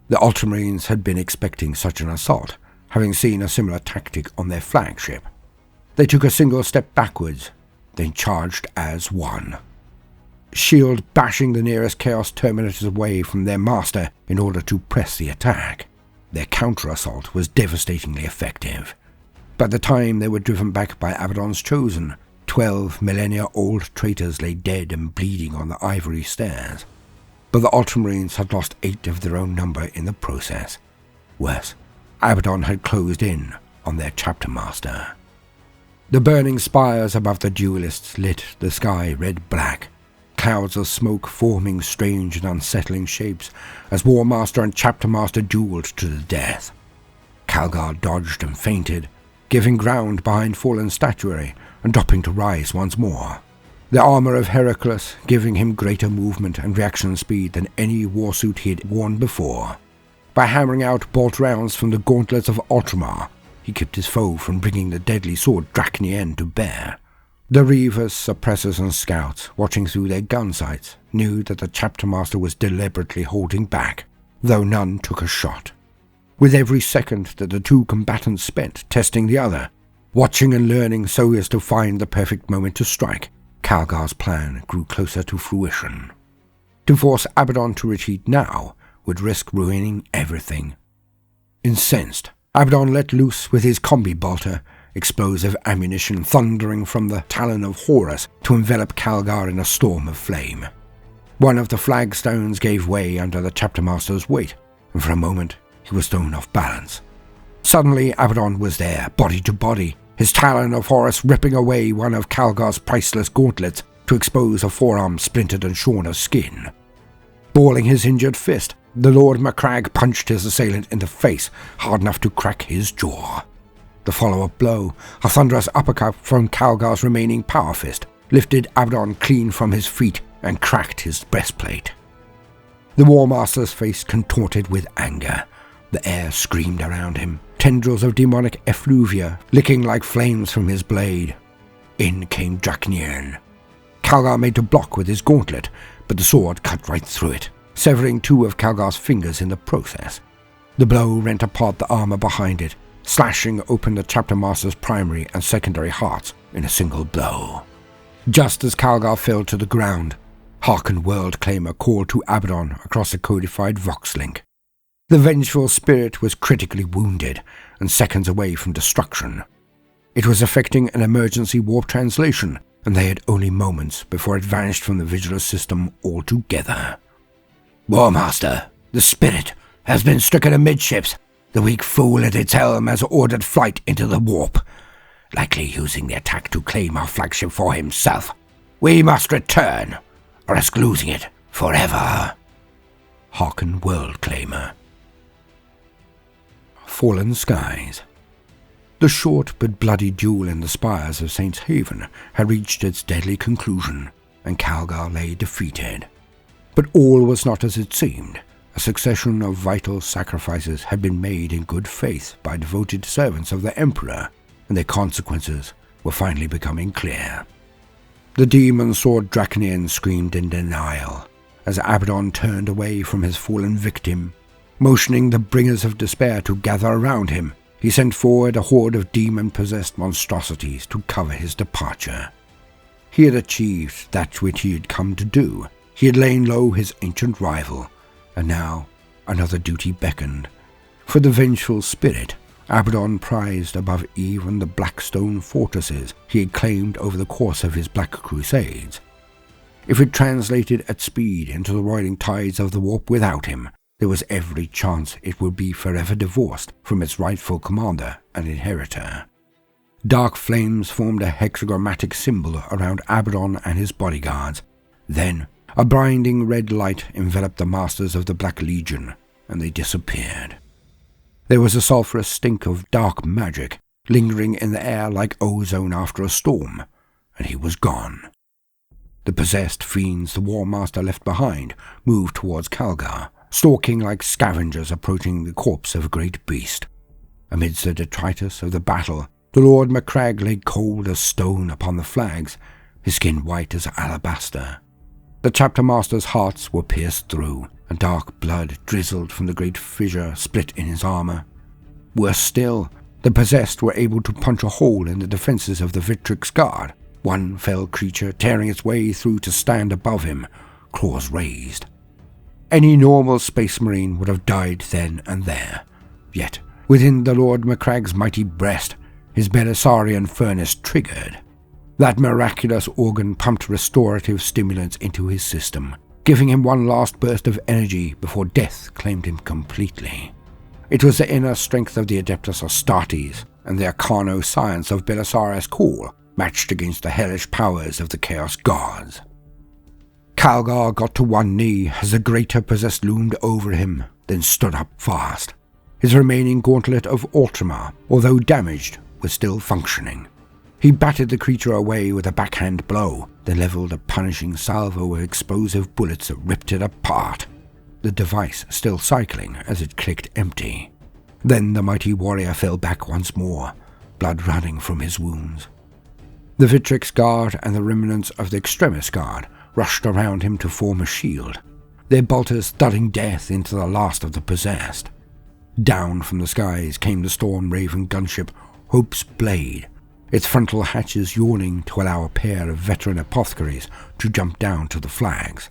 The Ultramarines had been expecting such an assault, having seen a similar tactic on their flagship. They took a single step backwards, then charged as one. Shield bashing the nearest Chaos Terminators away from their master in order to press the attack. Their counter-assault was devastatingly effective. By the time they were driven back by Abaddon's Chosen, 12 millennia-old traitors lay dead and bleeding on the ivory stairs. But the Ultramarines had lost 8 of their own number in the process. Worse, Abaddon had closed in on their chapter master. The burning spires above the duelists lit the sky red-black, clouds of smoke forming strange and unsettling shapes as Warmaster and chapter master dueled to the death. Calgar dodged and feinted, giving ground behind fallen statuary and dropping to rise once more. The armor of Heracles giving him greater movement and reaction speed than any warsuit he had worn before. By hammering out bolt rounds from the gauntlets of Ultramar, he kept his foe from bringing the deadly sword Drachnien to bear. The Reavers, Suppressors and Scouts, watching through their gun sights, knew that the chapter master was deliberately holding back, though none took a shot. With every second that the two combatants spent testing the other, watching and learning so as to find the perfect moment to strike, Calgar's plan grew closer to fruition. To force Abaddon to retreat now would risk ruining everything. Incensed, Abaddon let loose with his combi bolter, explosive ammunition thundering from the talon of Horus to envelop Calgar in a storm of flame. One of the flagstones gave way under the chapter master's weight, and for a moment he was thrown off balance. Suddenly Abaddon was there, body to body, his talon of Horus ripping away one of Calgar's priceless gauntlets to expose a forearm splintered and shorn of skin. Balling his injured fist, the Lord Macragge punched his assailant in the face, hard enough to crack his jaw. The follow-up blow, a thunderous uppercut from Calgar's remaining power fist, lifted Abaddon clean from his feet and cracked his breastplate. The Warmaster's face contorted with anger. The air screamed around him, tendrils of demonic effluvia licking like flames from his blade. In came Drachnien. Calgar made to block with his gauntlet, but the sword cut right through it, severing 2 of Calgar's fingers in the process. The blow rent apart the armor behind it, slashing open the chapter master's primary and secondary hearts in a single blow. Just as Calgar fell to the ground, Hearken World Claimer called to Abaddon across the codified Vox link. The vengeful spirit was critically wounded and seconds away from destruction. It was effecting an emergency warp translation, and they had only moments before it vanished from the Vigilus system altogether. "Warmaster, the spirit has been stricken amidships. The weak fool at its helm has ordered flight into the warp, likely using the attack to claim our flagship for himself. We must return, or risk losing it forever." Hearken World Claimer. Fallen Skies. The short but bloody duel in the spires of Saints Haven had reached its deadly conclusion, and Calgar lay defeated. But all was not as it seemed. A succession of vital sacrifices had been made in good faith by devoted servants of the Emperor, and their consequences were finally becoming clear. The demon sword Drachnien screamed in denial, as Abaddon turned away from his fallen victim. Motioning the bringers of despair to gather around him, he sent forward a horde of demon-possessed monstrosities to cover his departure. He had achieved that which he had come to do. He had lain low his ancient rival, and now another duty beckoned. For the vengeful spirit, Abaddon prized above even the black stone fortresses he had claimed over the course of his Black Crusades. If it translated at speed into the roiling tides of the warp without him, there was every chance it would be forever divorced from its rightful commander and inheritor. Dark flames formed a hexagrammatic symbol around Abaddon and his bodyguards. Then, a blinding red light enveloped the masters of the Black Legion, and they disappeared. There was a sulphurous stink of dark magic lingering in the air like ozone after a storm, and he was gone. The possessed fiends the Warmaster left behind moved towards Calgar, stalking like scavengers approaching the corpse of a great beast. Amidst the detritus of the battle, the Lord Macragge lay cold as stone upon the flags, his skin white as alabaster. The chapter master's hearts were pierced through, and dark blood drizzled from the great fissure split in his armor. Worse still, the possessed were able to punch a hole in the defenses of the Victrix Guard, one fell creature tearing its way through to stand above him, claws raised. Any normal space marine would have died then and there. Yet, within the Lord Macragge's mighty breast, his Belisarian furnace triggered. That miraculous organ pumped restorative stimulants into his system, giving him one last burst of energy before death claimed him completely. It was the inner strength of the Adeptus Astartes and the arcano science of Belisarius Call matched against the hellish powers of the Chaos Gods. Calgar got to one knee as the greater possessed loomed over him, then stood up fast. His remaining gauntlet of Ultramar, although damaged, was still functioning. He batted the creature away with a backhand blow, then leveled a punishing salvo of explosive bullets that ripped it apart, the device still cycling as it clicked empty. Then the mighty warrior fell back once more, blood running from his wounds. The Victrix Guard and the remnants of the Extremis Guard rushed around him to form a shield, their bolters thudding death into the last of the possessed. Down from the skies came the storm-raven gunship Hope's Blade, its frontal hatches yawning to allow a pair of veteran apothecaries to jump down to the flags.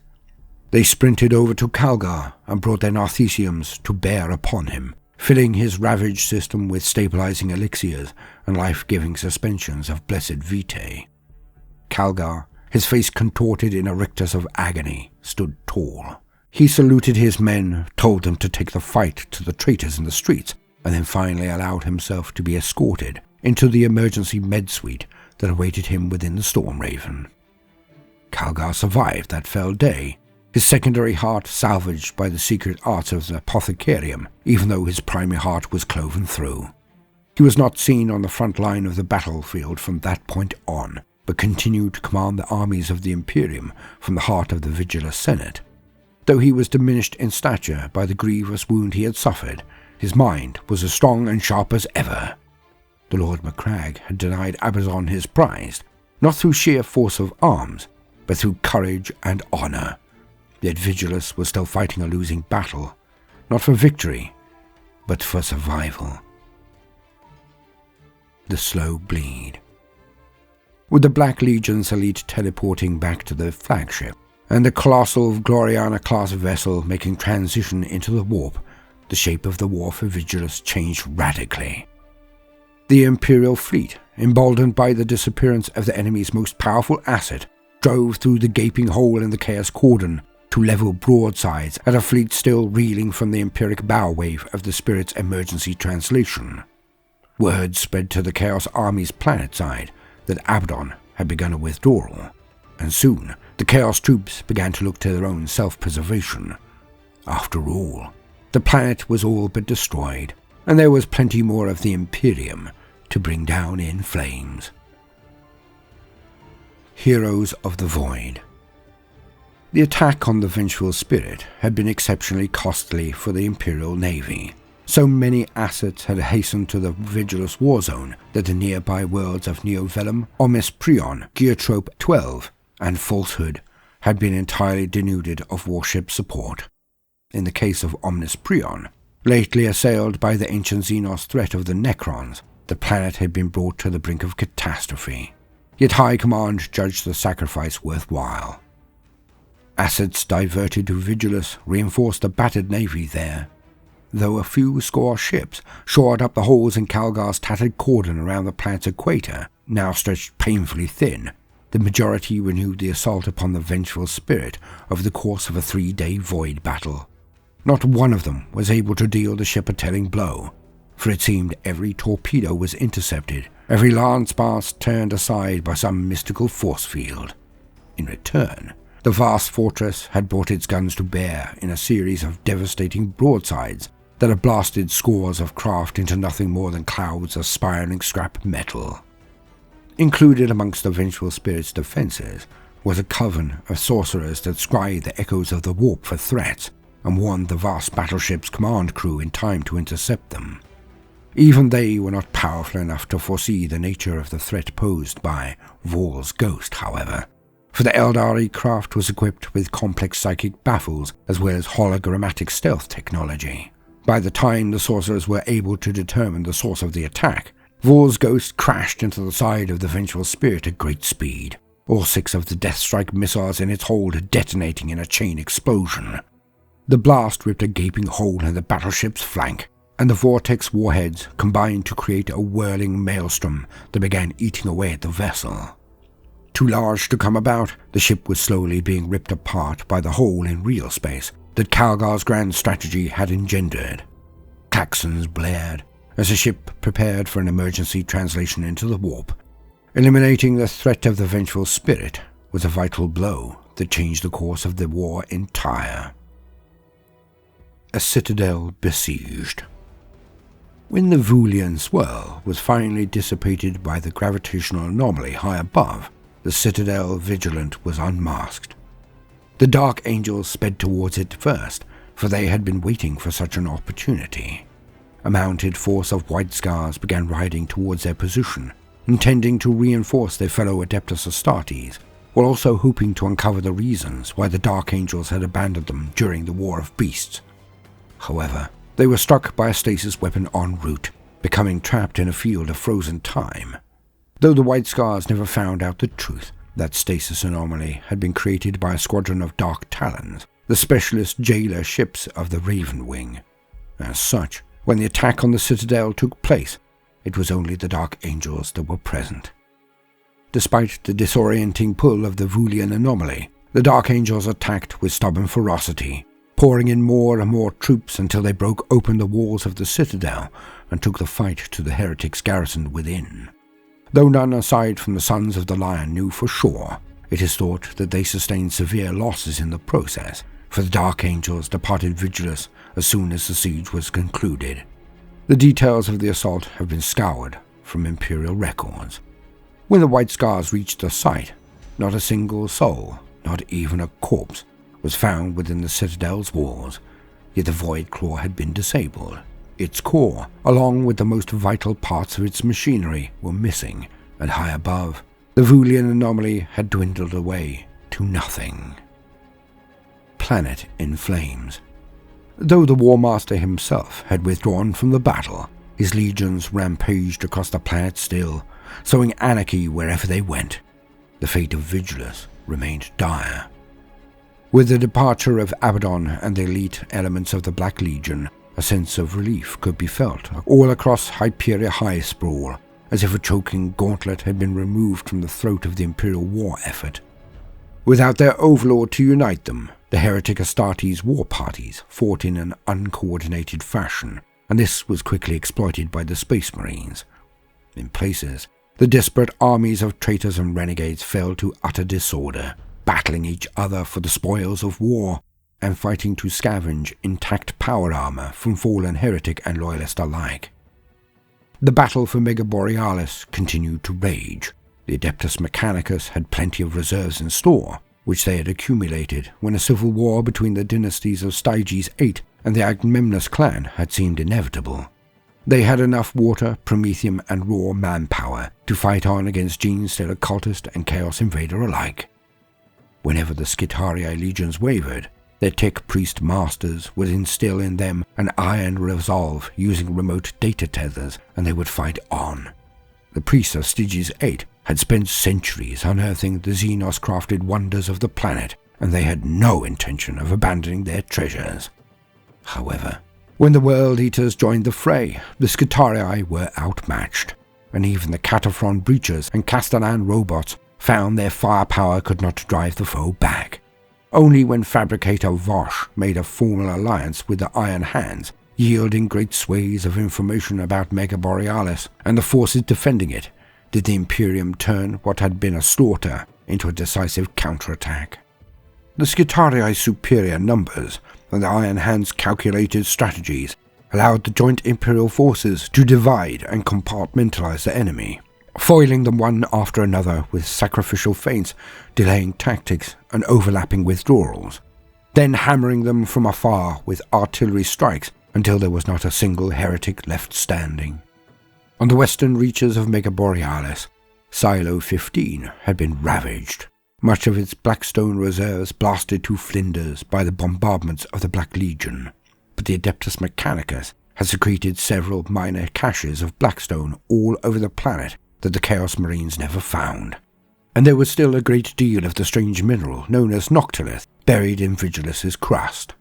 They sprinted over to Calgar and brought their Narthesiums to bear upon him, filling his ravaged system with stabilizing elixirs and life-giving suspensions of blessed vitae. Calgar, his face contorted in a rictus of agony, stood tall. He saluted his men, told them to take the fight to the traitors in the streets, and then finally allowed himself to be escorted into the emergency med suite that awaited him within the Storm Raven. Calgar survived that fell day, his secondary heart salvaged by the secret arts of the apothecarium, even though his primary heart was cloven through. He was not seen on the front line of the battlefield from that point on, but continued to command the armies of the Imperium from the heart of the Vigilus Senate. Though he was diminished in stature by the grievous wound he had suffered, his mind was as strong and sharp as ever. The Lord Macragge had denied Abaddon his prize, not through sheer force of arms, but through courage and honor. Yet Vigilus was still fighting a losing battle, not for victory, but for survival. The slow bleed. With the Black Legion's elite teleporting back to the flagship, and the colossal Gloriana-class vessel making transition into the warp, the shape of the war for Vigilus changed radically. The Imperial fleet, emboldened by the disappearance of the enemy's most powerful asset, drove through the gaping hole in the Chaos Cordon to level broadsides at a fleet still reeling from the empiric bow wave of the Spirit's emergency translation. Word spread to the Chaos Army's planet side that Abaddon had begun a withdrawal, and soon the Chaos troops began to look to their own self-preservation. After all, the planet was all but destroyed, and there was plenty more of the Imperium to bring down in flames. Heroes of the Void. The attack on the Vengeful Spirit had been exceptionally costly for the Imperial Navy. So many assets had hastened to the Vigilus war zone that the nearby worlds of Neovelum, Omnis Prion, Geotrope 12, and Falsehood had been entirely denuded of warship support. In the case of Omnis Prion, lately assailed by the ancient Xenos threat of the Necrons, the planet had been brought to the brink of catastrophe. Yet High Command judged the sacrifice worthwhile. Assets diverted to Vigilus reinforced the battered navy there. though a few score ships shored up the holes in Calgar's tattered cordon around the planet's equator, now stretched painfully thin, the majority renewed the assault upon the vengeful spirit over the course of a 3-day void battle. Not one of them was able to deal the ship a telling blow, for it seemed every torpedo was intercepted, every lance blast turned aside by some mystical force field. In return, the vast fortress had brought its guns to bear in a series of devastating broadsides that had blasted scores of craft into nothing more than clouds of spiraling scrap metal. Included amongst the vengeful spirit's defences was a coven of sorcerers that scryed the echoes of the warp for threats and warned the vast battleship's command crew in time to intercept them. Even they were not powerful enough to foresee the nature of the threat posed by Vor's ghost, however, for the Eldari craft was equipped with complex psychic baffles as well as hologrammatic stealth technology. By the time the sorcerers were able to determine the source of the attack, Vor's ghost crashed into the side of the vengeful spirit at great speed, all 6 of the Deathstrike missiles in its hold detonating in a chain explosion. The blast ripped a gaping hole in the battleship's flank, and the vortex warheads combined to create a whirling maelstrom that began eating away at the vessel. Too large to come about, the ship was slowly being ripped apart by the hole in real space that Calgar's grand strategy had engendered. Klaxons blared as the ship prepared for an emergency translation into the warp. Eliminating the threat of the vengeful spirit was a vital blow that changed the course of the war entire. A citadel besieged. When the Vulian swirl was finally dissipated by the gravitational anomaly high above, the Citadel Vigilant was unmasked. The Dark Angels sped towards it first, for they had been waiting for such an opportunity. A mounted force of White Scars began riding towards their position, intending to reinforce their fellow Adeptus Astartes, while also hoping to uncover the reasons why the Dark Angels had abandoned them during the War of Beasts. However, they were struck by a stasis weapon en route, becoming trapped in a field of frozen time. Though the White Scars never found out the truth, that stasis anomaly had been created by a squadron of Dark Talons, the specialist jailer ships of the Raven Wing. As such, when the attack on the Citadel took place, it was only the Dark Angels that were present. Despite the disorienting pull of the Vulian anomaly, the Dark Angels attacked with stubborn ferocity, pouring in more and more troops until they broke open the walls of the Citadel and took the fight to the heretics garrisoned within. Though none aside from the Sons of the Lion knew for sure, it is thought that they sustained severe losses in the process, for the Dark Angels departed Vigilus as soon as the siege was concluded. The details of the assault have been scoured from Imperial records. When the White Scars reached the site, not a single soul, not even a corpse, was found within the Citadel's walls, yet the Void Claw had been disabled. Its core, along with the most vital parts of its machinery, were missing, and high above, the Vulian anomaly had dwindled away to nothing. Planet in flames. Though the Warmaster himself had withdrawn from the battle, his legions rampaged across the planet still, sowing anarchy wherever they went. The fate of Vigilus remained dire. With the departure of Abaddon and the elite elements of the Black Legion, a sense of relief could be felt all across Hyperia High Sprawl, as if a choking gauntlet had been removed from the throat of the Imperial war effort. Without their overlord to unite them, the heretic Astartes war parties fought in an uncoordinated fashion, and this was quickly exploited by the Space Marines. In places, the disparate armies of traitors and renegades fell to utter disorder, battling each other for the spoils of war, and fighting to scavenge intact power armor from fallen heretic and loyalist alike. The battle for Mega Borealis continued to rage. The Adeptus Mechanicus had plenty of reserves in store, which they had accumulated when a civil war between the dynasties of Styges VIII and the Agamemnus clan had seemed inevitable. They had enough water, promethium, and raw manpower to fight on against Gene-Stealer cultist and Chaos Invader alike. Whenever the Skitarii legions wavered, their tech priest masters would instill in them an iron resolve using remote data tethers, and they would fight on. The priests of Styges VIII had spent centuries unearthing the Xenos-crafted wonders of the planet, and they had no intention of abandoning their treasures. However, When the World Eaters joined the fray, the Skitarii were outmatched, and even the Cataphren breachers and Castellan robots found their firepower could not drive the foe back. Only when fabricator Vosh made a formal alliance with the Iron Hands, yielding great swathes of information about Mega Borealis and the forces defending it, did the Imperium turn what had been a slaughter into a decisive counterattack. The Skitarii's superior numbers and the Iron Hands' calculated strategies allowed the joint Imperial forces to divide and compartmentalize the enemy, foiling them one after another with sacrificial feints, delaying tactics and overlapping withdrawals, then hammering them from afar with artillery strikes until there was not a single heretic left standing. On the western reaches of Mega Borealis, Silo 15 had been ravaged, much of its Blackstone reserves blasted to flinders by the bombardments of the Black Legion, but the Adeptus Mechanicus had secreted several minor caches of Blackstone all over the planet that the Chaos Marines never found, and there was still a great deal of the strange mineral known as Noctilith buried in Vigilus's crust.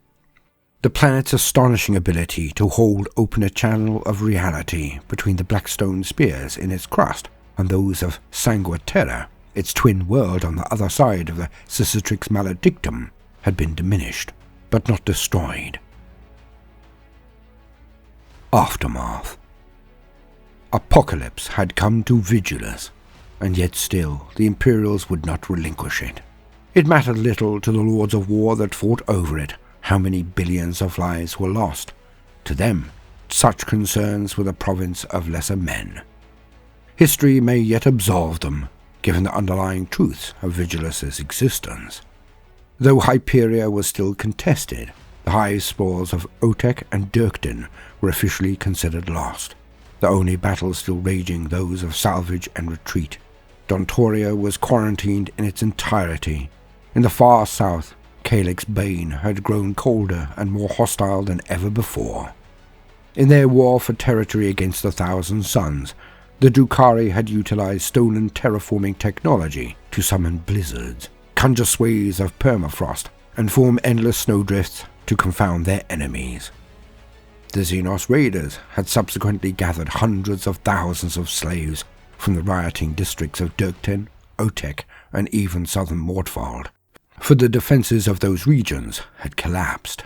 The planet's astonishing ability to hold open a channel of reality between the Blackstone spears in its crust and those of Sangua Terra, its twin world on the other side of the Cicatrix Maledictum, had been diminished, but not destroyed. Aftermath. Apocalypse had come to Vigilus, and yet still the Imperials would not relinquish it. It mattered little to the Lords of War that fought over it how many billions of lives were lost. To them, such concerns were the province of lesser men. History may yet absolve them, given the underlying truths of Vigilus's existence. Though Hyperia was still contested, the hive spores of Otek and Dirkden were officially considered lost, the only battles still raging those of salvage and retreat. Dontoria was quarantined in its entirety. In the far south, Calyx Bane had grown colder and more hostile than ever before. In their war for territory against the Thousand Suns, the Drukhari had utilized stolen terraforming technology to summon blizzards, conjure swathes of permafrost, and form endless snowdrifts to confound their enemies. The Xenos raiders had subsequently gathered hundreds of thousands of slaves from the rioting districts of Dirkten, Otek, and even southern Mortfald, for the defences of those regions had collapsed.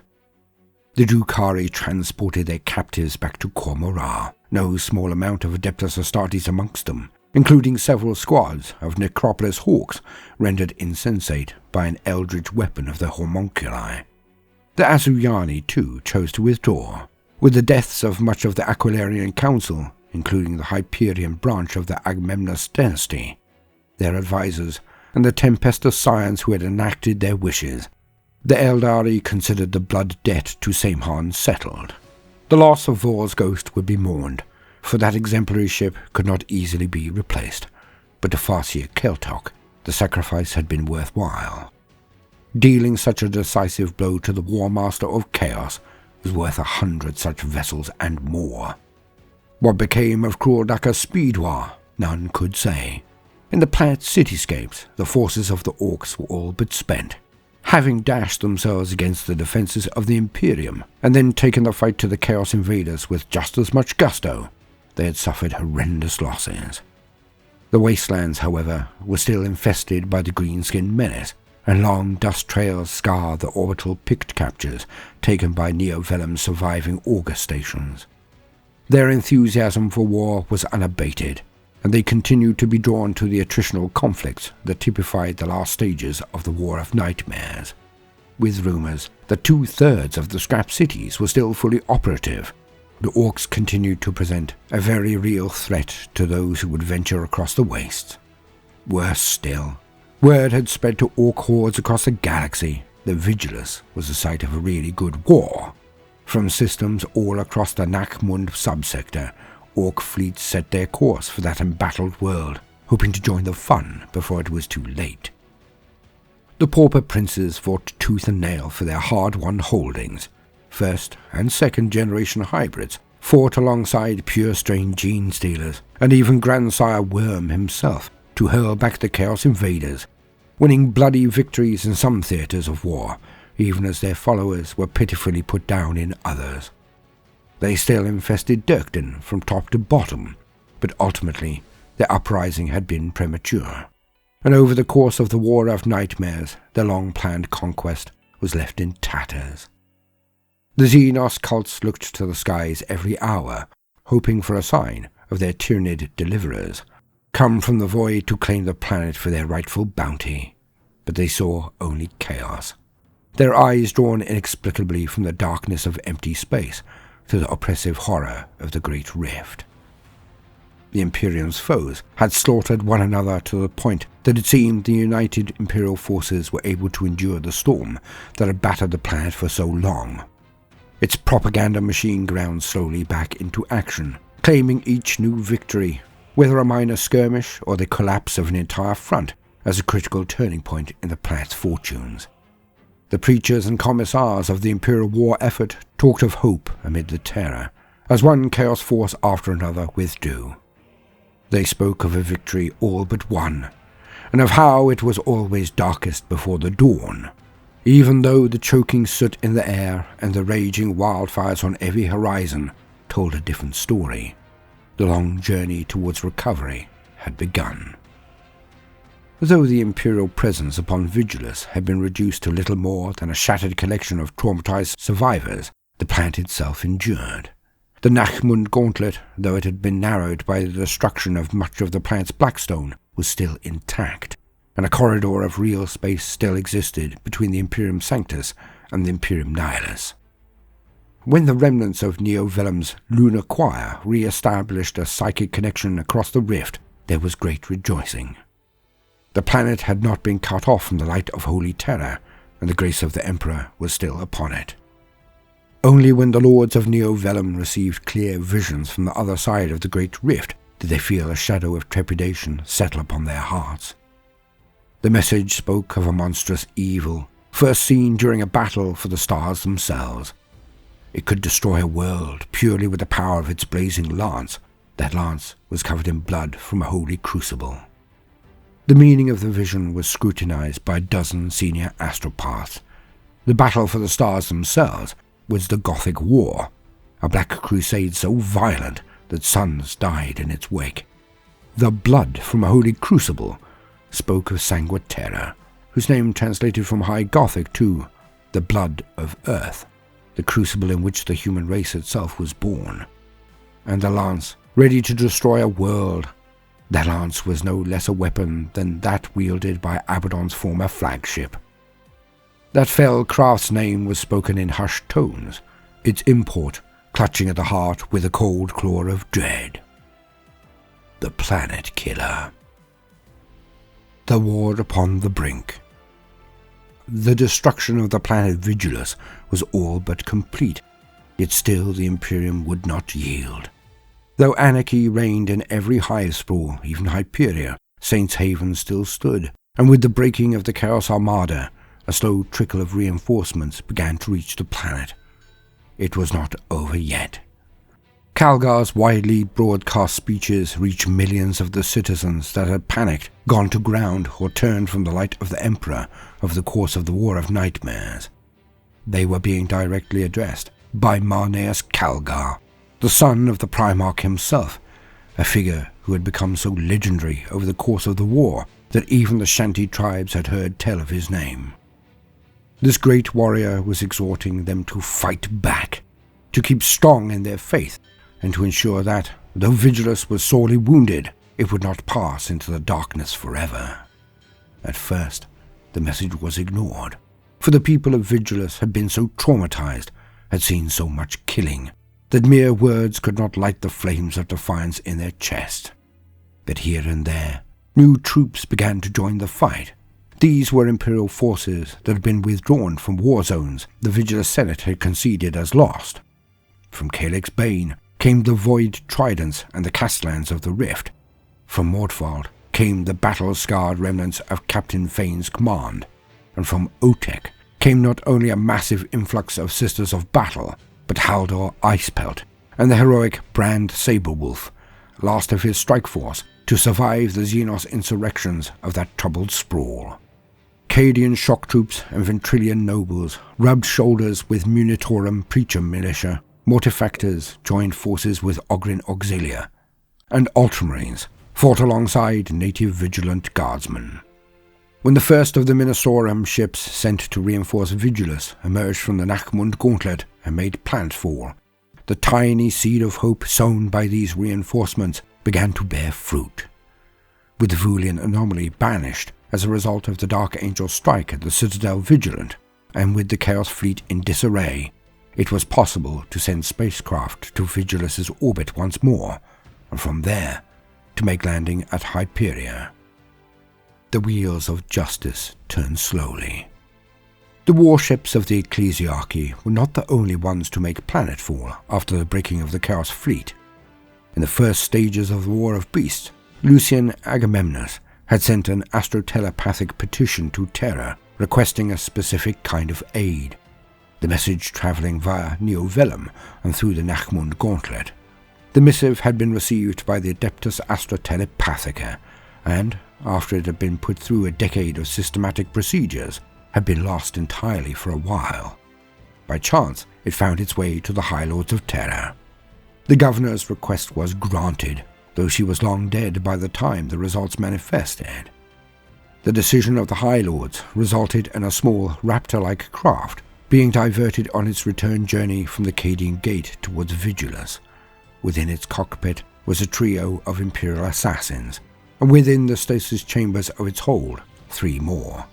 The Drukhari transported their captives back to Kormorah, no small amount of Adeptus Astartes amongst them, including several squads of Necropolis Hawks rendered insensate by an eldritch weapon of the homunculi. The Azuyani, too, chose to withdraw. With the deaths of much of the Aquilarian Council, including the Hyperion branch of the Agamemnus dynasty, their advisors, and the Tempestus scions who had enacted their wishes, the Eldari considered the blood debt to Samhan settled. The loss of Vor's ghost would be mourned, for that exemplary ship could not easily be replaced, but to Farsia Keltok, the sacrifice had been worthwhile. Dealing such a decisive blow to the Warmaster of Chaos was worth 100 such vessels and more. What became of Kroordaka Speedwar, none could say. In the planet's cityscapes, the forces of the Orcs were all but spent. Having dashed themselves against the defences of the Imperium, and then taken the fight to the Chaos Invaders with just as much gusto, they had suffered horrendous losses. The wastelands, however, were still infested by the Greenskin menace, and long dust trails scarred the orbital Pict captures taken by Neo-Vellum's surviving Augur stations. Their enthusiasm for war was unabated, and they continued to be drawn to the attritional conflicts that typified the last stages of the War of Nightmares, with rumours that 2/3 of the scrap cities were still fully operative. The Orcs continued to present a very real threat to those who would venture across the wastes. Worse still, word had spread to Orc hordes across the galaxy that Vigilus was the site of a really good war. From systems all across the Nachmund subsector, Orc fleets set their course for that embattled world, hoping to join the fun before it was too late. The pauper princes fought tooth and nail for their hard-won holdings. First and second generation hybrids fought alongside pure-strain gene stealers, and even Grandsire Worm himself, to hurl back the Chaos Invaders, winning bloody victories in some theatres of war, even as their followers were pitifully put down in others. They still infested Dirkden from top to bottom, but ultimately their uprising had been premature, and over the course of the War of Nightmares their long-planned conquest was left in tatters. The Xenos cults looked to the skies every hour, hoping for a sign of their tyrannid deliverers, come from the void to claim the planet for their rightful bounty, but they saw only chaos, their eyes drawn inexplicably from the darkness of empty space to the oppressive horror of the Great Rift. The Imperium's foes had slaughtered one another to the point that it seemed the united Imperial forces were able to endure the storm that had battered the planet for so long. Its propaganda machine ground slowly back into action, claiming each new victory, whether a minor skirmish or the collapse of an entire front, as a critical turning point in the planet's fortunes. The preachers and commissars of the Imperial war effort talked of hope amid the terror, as one chaos force after another withdrew. They spoke of a victory all but won, and of how it was always darkest before the dawn, even though the choking soot in the air and the raging wildfires on every horizon told a different story. The long journey towards recovery had begun. Though the Imperial presence upon Vigilus had been reduced to little more than a shattered collection of traumatized survivors, the planet itself endured. The Nachmund Gauntlet, though it had been narrowed by the destruction of much of the planet's Blackstone, was still intact, and a corridor of real space still existed between the Imperium Sanctus and the Imperium Nihilus. When the remnants of Neo-Vellum's lunar choir re-established a psychic connection across the rift, there was great rejoicing. The planet had not been cut off from the light of holy terror, and the grace of the Emperor was still upon it. Only when the lords of Neo-Vellum received clear visions from the other side of the great rift did they feel a shadow of trepidation settle upon their hearts. The message spoke of a monstrous evil, first seen during a battle for the stars themselves. It could destroy a world purely with the power of its blazing lance. That lance was covered in blood from a holy crucible. The meaning of the vision was scrutinized by a dozen senior astropaths. The battle for the stars themselves was the Gothic War, a black crusade so violent that sons died in its wake. The blood from a holy crucible spoke of Sanguine Terror, whose name translated from High Gothic to the blood of Earth, the crucible in which the human race itself was born. And the lance, ready to destroy a world. That lance was no less a weapon than that wielded by Abaddon's former flagship. That fell craft's name was spoken in hushed tones, its import clutching at the heart with a cold claw of dread. The Planet Killer. The war upon the brink. The destruction of the planet Vigilus was all but complete, yet still the Imperium would not yield. Though anarchy reigned in every hive sprawl, even Hyperia, Saints Haven still stood, and with the breaking of the Chaos Armada, a slow trickle of reinforcements began to reach the planet. It was not over yet. Calgar's widely broadcast speeches reached millions of the citizens that had panicked, gone to ground, or turned from the light of the Emperor over the course of the War of Nightmares. They were being directly addressed by Marneus Calgar, the son of the Primarch himself, a figure who had become so legendary over the course of the war that even the Shanty tribes had heard tell of his name. This great warrior was exhorting them to fight back, to keep strong in their faith, and to ensure that, though Vigilus was sorely wounded, it would not pass into the darkness forever. At first, the message was ignored, for the people of Vigilus had been so traumatized, had seen so much killing, that mere words could not light the flames of defiance in their chest. But here and there, new troops began to join the fight. These were Imperial forces that had been withdrawn from war zones the Vigilus Senate had conceded as lost. From Calyx Bane came the Void Tridents and the Castellans of the Rift. From Mordfald came the battle-scarred remnants of Captain Fane's command, and from Otek came not only a massive influx of Sisters of Battle, but Haldor Icepelt and the heroic Brand Saberwolf, last of his strike force to survive the Xenos insurrections of that troubled sprawl. Cadian shock troops and Ventrilian nobles rubbed shoulders with Munitorum Preacher militia Mortifactors joined forces with Ogryn Auxilia, and Ultramarines fought alongside native Vigilant Guardsmen. When the first of the Minosaurium ships sent to reinforce Vigilus emerged from the Nachmund Gauntlet and made planetfall, the tiny seed of hope sown by these reinforcements began to bear fruit. With the Vulian anomaly banished as a result of the Dark Angel's strike at the Citadel Vigilant, and with the Chaos Fleet in disarray, it was possible to send spacecraft to Vigilus's orbit once more, and from there to make landing at Hyperia. The wheels of justice turned slowly. The warships of the Ecclesiarchy were not the only ones to make planetfall after the breaking of the Chaos Fleet. In the first stages of the War of Beasts, Lucian Agamemnus had sent an astrotelepathic petition to Terra requesting a specific kind of aid, the message travelling via Neovellum and through the Nachmund Gauntlet. The missive had been received by the Adeptus Astrotelepathica, and, after it had been put through a decade of systematic procedures, had been lost entirely for a while. By chance, it found its way to the High Lords of Terra. The Governor's request was granted, though she was long dead by the time the results manifested. The decision of the High Lords resulted in a small raptor-like craft being diverted on its return journey from the Cadian Gate towards Vigilus. Within its cockpit was a trio of Imperial assassins, and within the stasis chambers of its hold, 3 more.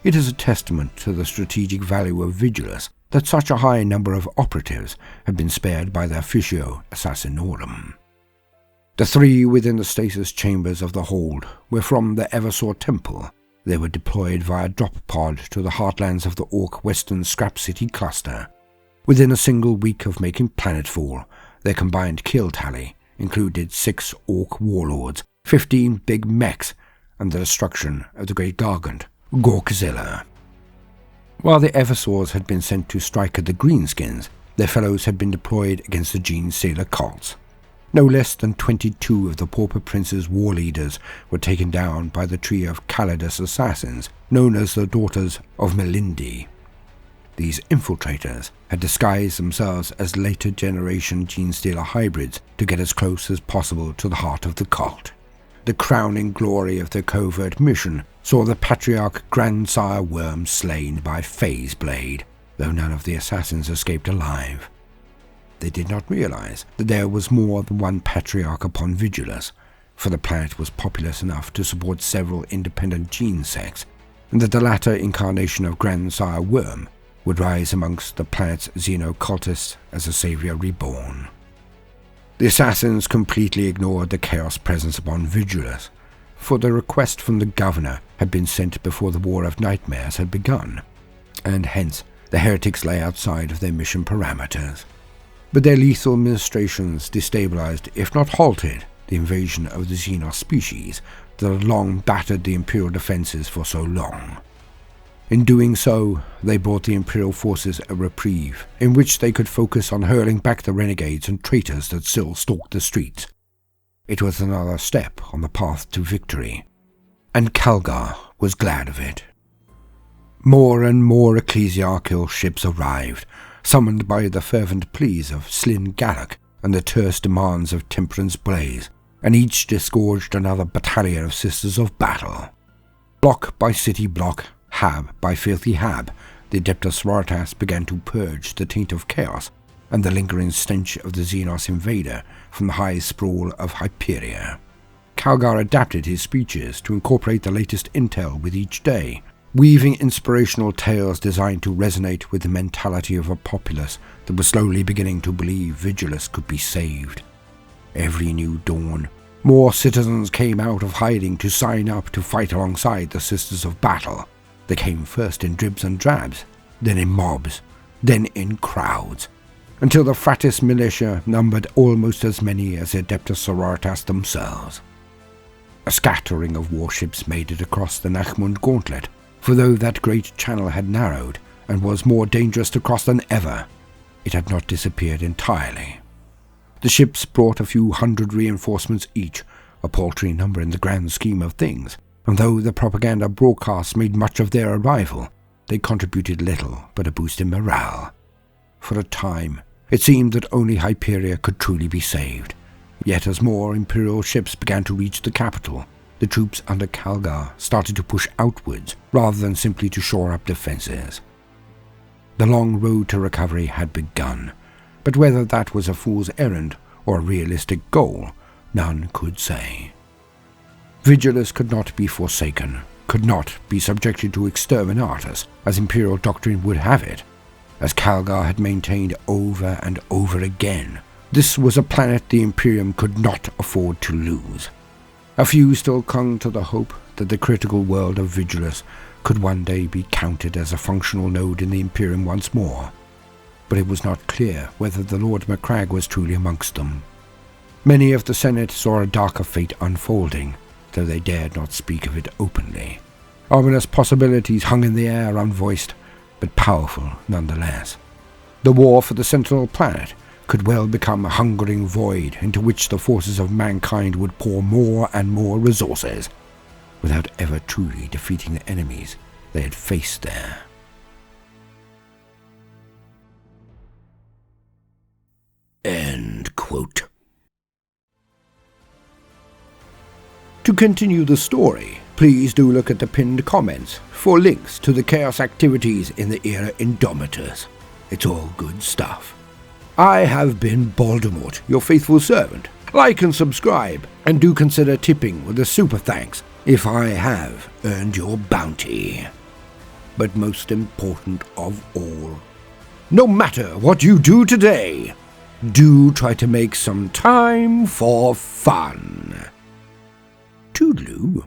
It is a testament to the strategic value of Vigilus that such a high number of operatives had been spared by the Officio Assassinorum. The 3 within the stasis chambers of the hold were from the Eversaw Temple. They were deployed via drop pod to the heartlands of the Orc Western Scrap City cluster. Within a single week of making planetfall, their combined kill tally included 6 Orc warlords, 15 big mechs, and the destruction of the Great Gargant, Gorkzilla. While the Eversaws had been sent to strike at the Greenskins, their fellows had been deployed against the Gene Sailor cults. No less than 22 of the Pauper Prince's war leaders were taken down by the trio of Calidus assassins, known as the Daughters of Melindi. These infiltrators had disguised themselves as later generation Genestealer hybrids to get as close as possible to the heart of the cult. The crowning glory of their covert mission saw the Patriarch Grandsire Worm slain by Phase Blade, though none of the assassins escaped alive. They did not realize that there was more than one Patriarch upon Vigilus, for the planet was populous enough to support several independent gene sects, and that the latter incarnation of Grandsire Worm would rise amongst the planet's xenocultists as a savior reborn. The assassins completely ignored the chaos presence upon Vigilus, for the request from the governor had been sent before the War of Nightmares had begun, and hence the heretics lay outside of their mission parameters. But their lethal ministrations destabilized, if not halted, the invasion of the Xenos species that had long battered the Imperial defenses for so long. In doing so, they brought the Imperial forces a reprieve, in which they could focus on hurling back the renegades and traitors that still stalked the streets. It was another step on the path to victory, and Calgar was glad of it. More and more ecclesiarchal ships arrived, summoned by the fervent pleas of Slyn Galloc and the terse demands of Temperance Blaze, and each disgorged another battalion of Sisters of Battle. Block by city block, hab by filthy hab, the Adeptus Sororitas began to purge the taint of chaos and the lingering stench of the Xenos invader from the high sprawl of Hyperia. Calgar adapted his speeches to incorporate the latest intel with each day, weaving inspirational tales designed to resonate with the mentality of a populace that was slowly beginning to believe Vigilus could be saved. Every new dawn, more citizens came out of hiding to sign up to fight alongside the Sisters of Battle. They came first in dribs and drabs, then in mobs, then in crowds, until the Fratis militia numbered almost as many as the Adeptus Sororitas themselves. A scattering of warships made it across the Nachmund Gauntlet, for though that great channel had narrowed and was more dangerous to cross than ever, it had not disappeared entirely. The ships brought a few hundred reinforcements each, a paltry number in the grand scheme of things, and though the propaganda broadcasts made much of their arrival, they contributed little but a boost in morale. For a time, It seemed that only Hyperia could truly be saved. Yet as more Imperial ships began to reach the capital, the troops under Calgar started to push outwards rather than simply to shore up defences. The long road to recovery had begun, but whether that was a fool's errand or a realistic goal, none could say. Vigilus could not be forsaken, could not be subjected to exterminatus, as Imperial doctrine would have it. As Calgar had maintained over and over again, this was a planet the Imperium could not afford to lose. A few still clung to the hope that the critical world of Vigilus could one day be counted as a functional node in the Imperium once more, but it was not clear whether the Lord Macragge was truly amongst them. Many of the Senate saw a darker fate unfolding, though they dared not speak of it openly. Ominous possibilities hung in the air unvoiced, but powerful nonetheless. The war for the Sentinel planet could well become a hungering void into which the forces of mankind would pour more and more resources, without ever truly defeating the enemies they had faced there. End quote. To continue the story, please do look at the pinned comments for links to the chaos activities in the Era Indomitus. It's all good stuff. I have been Baldermort, your faithful servant. Like and subscribe, and do consider tipping with a super thanks if I have earned your bounty. But most important of all, no matter what you do today, do try to make some time for fun. Toodaloo.